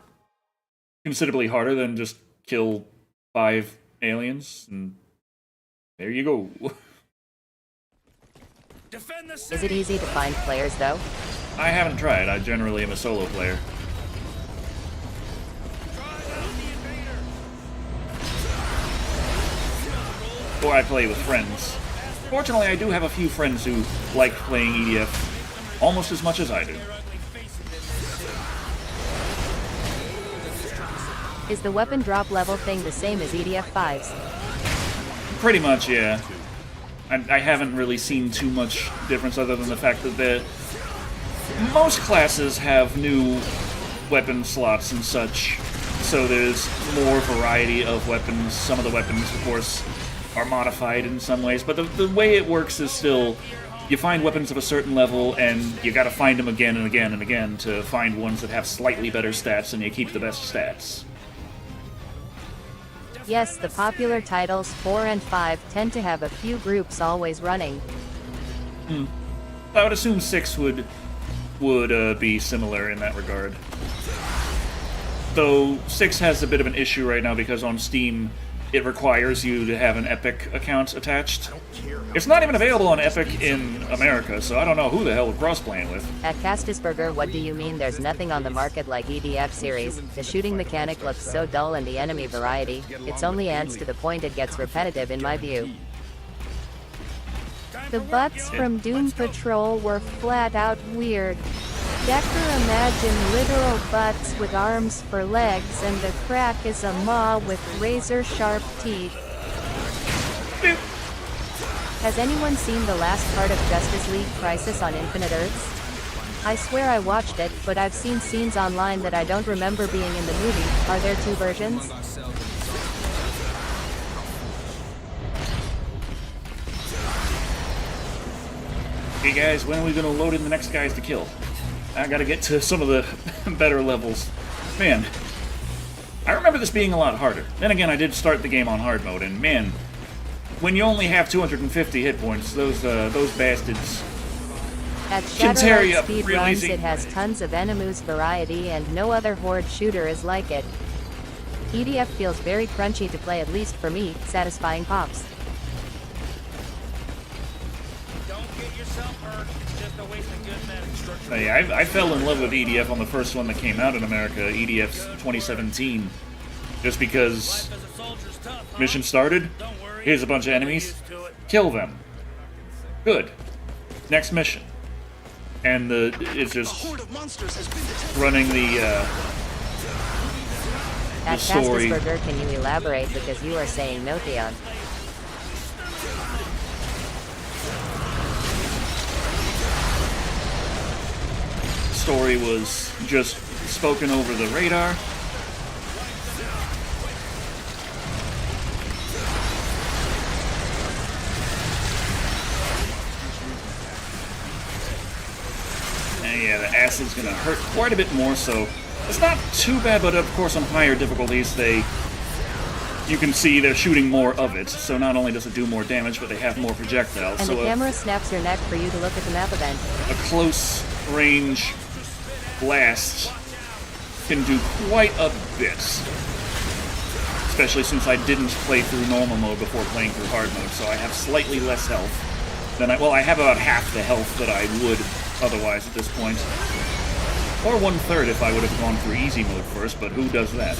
Speaker 1: considerably harder than just kill 5 aliens, and there you go.
Speaker 7: Is it easy to find players, though?
Speaker 1: I haven't tried. I generally am a solo player. Or I play with friends. Fortunately, I do have a few friends who like playing EDF almost as much as I do.
Speaker 7: Is the weapon drop level thing the same as EDF 5's?
Speaker 1: Pretty much, yeah. I haven't really seen too much difference other than the fact that most classes have new weapon slots and such, so there's more variety of weapons. Some of the weapons, of course, are modified in some ways, but the way it works is still you find weapons of a certain level, and you gotta find them again and again and again to find ones that have slightly better stats, and you keep the best stats.
Speaker 7: Yes, the popular titles 4 and 5 tend to have a few groups always running.
Speaker 1: I would assume 6 would be similar in that regard. Though 6 has a bit of an issue right now because on Steam it requires you to have an Epic account attached. It's not even available on Epic in America, so I don't know who the hell we're cross-playing with.
Speaker 7: At Castisberger, what do you mean there's nothing on the market like EDF series? The shooting mechanic looks so dull and the enemy variety, it's only adds to the point it gets repetitive in my view.
Speaker 11: The butts from Doom Patrol were flat out weird. Decker imagined literal butts with arms for legs, and the crack is a maw with razor-sharp teeth. Has anyone seen the last part of Justice League Crisis on Infinite Earths? I swear I watched it, but I've seen scenes online that I don't remember being in the movie. Are there 2 versions?
Speaker 1: Hey guys, when are we gonna load in the next guys to kill? I gotta get to some of the better levels. Man, I remember this being a lot harder. Then again, I did start the game on hard mode, and man, when you only have 250 hit points, those bastards
Speaker 11: At
Speaker 1: can tear
Speaker 11: Shado
Speaker 1: you up
Speaker 11: speed
Speaker 1: real
Speaker 11: runs,
Speaker 1: easy.
Speaker 11: it has tons of enemies variety, and no other horde shooter is like it.
Speaker 7: EDF feels very crunchy to play, at least for me, satisfying pops.
Speaker 1: Yeah, I fell in love with EDF on the first one that came out in America, EDF 2017, just because mission started, here's a bunch of enemies, kill them. Good. Next mission. And it's just running the
Speaker 7: At
Speaker 1: story.
Speaker 7: Castisberger, can you elaborate because you are saying no, Theon?
Speaker 1: Story was just spoken over the radar. And yeah, the acid's gonna hurt quite a bit more, so it's not too bad, but of course on higher difficulties you can see they're shooting more of it, so not only does it do more damage, but they have more projectiles.
Speaker 7: And
Speaker 1: so
Speaker 7: the camera snaps your neck for you to look at the map event.
Speaker 1: a close range blast can do quite a bit. Especially since I didn't play through normal mode before playing through hard mode, so I have slightly less health than I have about half the health that I would otherwise at this point. Or 1/3 if I would have gone through easy mode first, but who does that?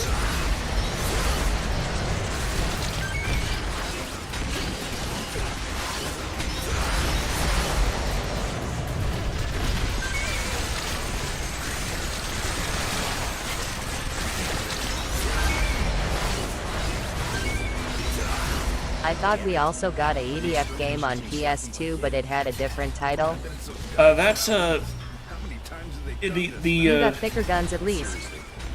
Speaker 7: I thought we also got a EDF game on PS2, but it had a different title.
Speaker 1: That's
Speaker 7: You got thicker guns at least.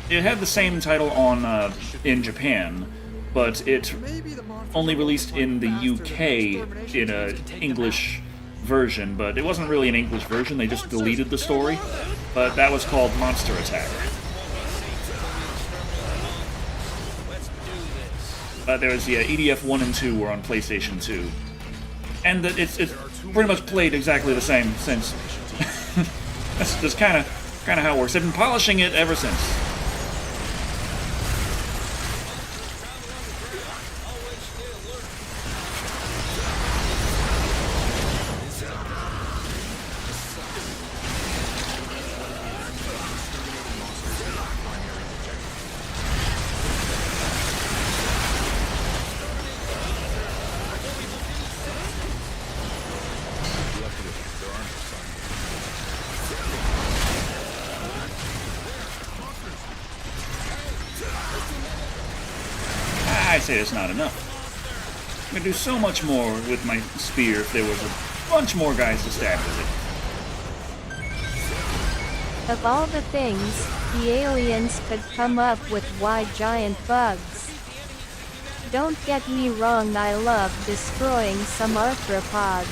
Speaker 1: It had the same title on in Japan, but it only released in the UK in a English version. But it wasn't really an English version; they just deleted the story. But that was called Monster Attack. There was EDF 1 and 2 were on PlayStation 2, and it's pretty much played exactly the same since. That's just kind of how it works. They've been polishing it ever since. I'd say it's not enough. I could do so much more with my spear if there was a bunch more guys to stab with it.
Speaker 11: Of all the things, the aliens could come up with, why giant bugs? Don't get me wrong, I love destroying some arthropods.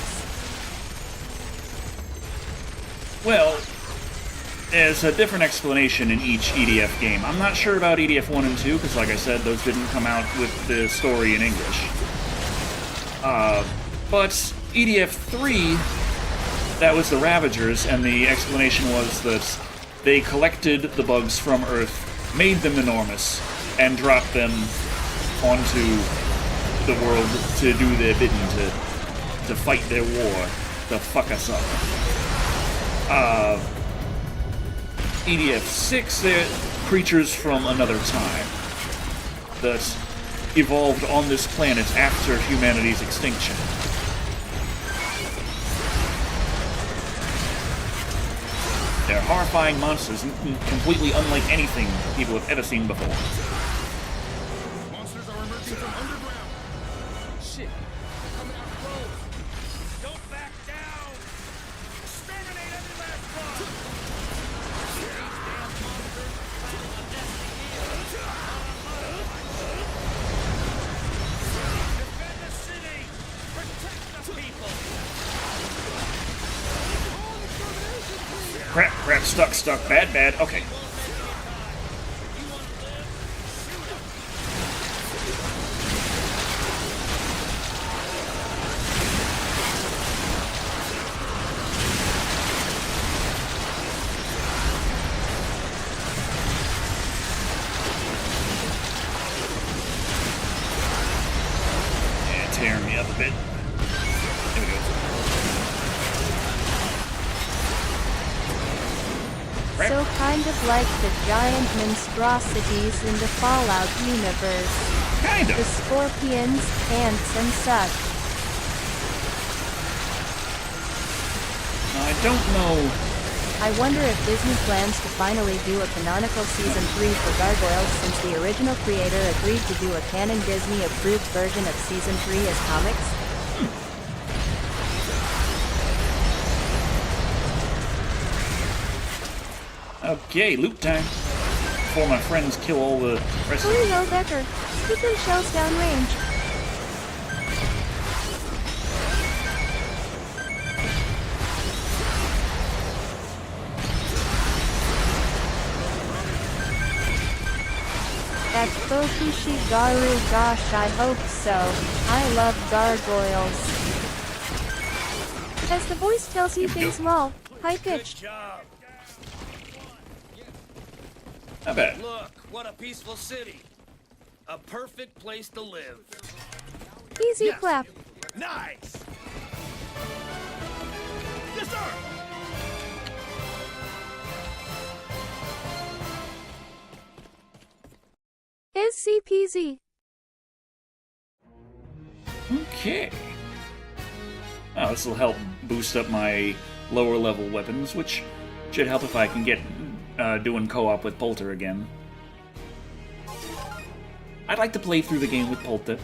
Speaker 1: Well, there's a different explanation in each EDF game. I'm not sure about EDF 1 and 2, because like I said, those didn't come out with the story in English. But EDF 3, that was the Ravagers, and the explanation was that they collected the bugs from Earth, made them enormous, and dropped them onto the world to do their bidding, to fight their war, to fuck us up. EDF 6, they're creatures from another time that evolved on this planet after humanity's extinction. They're horrifying monsters, completely unlike anything people have ever seen before.
Speaker 12: Monsters are emerging from underground.
Speaker 5: Shit. They're coming out close.
Speaker 10: Don't back down! Exterminate every last one! These damn monsters are planning a nesting here. Defend the city! Protect the people!
Speaker 1: Crap, stuck, bad, okay. Yeah, tearing me up a bit. There we go.
Speaker 11: So kind of like the giant monstrosities in the Fallout universe.
Speaker 1: Kind of.
Speaker 11: The scorpions, ants, and such.
Speaker 1: I don't know.
Speaker 11: I wonder if Disney plans to finally do a canonical Season 3 for Gargoyles, since the original creator agreed to do a canon Disney-approved version of Season 3 as comics.
Speaker 1: Okay, loot time. Before my friends kill all the rest of
Speaker 11: Hurry, Becker. Keep them shells downrange. That's Bokushigaru. Gosh, I hope so. I love gargoyles. As the voice tells you things well, high-pitched.
Speaker 1: Not bad.
Speaker 10: Look, what a peaceful city. A perfect place to live.
Speaker 11: Easy clap.
Speaker 12: Nice. Yes, sir.
Speaker 11: SCPZ.
Speaker 1: Okay. Oh, this will help boost up my lower level weapons, which should help if I can get doing co-op with Polter again. I'd like to play through the game with Polter.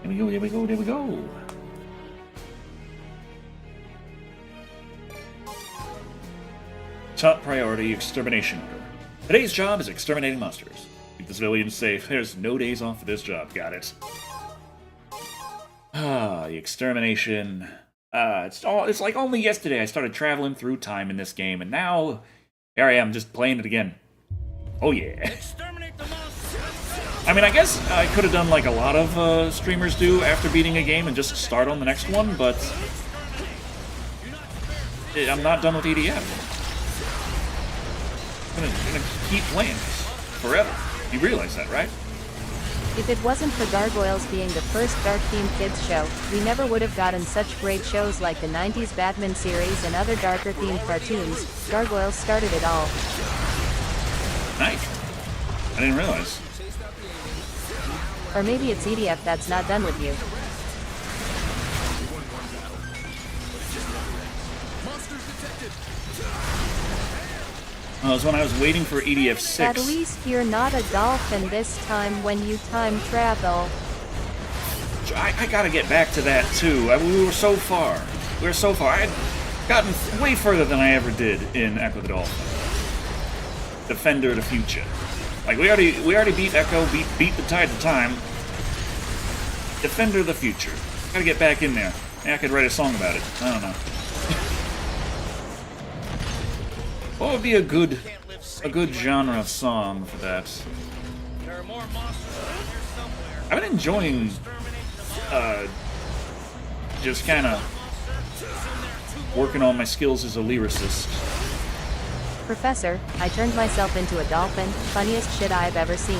Speaker 1: There we go, there we go, there we go. Top priority, extermination order. Today's job is exterminating monsters. Keep the civilians safe. There's no days off for this job. Got it. Ah, the extermination. It's like only yesterday I started traveling through time in this game, and now here I am just playing it again. Oh yeah. I mean, I guess I could have done like a lot of streamers do after beating a game and just start on the next one, but I'm not done with EDF. I'm gonna keep playing this forever. You realize that, right?
Speaker 11: If it wasn't for Gargoyles being the first dark-themed kids show, we never would have gotten such great shows like the 90s Batman series and other darker-themed cartoons. Gargoyles started it all.
Speaker 1: Nice. I didn't realize.
Speaker 11: Or maybe it's EDF that's not done with you.
Speaker 1: It was when I was waiting for EDF 6.
Speaker 11: At least you're not a dolphin this time when you time travel.
Speaker 1: I gotta get back to that too. We were so far. We were so far. I had gotten way further than I ever did in Echo the Dolphin. Defender of the Future. Like we already beat Echo, beat the Tide of Time. Defender of the Future. Gotta get back in there. Maybe I could write a song about it. I don't know. What would be a good genre song for that? I've been enjoying just kind of working on my skills as a lyricist.
Speaker 7: Professor, I turned myself into a dolphin. Funniest shit I've ever seen.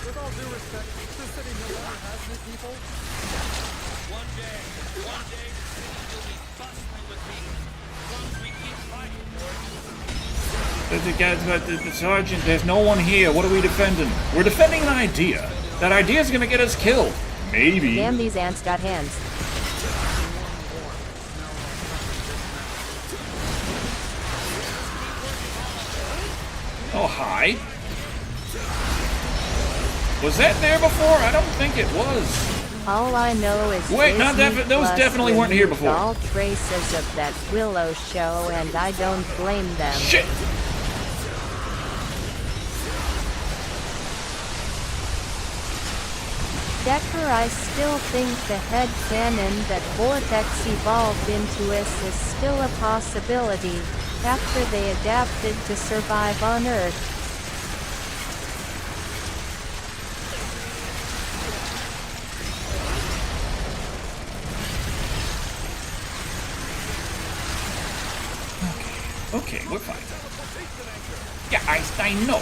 Speaker 12: With all due respect, this city no longer has new people.
Speaker 10: One day, the city will be bustling with people. As long as we keep fighting for it.
Speaker 1: The Sergeant, there's no one here. What are we defending? We're defending an idea. That idea is gonna get us killed. Maybe.
Speaker 7: Damn, these ants got hands.
Speaker 1: Oh, hi. Was that there before? I don't think it was.
Speaker 7: All I know is
Speaker 1: wait, those
Speaker 7: Plus
Speaker 1: definitely weren't here before.
Speaker 7: All traces of that Willow show, and I don't blame them.
Speaker 1: Shit.
Speaker 11: Decker, I still think the headcanon that Vortex evolved into us is still a possibility, after they adapted to survive on Earth.
Speaker 1: Okay, we're fine. Yeah, I know.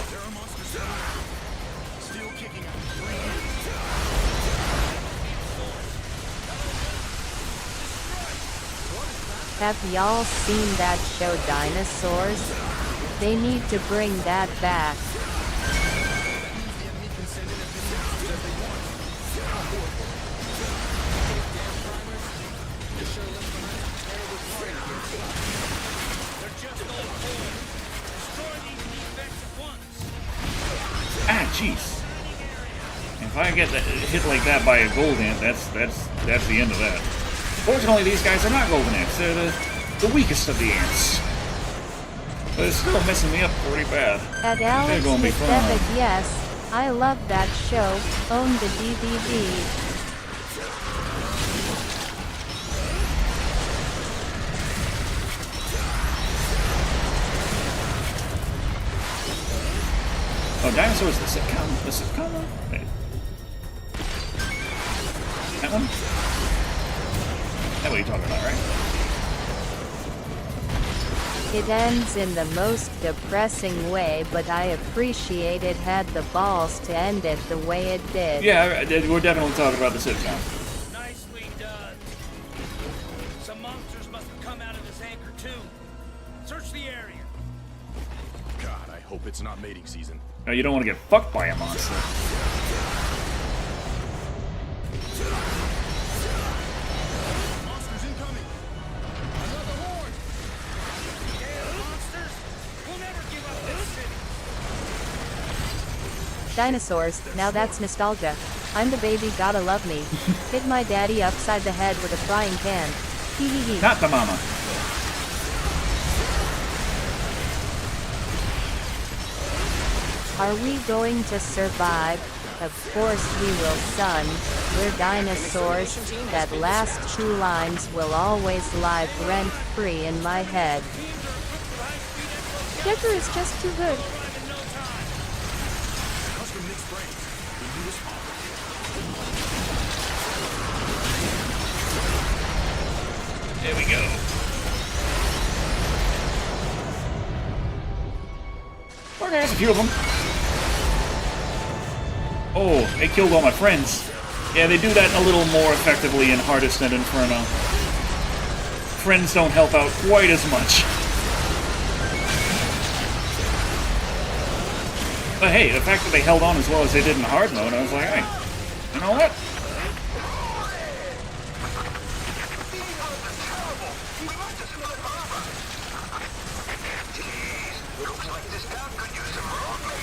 Speaker 7: Have y'all seen that show Dinosaurs? They need to bring that back.
Speaker 1: Ah, jeez. If I get hit like that by a gold ant, that's the end of that. Fortunately, these guys are not golden ants. They're the weakest of the ants. But it's still messing me up pretty bad.
Speaker 11: At Alex
Speaker 1: gonna be
Speaker 11: Pacific,
Speaker 1: fun.
Speaker 11: yes, I love that show. Own the DVD.
Speaker 1: Oh, Dinosaurs, the sitcom? The sitcom one? Wait. That one? That's what you're talking about, right?
Speaker 7: It ends in the most depressing way, but I appreciate it had the balls to end it the way it did.
Speaker 1: Yeah, we're definitely talking about the sitcom.
Speaker 10: Nicely done. Some monsters must have come out of this anchor too. Search the area.
Speaker 9: God, I hope it's not mating season.
Speaker 1: No, you don't want to get fucked by a monster.
Speaker 12: Monsters incoming. Another horde.
Speaker 10: Damn monsters! We'll never give up this city.
Speaker 7: Dinosaurs, now that's nostalgia. I'm the baby, gotta love me. Hit my daddy upside the head with a frying pan. Hee hee hee.
Speaker 1: Not the mama.
Speaker 7: Are we going to survive? Of course we will, son. We're dinosaurs. That last two lines will always live rent-free in my head.
Speaker 11: Decker is just too good.
Speaker 9: Custom mixed brains. The newest model.
Speaker 1: There we go. Well, there's a few of them. Oh, they killed all my friends. Yeah, they do that a little more effectively in Hardest and Inferno. Friends don't help out quite as much. But hey, the fact that they held on as well as they did in hard mode, I was like, hey, you know what?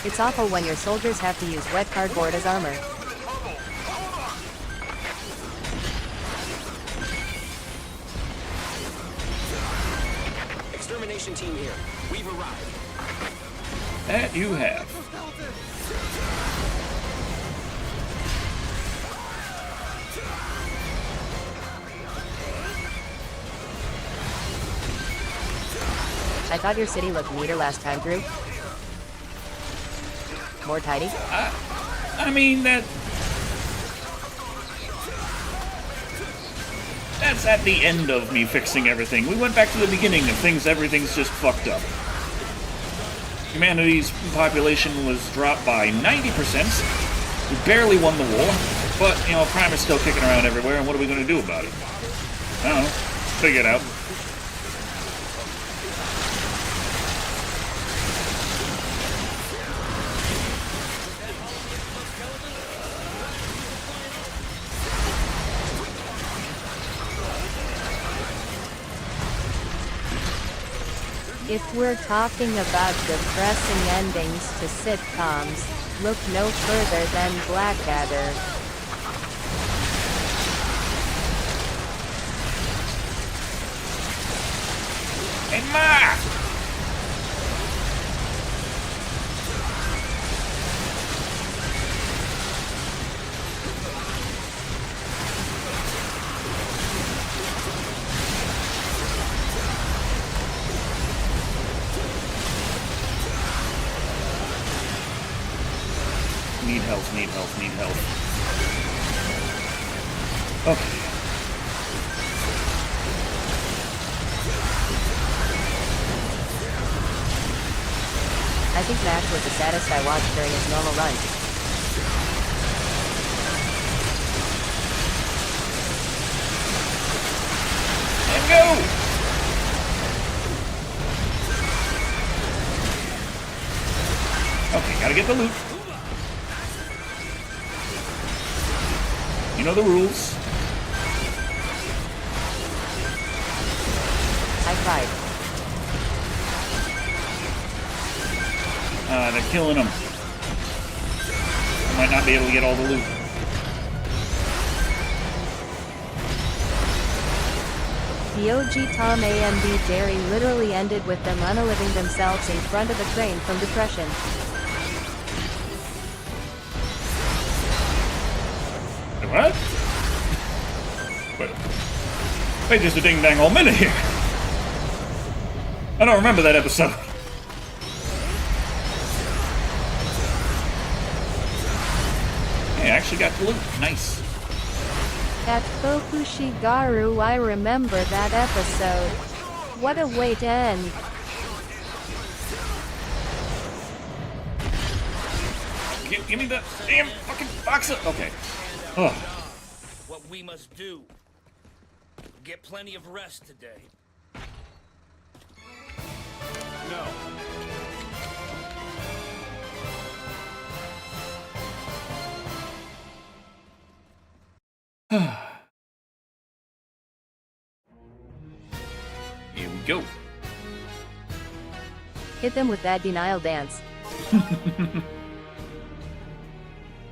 Speaker 7: It's awful when your soldiers have to use wet cardboard as armor.
Speaker 5: Extermination team here. We've arrived.
Speaker 1: That you have.
Speaker 7: I thought your city looked neater last time, Drew. More tidy?
Speaker 1: I mean, that's at the end of me fixing everything. We went back to the beginning of things, everything's just fucked up. Humanity's population was dropped by 90%. We barely won the war, but, you know, Prime is still kicking around everywhere, and what are we going to do about it? I don't know. Figure it out.
Speaker 11: If we're talking about depressing endings to sitcoms, look no further than Blackadder.
Speaker 1: Hey, Ma! Need health, need health, need health. Okay.
Speaker 7: I think Nash was the saddest I watched during his normal run.
Speaker 1: And go! Okay, gotta get the loot. You know the rules.
Speaker 7: I tried.
Speaker 1: They're killing them. I might not be able to get all the loot.
Speaker 11: The OG Tom A&B Jerry literally ended with them unaliving themselves in front of a train from depression.
Speaker 1: What? Wait just a ding-dang old minute here. I don't remember that episode. Hey, I actually got the loot. Nice.
Speaker 11: At Fukushigaru, I remember that episode. What a way to end.
Speaker 1: Give me the damn fucking box of... Okay. Ugh.
Speaker 10: What we must do. Get plenty of rest today.
Speaker 9: No.
Speaker 1: Here we go.
Speaker 7: Hit them with that denial dance.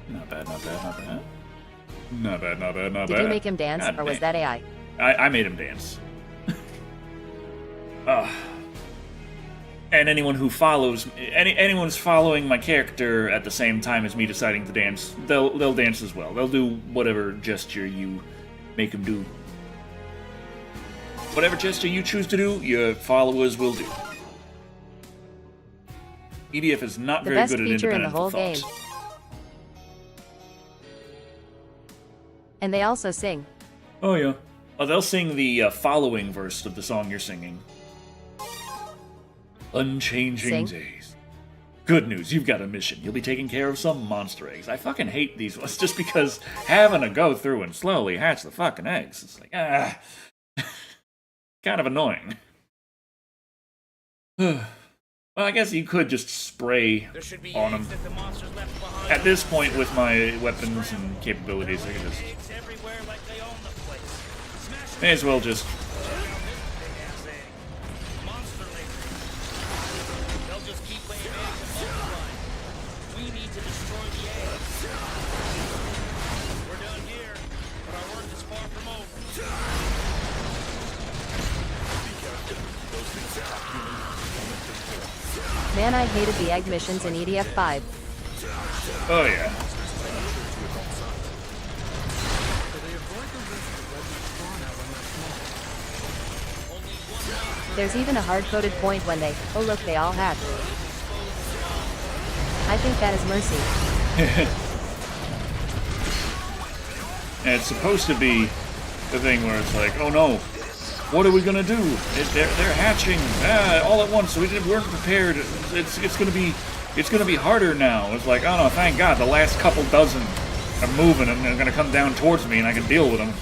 Speaker 1: Not bad, not bad, not bad. Not bad, not bad, not bad.
Speaker 7: Did you make him dance,
Speaker 1: God
Speaker 7: or was
Speaker 1: damn.
Speaker 7: that AI?
Speaker 1: I made him dance. And anyone who follows, anyone's following my character at the same time as me deciding to dance, they'll dance as well. They'll do whatever gesture you make them do. Whatever gesture you choose to do, your followers will do. EDF is not
Speaker 7: The
Speaker 1: very
Speaker 7: best
Speaker 1: good at
Speaker 7: feature in the
Speaker 1: independent
Speaker 7: whole
Speaker 1: thought.
Speaker 7: game. And they also sing.
Speaker 1: Oh yeah. Oh, they'll sing the following verse of the song you're singing. Unchanging
Speaker 7: Sing.
Speaker 1: days. Good news, you've got a mission. You'll be taking care of some monster eggs. I fucking hate these ones just because having to go through and slowly hatch the fucking eggs. It's like, kind of annoying. Well, I guess you could just spray on them. At this point, with my weapons and capabilities, I can just... May as well just...
Speaker 7: Man, I hated the egg missions in EDF 5.
Speaker 1: Oh yeah.
Speaker 7: There's even a hard-coded point when they, oh look, they all hatch. I think that is mercy.
Speaker 1: And it's supposed to be the thing where it's like, oh no, what are we gonna do? They're hatching all at once. So we weren't prepared. It's gonna be harder now. It's like, oh no, thank God, the last couple dozen are moving and they're gonna come down towards me and I can deal with them.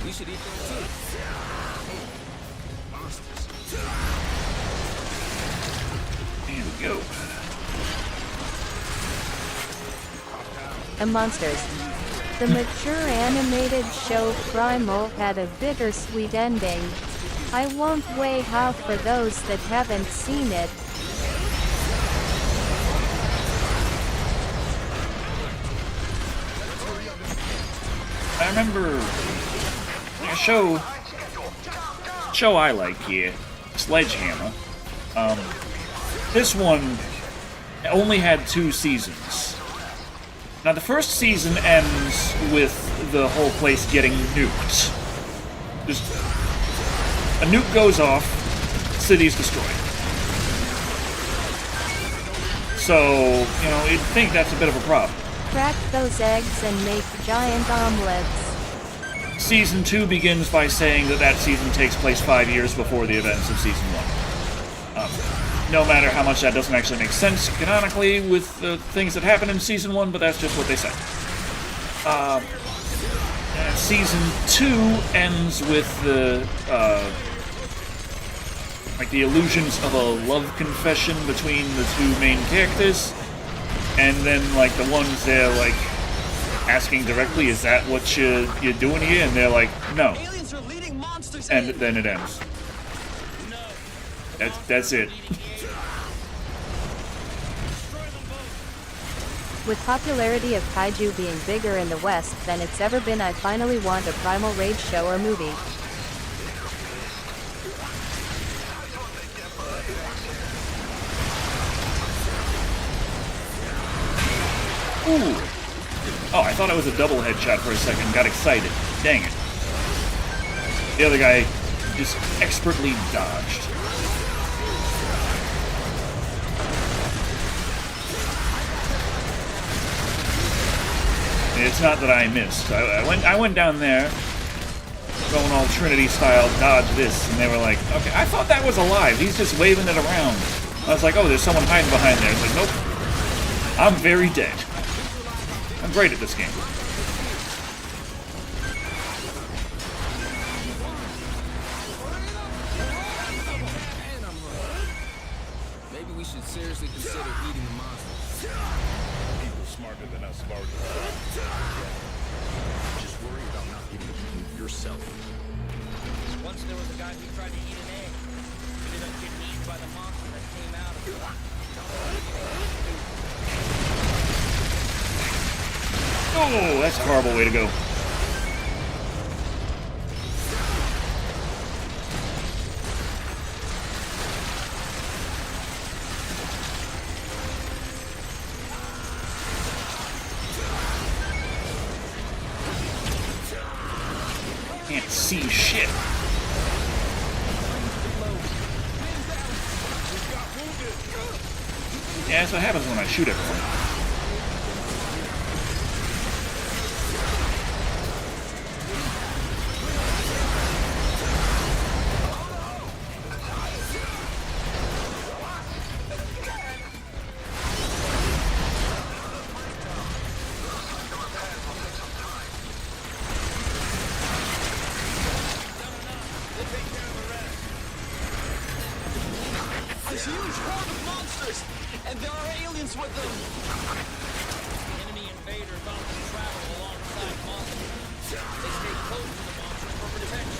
Speaker 13: We should eat them too. Monsters.
Speaker 1: Here we go.
Speaker 7: And monsters. The mature animated show Primal had a bittersweet ending. I won't weigh how for those that haven't seen it.
Speaker 1: I remember a show I like here, Sledgehammer. This one only had 2 seasons. Now the first season ends with the whole place getting nuked. Just a nuke goes off, city's destroyed. So, you know, you'd think that's a bit of a problem.
Speaker 7: Crack those eggs and make giant omelets.
Speaker 1: Season 2 begins by saying that season takes place 5 years before the events of Season 1. No matter how much that doesn't actually make sense canonically with the things that happen in Season 1, but that's just what they say. And Season 2 ends with the, like the illusions of a love confession between the 2 main characters. And then, like, the ones they're, like, asking directly, is that what you're doing here? And they're like, no. And then it ends. That's it.
Speaker 7: With popularity of kaiju being bigger in the West than it's ever been, I finally want a Primal Rage show or movie.
Speaker 1: Ooh. Oh, I thought it was a double headshot for a second. Got excited. Dang it. The other guy just expertly dodged. It's not that I missed. I went down there, going all Trinity style, dodge this, and they were like, okay, I thought that was alive. He's just waving it around. I was like, oh, there's someone hiding behind there. It's like, nope. I'm very dead. I'm great at this game.
Speaker 13: Maybe we should seriously consider eating the monsters.
Speaker 9: People smarter than us have already. Just worry about not getting eaten yourself.
Speaker 10: Once there was a guy who tried to eat an egg. He ended up getting eaten by the monster that came out of it.
Speaker 1: Oh, that's a horrible way to go. Can't see shit. Yeah, that's what happens when I shoot everyone.
Speaker 5: This huge horde of monsters, and there are aliens with them.
Speaker 10: Enemy invaders often travel alongside monsters. They stay close to the monsters for protection.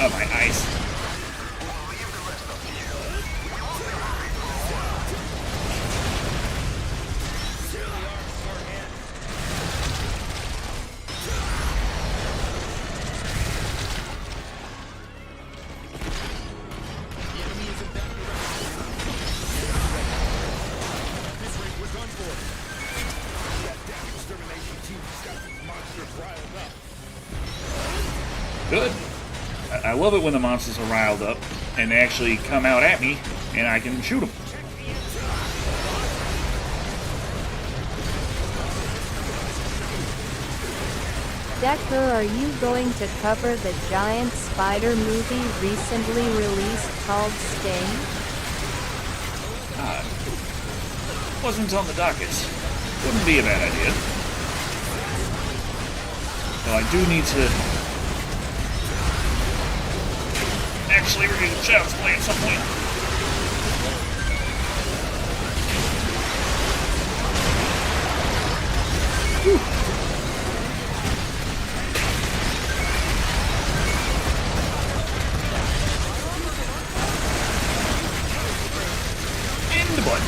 Speaker 1: Oh, my eyes. Good. I love it when the monsters are riled up and they actually come out at me and I can shoot them.
Speaker 11: Decker, are you going to cover the giant spider movie recently released called Sting?
Speaker 1: Wasn't on the docket. Wouldn't be a bad idea. Though I do need to actually review the Child's Play at some point. Whew. In the butt.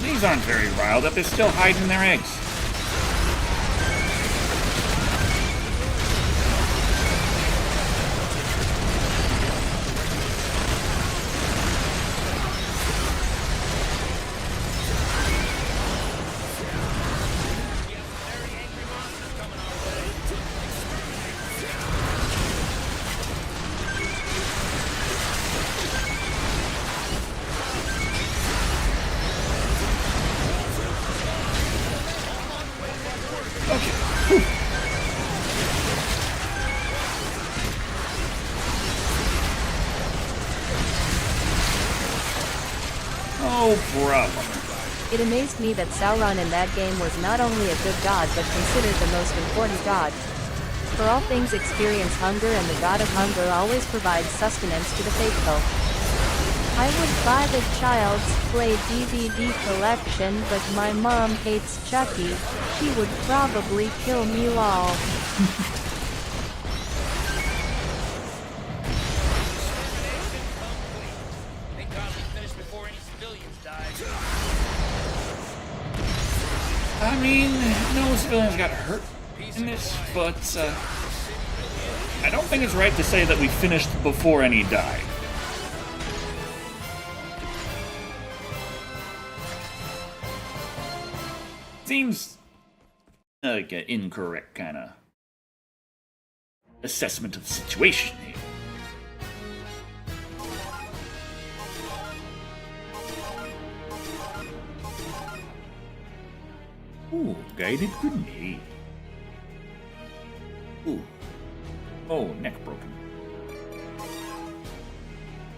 Speaker 1: These aren't very riled up. They're still hiding their eggs. No problem.
Speaker 11: It amazed me that Sauron in that game was not only a good god but considered the most important god. For all things experience hunger, and the god of hunger always provides sustenance to the faithful. I would buy the Child's Play DVD collection, but my mom hates Chucky. She would probably kill me lol.
Speaker 1: I mean, no civilians got hurt in this, but I don't think it's right to say that we finished before any died. Seems like an incorrect kind of assessment of the situation here. Ooh, guided grenade. Ooh. Oh, neck broken.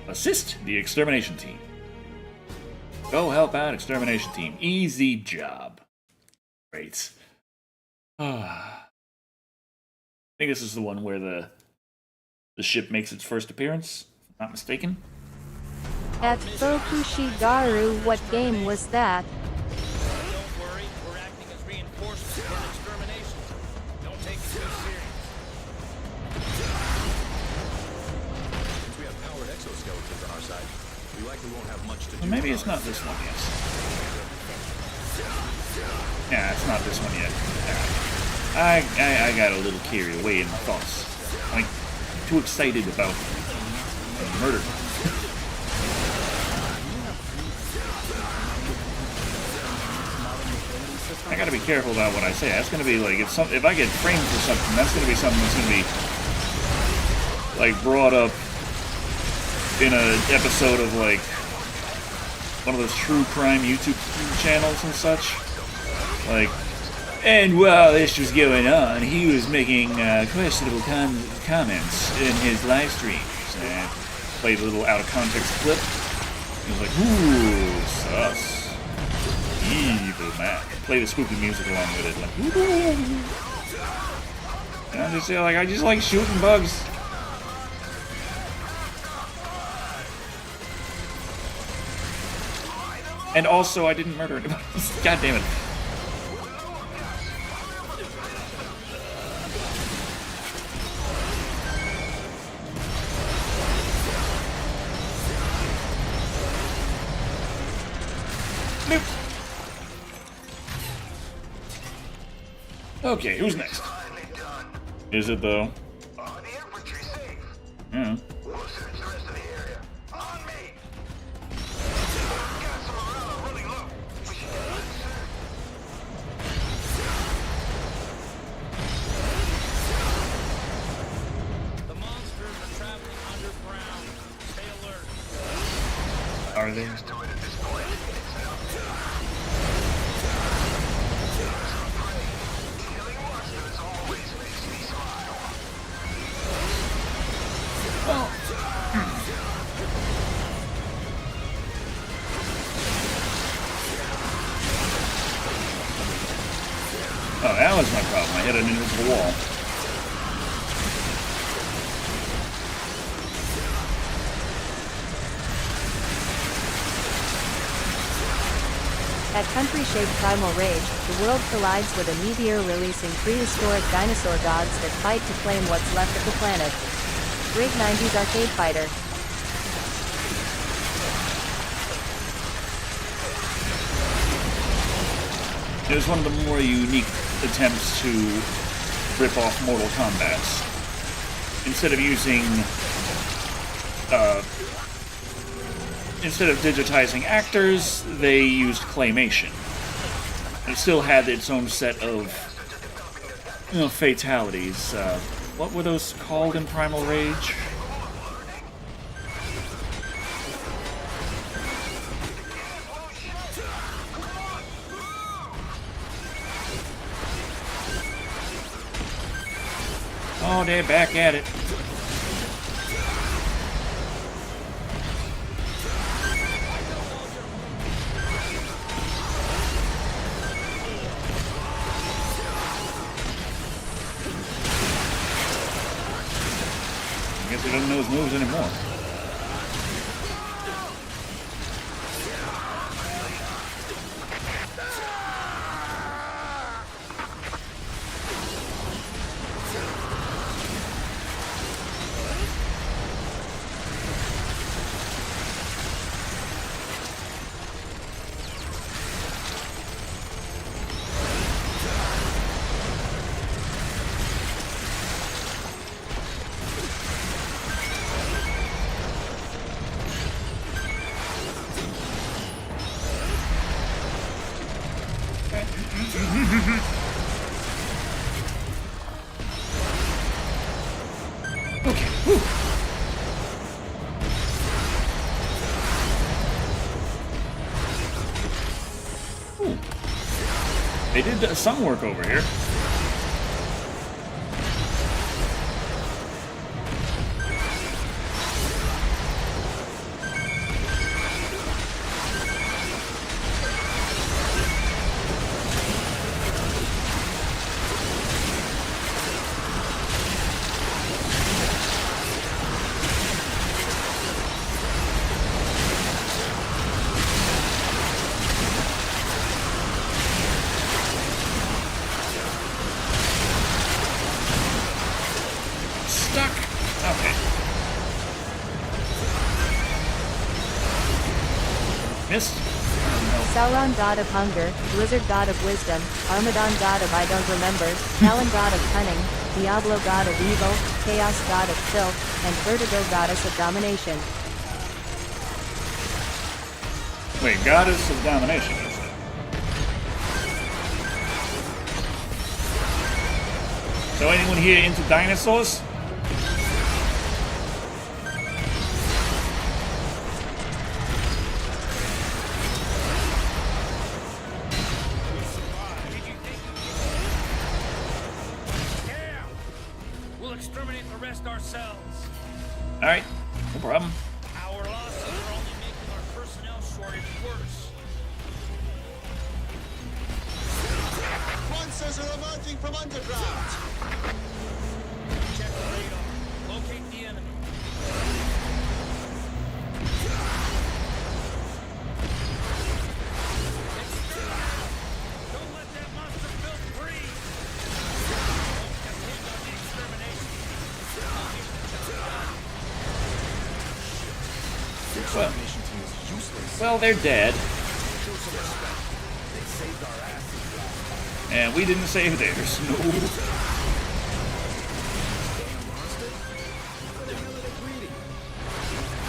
Speaker 1: Assist the extermination team. Go help out extermination team. Easy job. Great. I think this is the one where the ship makes its first appearance, if I'm not mistaken.
Speaker 11: At Fokushigaru, what game was that?
Speaker 1: Well, maybe it's not this one yet. Yeah, it's not this one yet. I got a little carried away in my thoughts. Like, too excited about murder. I gotta be careful about what I say. That's gonna be like, if I get framed for something, that's gonna be something that's gonna be like brought up in an episode of like one of those true crime YouTube channels and such. Like, and while this was going on, he was making questionable comments in his live streams. And played a little out of context clip. He was like, ooh, sus. Evil man. Play the spooky music along with it. Like, ooh. And I just like shooting bugs. And also, I didn't murder anybody. God damn it. Nope. Okay, who's next? Is it though? Yeah.
Speaker 10: The monsters are traveling underground. Stay alert.
Speaker 1: Are they? Oh, that was my problem. I hit an invisible wall.
Speaker 7: At country-shaped primal rage, the world collides with a meteor releasing prehistoric dinosaur gods that fight to claim what's left of the planet. Great 90s arcade fighter.
Speaker 1: It was one of the more unique attempts to rip off Mortal Kombat. Instead of using, instead of digitizing actors, they used claymation. It still had its own set of, fatalities. What were those called in Primal Rage? Oh, they're back at it. I guess he doesn't know his moves anymore. They did some work over here. Stuck. Okay. Missed.
Speaker 7: Sauron, god of hunger, Blizzard, god of wisdom, Armadan, god of I don't remember, Talon, god of cunning, Diablo, god of evil, Chaos, god of filth, and Vertigo, goddess of domination.
Speaker 1: Wait, goddess of domination, is it? So anyone here into dinosaurs?
Speaker 10: We'll exterminate the rest ourselves.
Speaker 1: Alright, no problem.
Speaker 10: Our losses are only making our personnel shortage worse.
Speaker 9: Monsters are emerging from underground.
Speaker 10: Check the radar. Locate the enemy. Don't let that monster filth breathe. Don't depend on the extermination.
Speaker 1: Well, they're dead.
Speaker 9: some respect. They saved our asses last time.
Speaker 1: And we didn't save theirs. No.
Speaker 9: Damn monster? What the hell are they breeding?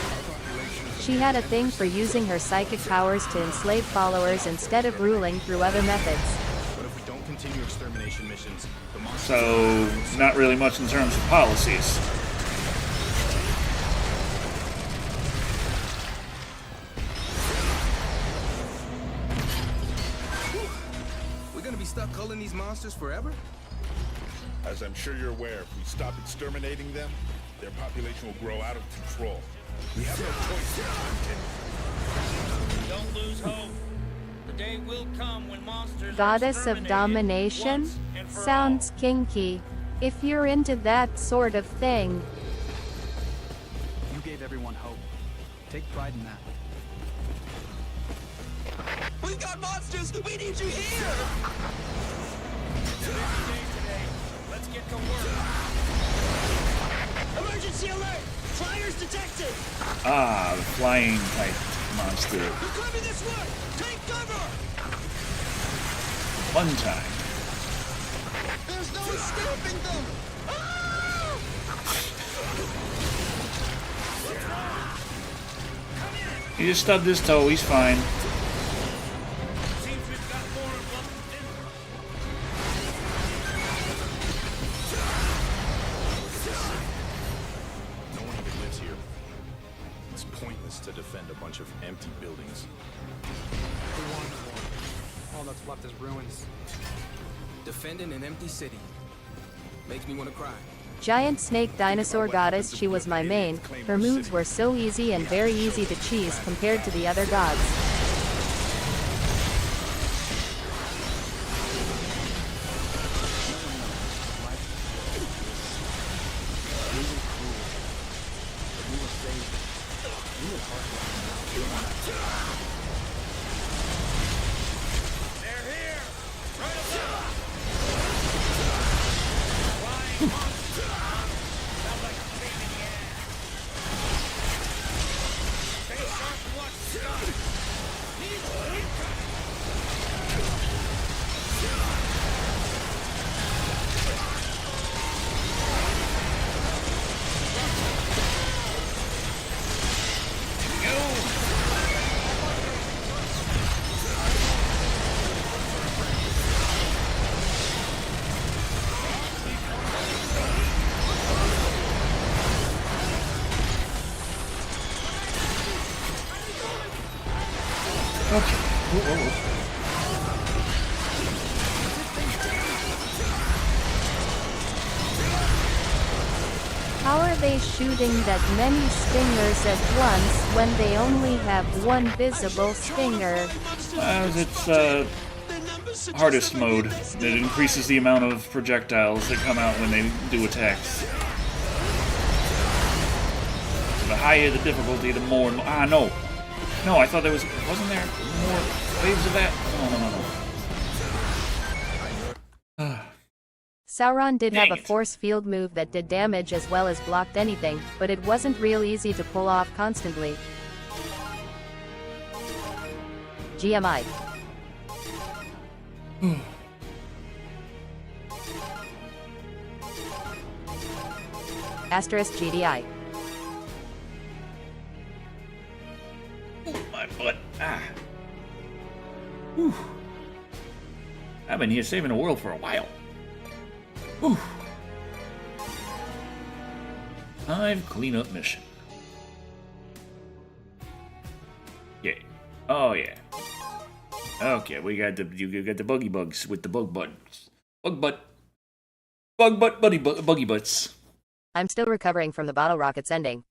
Speaker 9: Our population is
Speaker 11: She had a thing for using her psychic powers to enslave followers instead of ruling through other methods.
Speaker 9: But if we don't continue extermination missions, the monsters...
Speaker 1: So, not really much in terms of policies.
Speaker 13: We're gonna be stuck culling these monsters forever?
Speaker 9: As I'm sure you're aware, if we stop exterminating them, their population will grow out of control. We have no choice but to continue.
Speaker 10: Don't lose hope. The day will come when monsters are
Speaker 11: Goddess of
Speaker 10: exterminated
Speaker 11: domination?
Speaker 10: once and for
Speaker 11: Sounds kinky. If you're into that sort of thing.
Speaker 5: You gave everyone hope. Take pride in that.
Speaker 10: We've got monsters! We need you here! It's a busy day today. Let's get to work. Emergency alert! Flyers detected!
Speaker 1: Ah, the flying type monster.
Speaker 10: They're coming this way! Take cover!
Speaker 1: One time.
Speaker 10: There's no escaping them!
Speaker 1: He just stubbed his toe, he's fine.
Speaker 10: Seems we've got more of them than
Speaker 9: No one even lives here. It's pointless to defend a bunch of empty buildings.
Speaker 12: All that's left is ruins.
Speaker 13: Defending an empty city. Makes me want to cry.
Speaker 11: Giant snake dinosaur goddess, she was my main. Her moves were so easy and very easy to cheese compared to the other gods.
Speaker 10: they're here! Right above! Flying monsters! Sounds like a pain in the ass. Stay sharp and watch the sky. Need incoming!
Speaker 1: Okay. Whoa.
Speaker 11: How are they shooting that many stingers at once when they only have one visible stinger?
Speaker 1: It's hardest mode. It increases the amount of projectiles that come out when they do attacks. The higher the difficulty, the more... Ah, no. No, I thought there was... Wasn't there more waves of that? No.
Speaker 11: Sauron did have
Speaker 1: Dang
Speaker 11: a
Speaker 1: it.
Speaker 11: force field move that did damage as well as blocked anything, but it wasn't real easy to pull off constantly. GMI. Asterisk GDI.
Speaker 1: My butt. Ah. Whew. I've been here saving the world for a while. Whew. Hive cleanup mission. Yeah. Oh yeah. Okay, we got you got the buggy bugs with the bug buttons. Buggy butts.
Speaker 11: I'm still recovering from the bottle rocket's ending.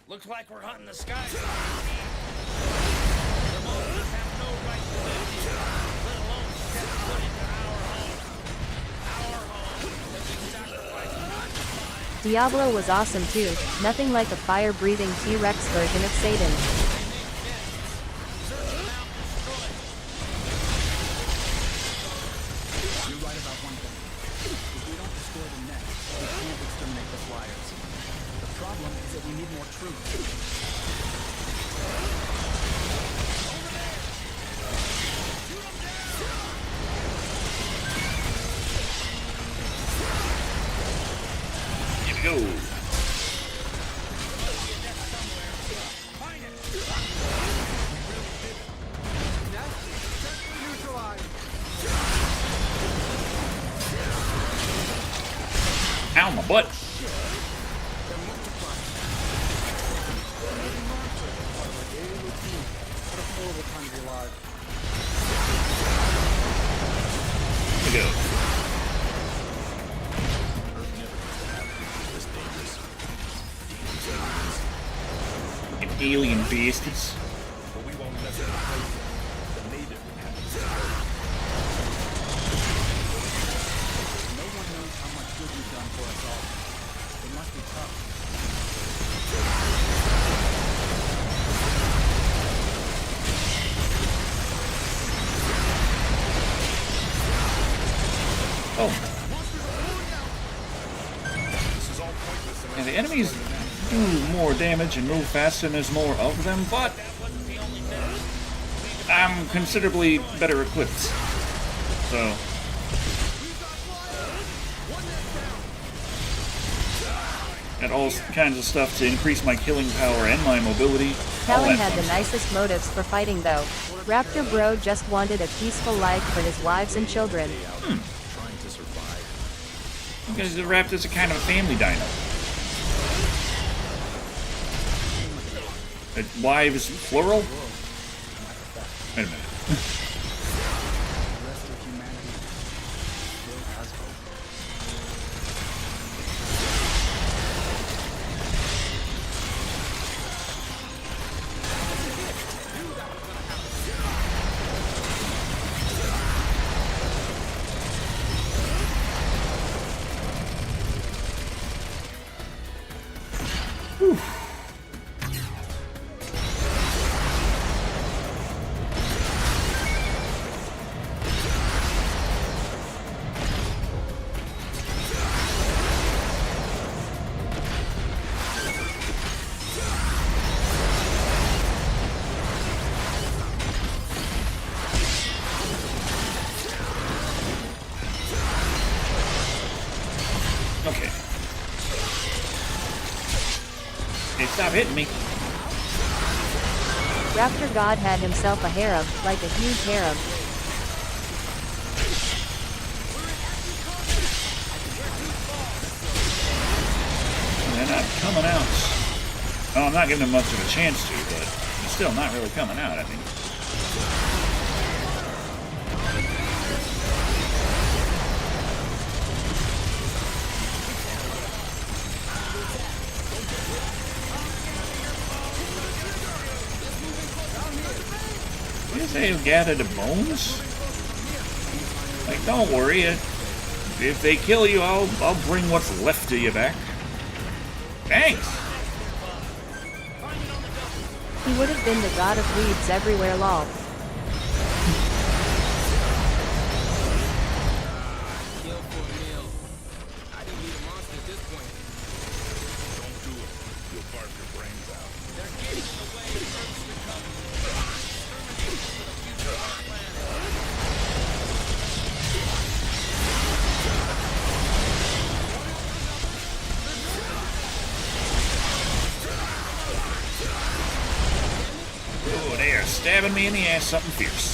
Speaker 10: Looks like we're hunting the skies. The monsters have no right to live here, let alone step foot into our home. Our home that we sacrificed not to find.
Speaker 11: Diablo was awesome too, nothing like a fire-breathing T-Rex version of Satan.
Speaker 5: You're right about one thing. If we don't destroy the net, we can't exterminate the flyers. The problem is that we need more troops.
Speaker 1: butt. Here we go. Fucking alien beasties. Oh. And the enemies do more damage and move faster and there's more of them, but I'm considerably better equipped. So got all kinds of stuff to increase my killing power and my mobility.
Speaker 7: Talon had the nicest motives for fighting though. Raptor Bro just wanted a peaceful life for his wives and children.
Speaker 1: Because the raptor's a kind of a family dino. Wives plural? Wait a minute. Whew. Okay. Hey, stop hitting me.
Speaker 7: Raptor God had himself a harem, like a huge harem.
Speaker 1: They're not coming out. Oh, I'm not giving them much of a chance to, but they're still not really coming out, I think. They've gathered the bones? Like, don't worry. If they kill you, I'll bring what's left of you back. Thanks.
Speaker 7: He would have been the god of weeds everywhere lol.
Speaker 1: Oh, they are stabbing me in the ass something fierce.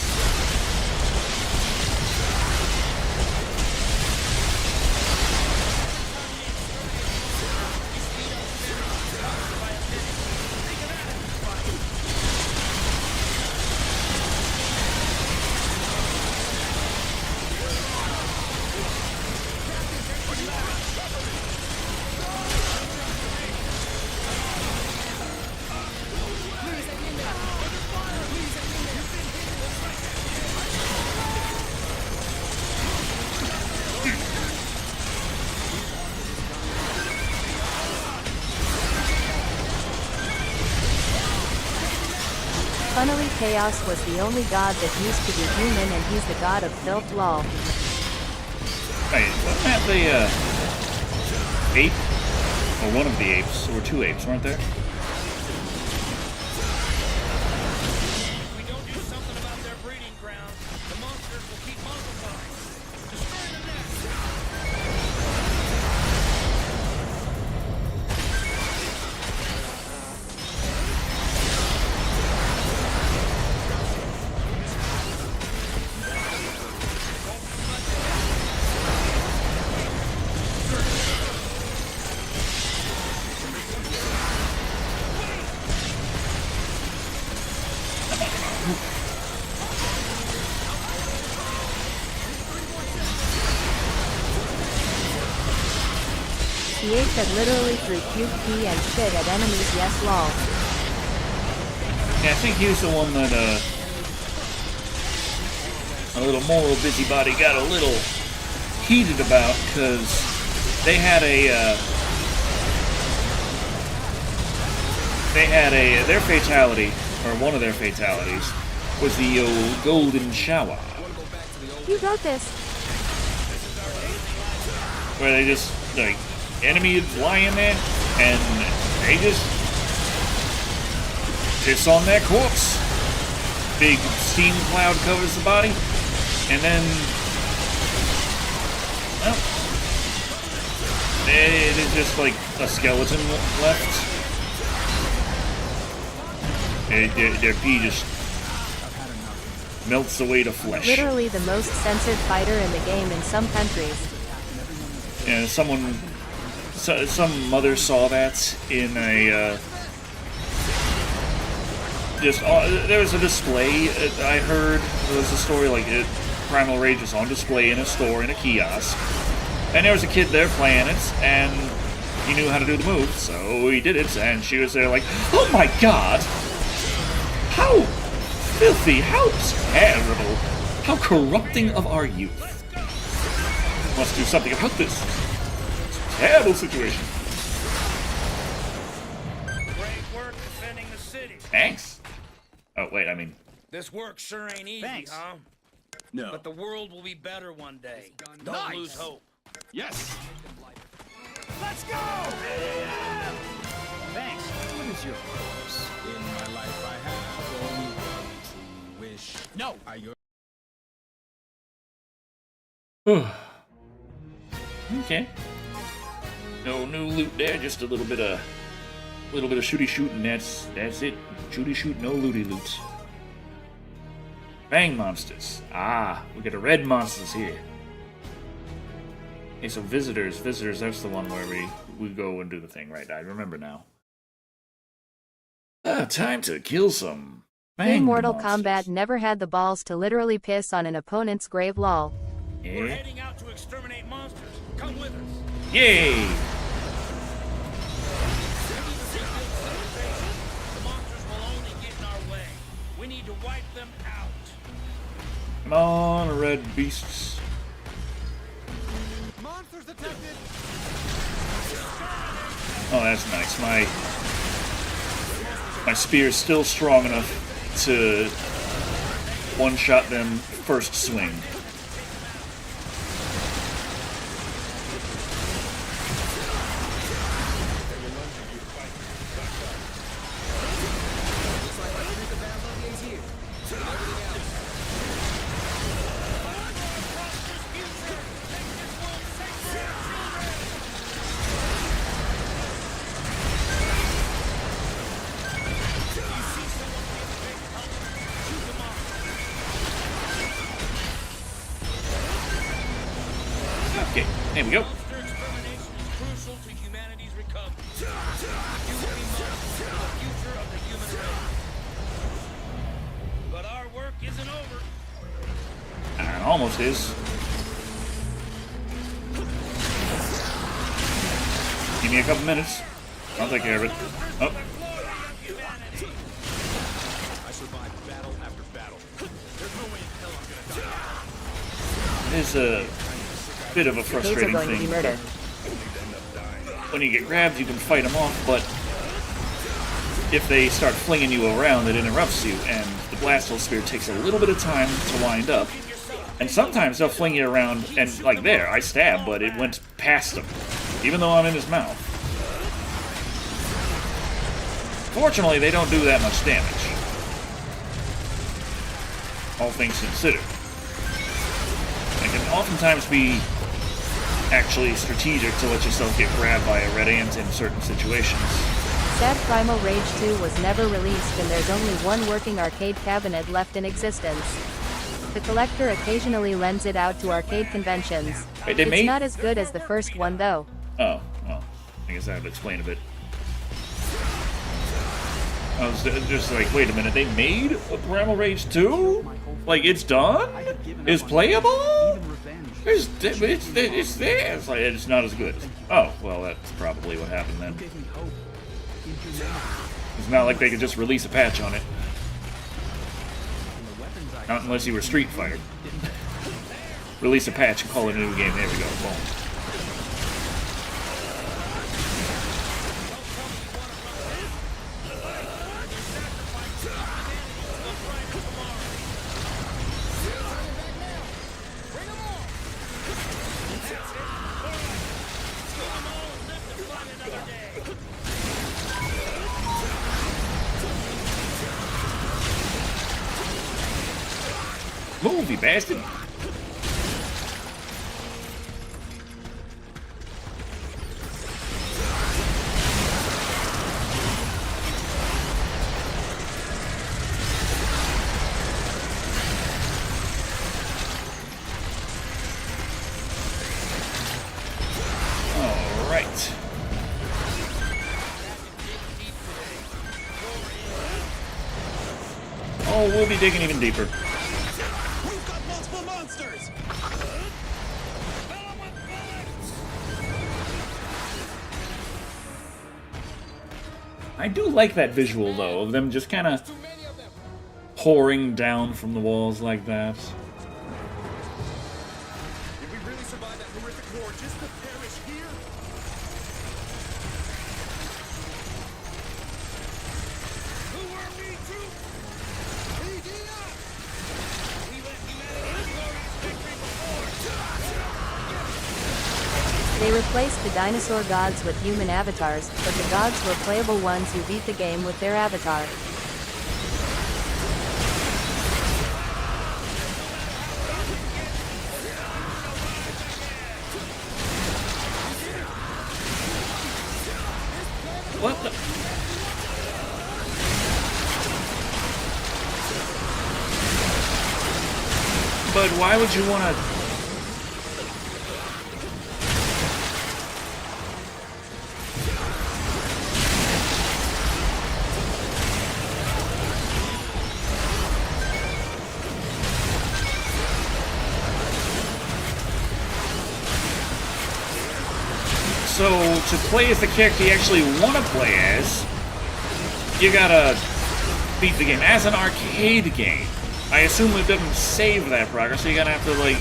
Speaker 7: Funnily Chaos was the only god that used to be human and he's the god of filth lol.
Speaker 1: Hey, wasn't that the ape? Or one of the apes? There were two apes, weren't there?
Speaker 10: If we don't do something about their breeding grounds, the monsters will keep multiplying. Destroy the nest!
Speaker 11: DA could literally threw cute pee and shit at enemies, yes lol.
Speaker 1: Yeah, I think he was the one that, a little moral busybody got a little heated about, because they had their fatality, or one of their fatalities, was the old golden shower.
Speaker 11: You got this.
Speaker 1: Where they just, like, enemy is lying there, and they just piss on their corpse. Big steam cloud covers the body, and then, well, it is just like a skeleton left. Their pee just melts away to flesh.
Speaker 11: Literally the most censored fighter in the game in some countries.
Speaker 1: Yeah, some mother saw that in a, there was a display, I heard, there was a story like Primal Rage was on display in a store, in a kiosk, and there was a kid there playing it, and he knew how to do the move, so he did it, and she was there like, oh my god! How filthy, how terrible, how corrupting of our youth. Must do something about this terrible situation.
Speaker 10: Great work defending the city.
Speaker 1: Thanks. Oh, wait, I mean...
Speaker 10: This work sure ain't easy,
Speaker 5: Thanks.
Speaker 10: huh?
Speaker 5: No.
Speaker 10: But the world will be better one day. Don't lose hope.
Speaker 5: Yes.
Speaker 10: Let's go!
Speaker 5: Thanks. What is your purpose? In my life I have only one true wish. No!
Speaker 1: Okay. No new loot there, just a little bit of shooty shoot, and that's it. Shooty shoot, no looty loot. Bang monsters. Ah, we got a red monsters here. Okay, so visitors, that's the one where we go and do the thing, right? I remember now. Time to kill some
Speaker 11: In Mortal
Speaker 1: monsters.
Speaker 11: Kombat never had the balls to literally piss on an opponent's grave lol.
Speaker 10: We're
Speaker 1: Yeah.
Speaker 10: heading out to exterminate monsters. Come with us.
Speaker 1: Yay!
Speaker 10: The monsters will only get in our way. We need to wipe them out.
Speaker 1: Come on, red beasts.
Speaker 12: Monsters detected.
Speaker 1: Oh, that's nice. My spear's still strong enough to one-shot them first swing. Okay, there we go.
Speaker 10: Monster extermination is crucial to humanity's recovery. You will be monsters for the future of the human race. But our work isn't over.
Speaker 1: It almost is. Give me a couple minutes. I'll take care of it. Oh.
Speaker 5: I survived battle after battle. There's no way in hell I'm gonna die.
Speaker 1: It's a bit of a
Speaker 7: Kids are
Speaker 1: frustrating
Speaker 7: going to
Speaker 1: thing.
Speaker 7: be murdered.
Speaker 1: When you get grabbed, you can fight them off, but if they start flinging you around, it interrupts you, and the Blastful Spear takes a little bit of time to wind up. And sometimes they'll fling you around, and like there, I stabbed, but it went past him, even though I'm in his mouth. Fortunately, they don't do that much damage. All things considered. It can oftentimes be actually strategic to let yourself get grabbed by a red ant in certain situations.
Speaker 11: Sad Primal Rage 2 was never released and there's only one working arcade cabinet left in existence. The collector occasionally lends it out to arcade conventions.
Speaker 1: Wait,
Speaker 11: It's not as good as the first one though.
Speaker 1: Oh, well, I guess I have to explain a bit. I was just like, wait a minute, they made a Primal Rage 2? Like, it's done? It's playable? It's there. It's like it's not as good. Oh, well, that's probably what happened then. It's not like they could just release a patch on it. Not unless you were Street Fighter. Release a patch and call it a new game. There we go. Boom. Move, you bastard! All right. Oh, we'll be digging even deeper. I do like that visual, though, of them just kind of pouring down from the walls like that.
Speaker 12: Did we really survive that horrific war just to perish here? Who are we, troops? Media! We let humanity glorious victory before.
Speaker 7: They replaced the dinosaur gods with human avatars, but the gods were playable ones who beat the game with their avatar.
Speaker 1: What the? But why would you want to? So, to play as the character you actually want to play as, you gotta beat the game. As an arcade game, I assume it doesn't save that progress, so you're gonna have to, like,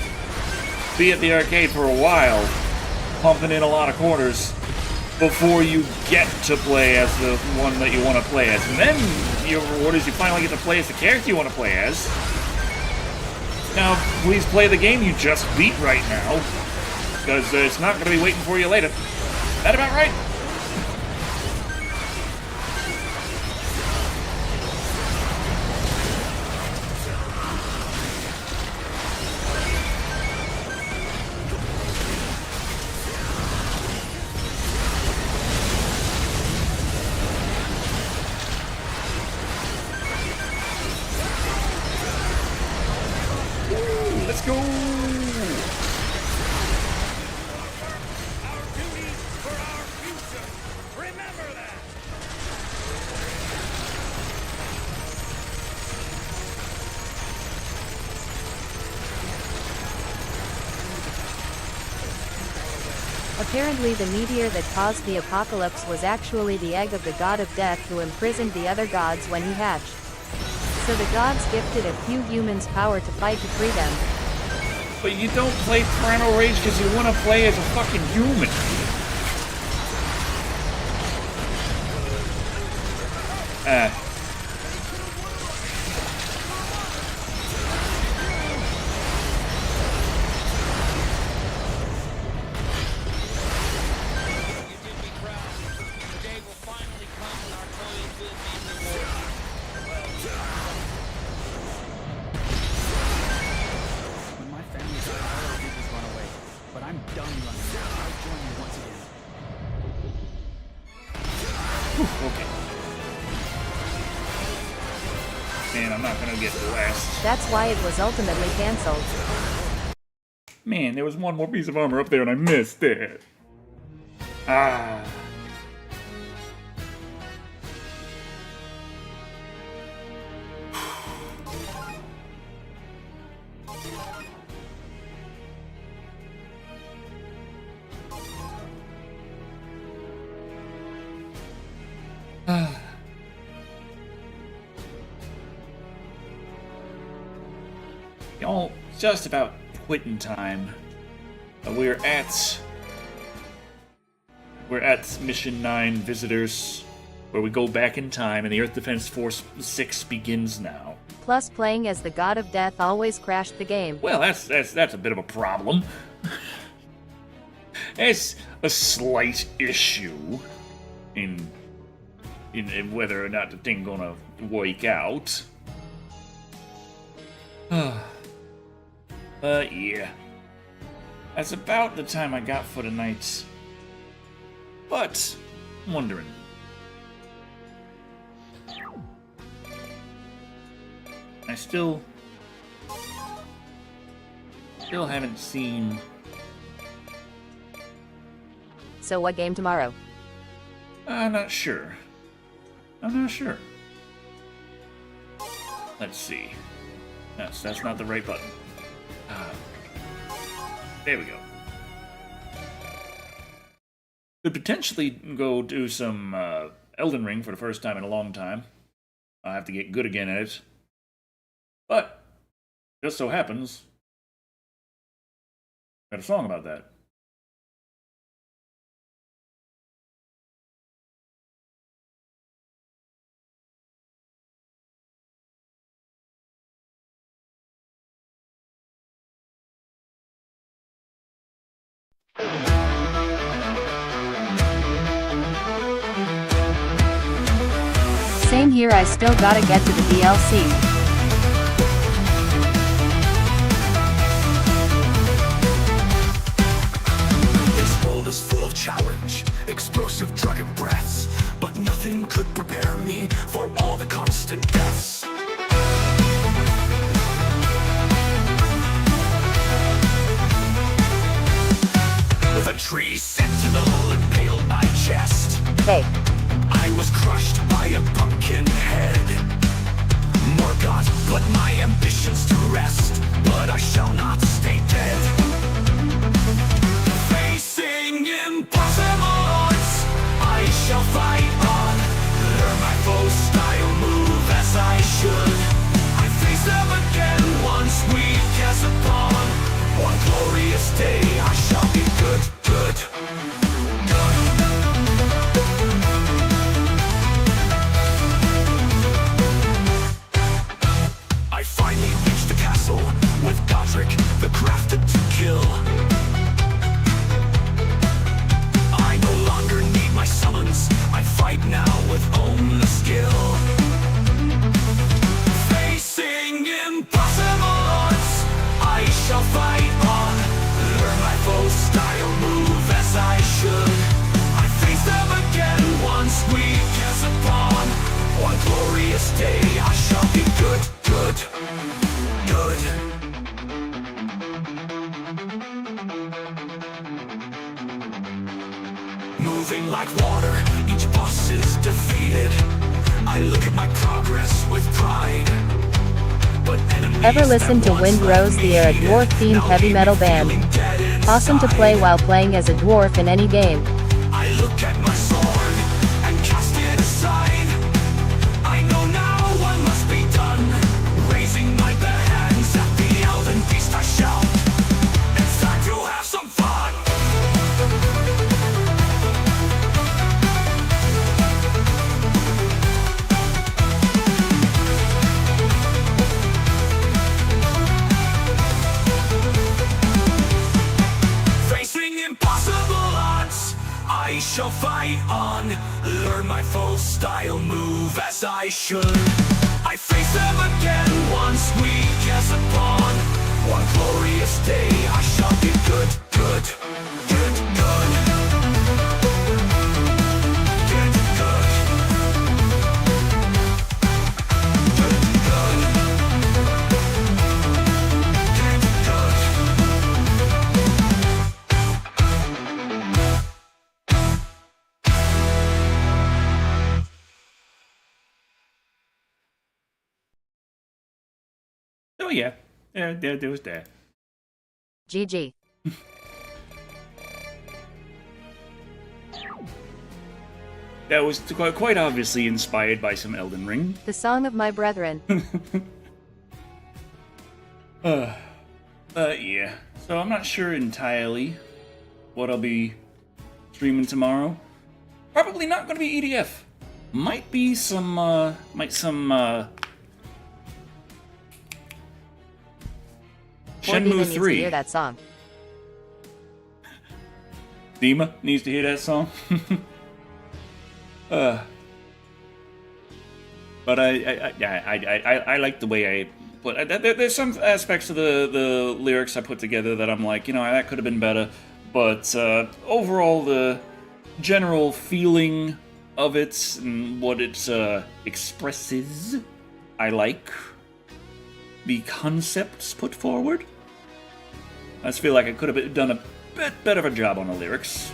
Speaker 1: be at the arcade for a while, pumping in a lot of quarters, before you get to play as the one that you want to play as. And then, your reward is you finally get to play as the character you want to play as. Now, please play the game you just beat right now, because it's not gonna be waiting for you later. That about right? Ooh, let's go!
Speaker 7: Apparently the meteor that caused the apocalypse was actually the egg of the god of death who imprisoned the other gods when he hatched. So the gods gifted a few humans power to fight to free them.
Speaker 1: But you don't play Primal Rage because you want to play as a fucking human. Man, I'm not gonna get the last.
Speaker 7: That's why it was ultimately cancelled.
Speaker 1: Man, there was one more piece of armor up there and I missed it. Ah. Y'all, just about quitting time. We're at Mission 9 Visitors, where we go back in time, and the Earth Defense Force 6 begins now.
Speaker 7: Plus, playing as the God of Death always crashed the game.
Speaker 1: Well, that's a bit of a problem. It's a slight issue in whether or not the thing gonna work out. But yeah, that's about the time I got for tonight. But I'm wondering, I still haven't seen.
Speaker 7: So what game tomorrow?
Speaker 1: I'm not sure. Let's see. That's not the right button. There we go. Could potentially go do some Elden Ring for the first time in a long time. I'll have to get good again at it. But, just so happens, I got a song about that.
Speaker 7: Same here, I still gotta get to the DLC.
Speaker 3: This world is full of challenge, explosive dragon breaths, but nothing could prepare me for all the constant deaths. The tree sentinel impaled my chest.
Speaker 7: Hey.
Speaker 3: I was crushed by a pumpkin head. Morgoth put my ambitions to rest, but I shall not stay dead. Facing impossible odds, I shall fight on. Learn my foe's style, move as I should. I face them again once weak as a pawn. One glorious day I shall be good, good, good. I finally reached the castle with Godric, the crafted to kill. I no longer need my summons, I fight now with only skill. Facing impossible odds, I shall fight on. Learn my foe's style, move as I should. I face them again once weak as a pawn. One glorious day I shall be good, good, good. Moving like water, each boss is defeated. I look at my progress with pride. But
Speaker 7: Ever listen to Wind Rose? They're a dwarf-themed heavy metal band. Awesome to play while playing as a dwarf in any game.
Speaker 3: I look at my sword and cast it aside. I know now what must be done. Raising my bare hands at the elven beast I shout. It's time to have some fun. Facing impossible odds, I shall fight on. Learn my foe's style, move as I should. I face them again once weak as a pawn. One glorious day I shall be good, good, good, good. Good, good. Good, good. Good, good.
Speaker 1: Oh yeah, there was that.
Speaker 7: GG.
Speaker 1: that was quite obviously inspired by some Elden Ring.
Speaker 11: The song of my brethren.
Speaker 1: Yeah. So I'm not sure entirely what I'll be streaming tomorrow. Probably not going to be EDF. Might be some, Shenmue
Speaker 7: needs to
Speaker 1: 3.
Speaker 7: hear that song.
Speaker 1: Dima needs to hear that song. But I like the way I put. There's some aspects of the lyrics I put together that I'm like, that could have been better. But overall, the general feeling of it and what it expresses, I like. The concepts put forward, I just feel like I could have done a bit better of a job on the lyrics.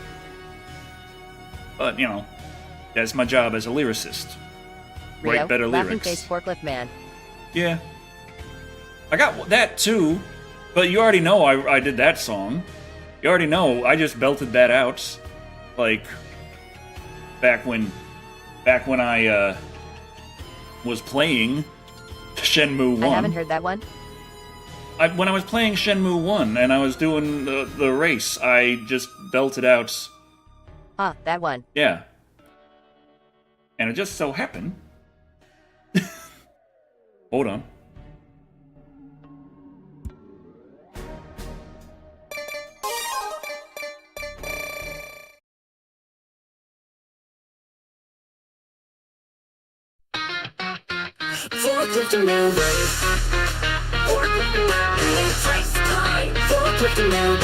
Speaker 1: But, that's my job as a lyricist.
Speaker 7: Rio,
Speaker 1: Write better
Speaker 7: laughing
Speaker 1: lyrics.
Speaker 7: face forklift man.
Speaker 1: Yeah. I got that too, but you already know I did that song. You already know I just belted that out, like, back when I was playing Shenmue 1.
Speaker 7: I haven't heard that one.
Speaker 1: When I was playing Shenmue 1 and I was doing the race, I just belted out.
Speaker 7: That one.
Speaker 1: Yeah. And it just so happened. Hold on.
Speaker 3: Forklift a new wave. Forklift a new race time. Forklift a new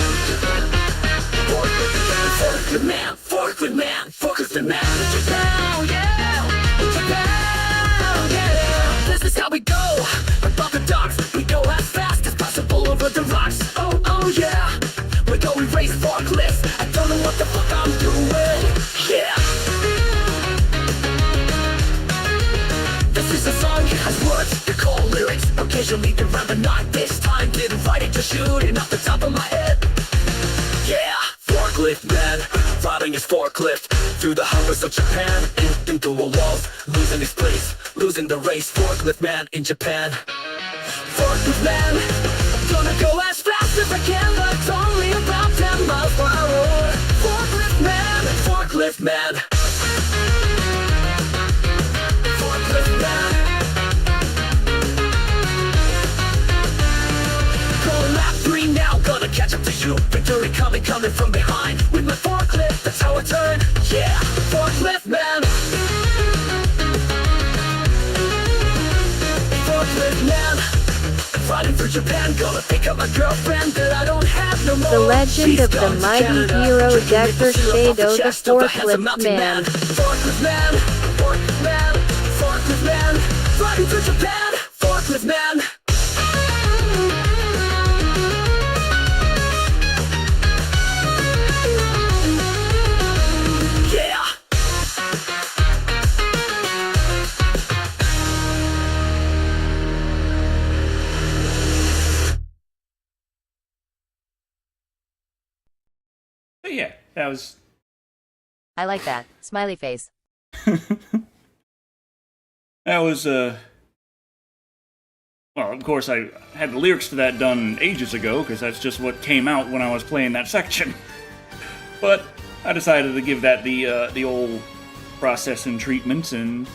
Speaker 3: Forklift man, Forklift man, Forklift man. Japan, yeah, Japan, yeah. This is how we go. Above the docks, we go as fast as possible over the rocks. Oh yeah, we're going race forklifts. I don't know what the fuck I'm doing. Yeah. This is a song, it has words, they're called lyrics. Occasionally they rhyme, but not this time. Didn't write it, just shooting off the top of my head. Yeah, forklift man, riding his forklift through the highways of Japan, into a walls, losing his place, losing the race. Forklift man in Japan. Forklift man, gonna go as fast as I can, but it's only about 10 miles per hour. Forklift man, Forklift man. Forklift man. Going lap 3 now, gonna catch up to you. Victory coming from behind. With my forklift, that's how I turn. Yeah, forklift man. Forklift man. Riding through Japan, gonna pick up my girlfriend that I don't have no more.
Speaker 11: The legend of the mighty hero Dr. Shado, the forklift man.
Speaker 3: Forklift man, forklift man, forklift man. Riding through Japan, forklift man. Yeah.
Speaker 1: But yeah, that was.
Speaker 7: I like that. Smiley face.
Speaker 1: That was, well, of course, I had the lyrics to that done ages ago, because that's just what came out when I was playing that section. But I decided to give that the old process and treatment, and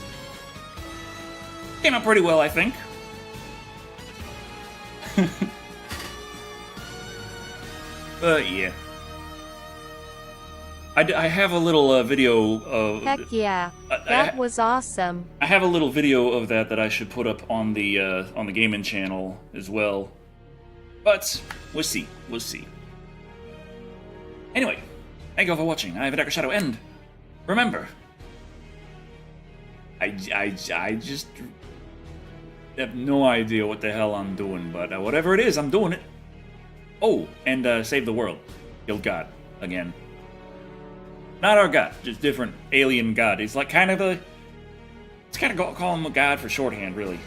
Speaker 1: came out pretty well, I think. But yeah. I have a little video of...
Speaker 11: Heck yeah, that was awesome.
Speaker 1: I have a little video of that I should put up on the gaming channel as well. But we'll see. We'll see. Anyway, thank you all for watching. I have a Darker Shadow, and remember, I just have no idea what the hell I'm doing, but whatever it is, I'm doing it. Oh, and save the world. Kill God again. Not our god, just different alien god. He's like kind of a... It's kind of call him a god for shorthand, really.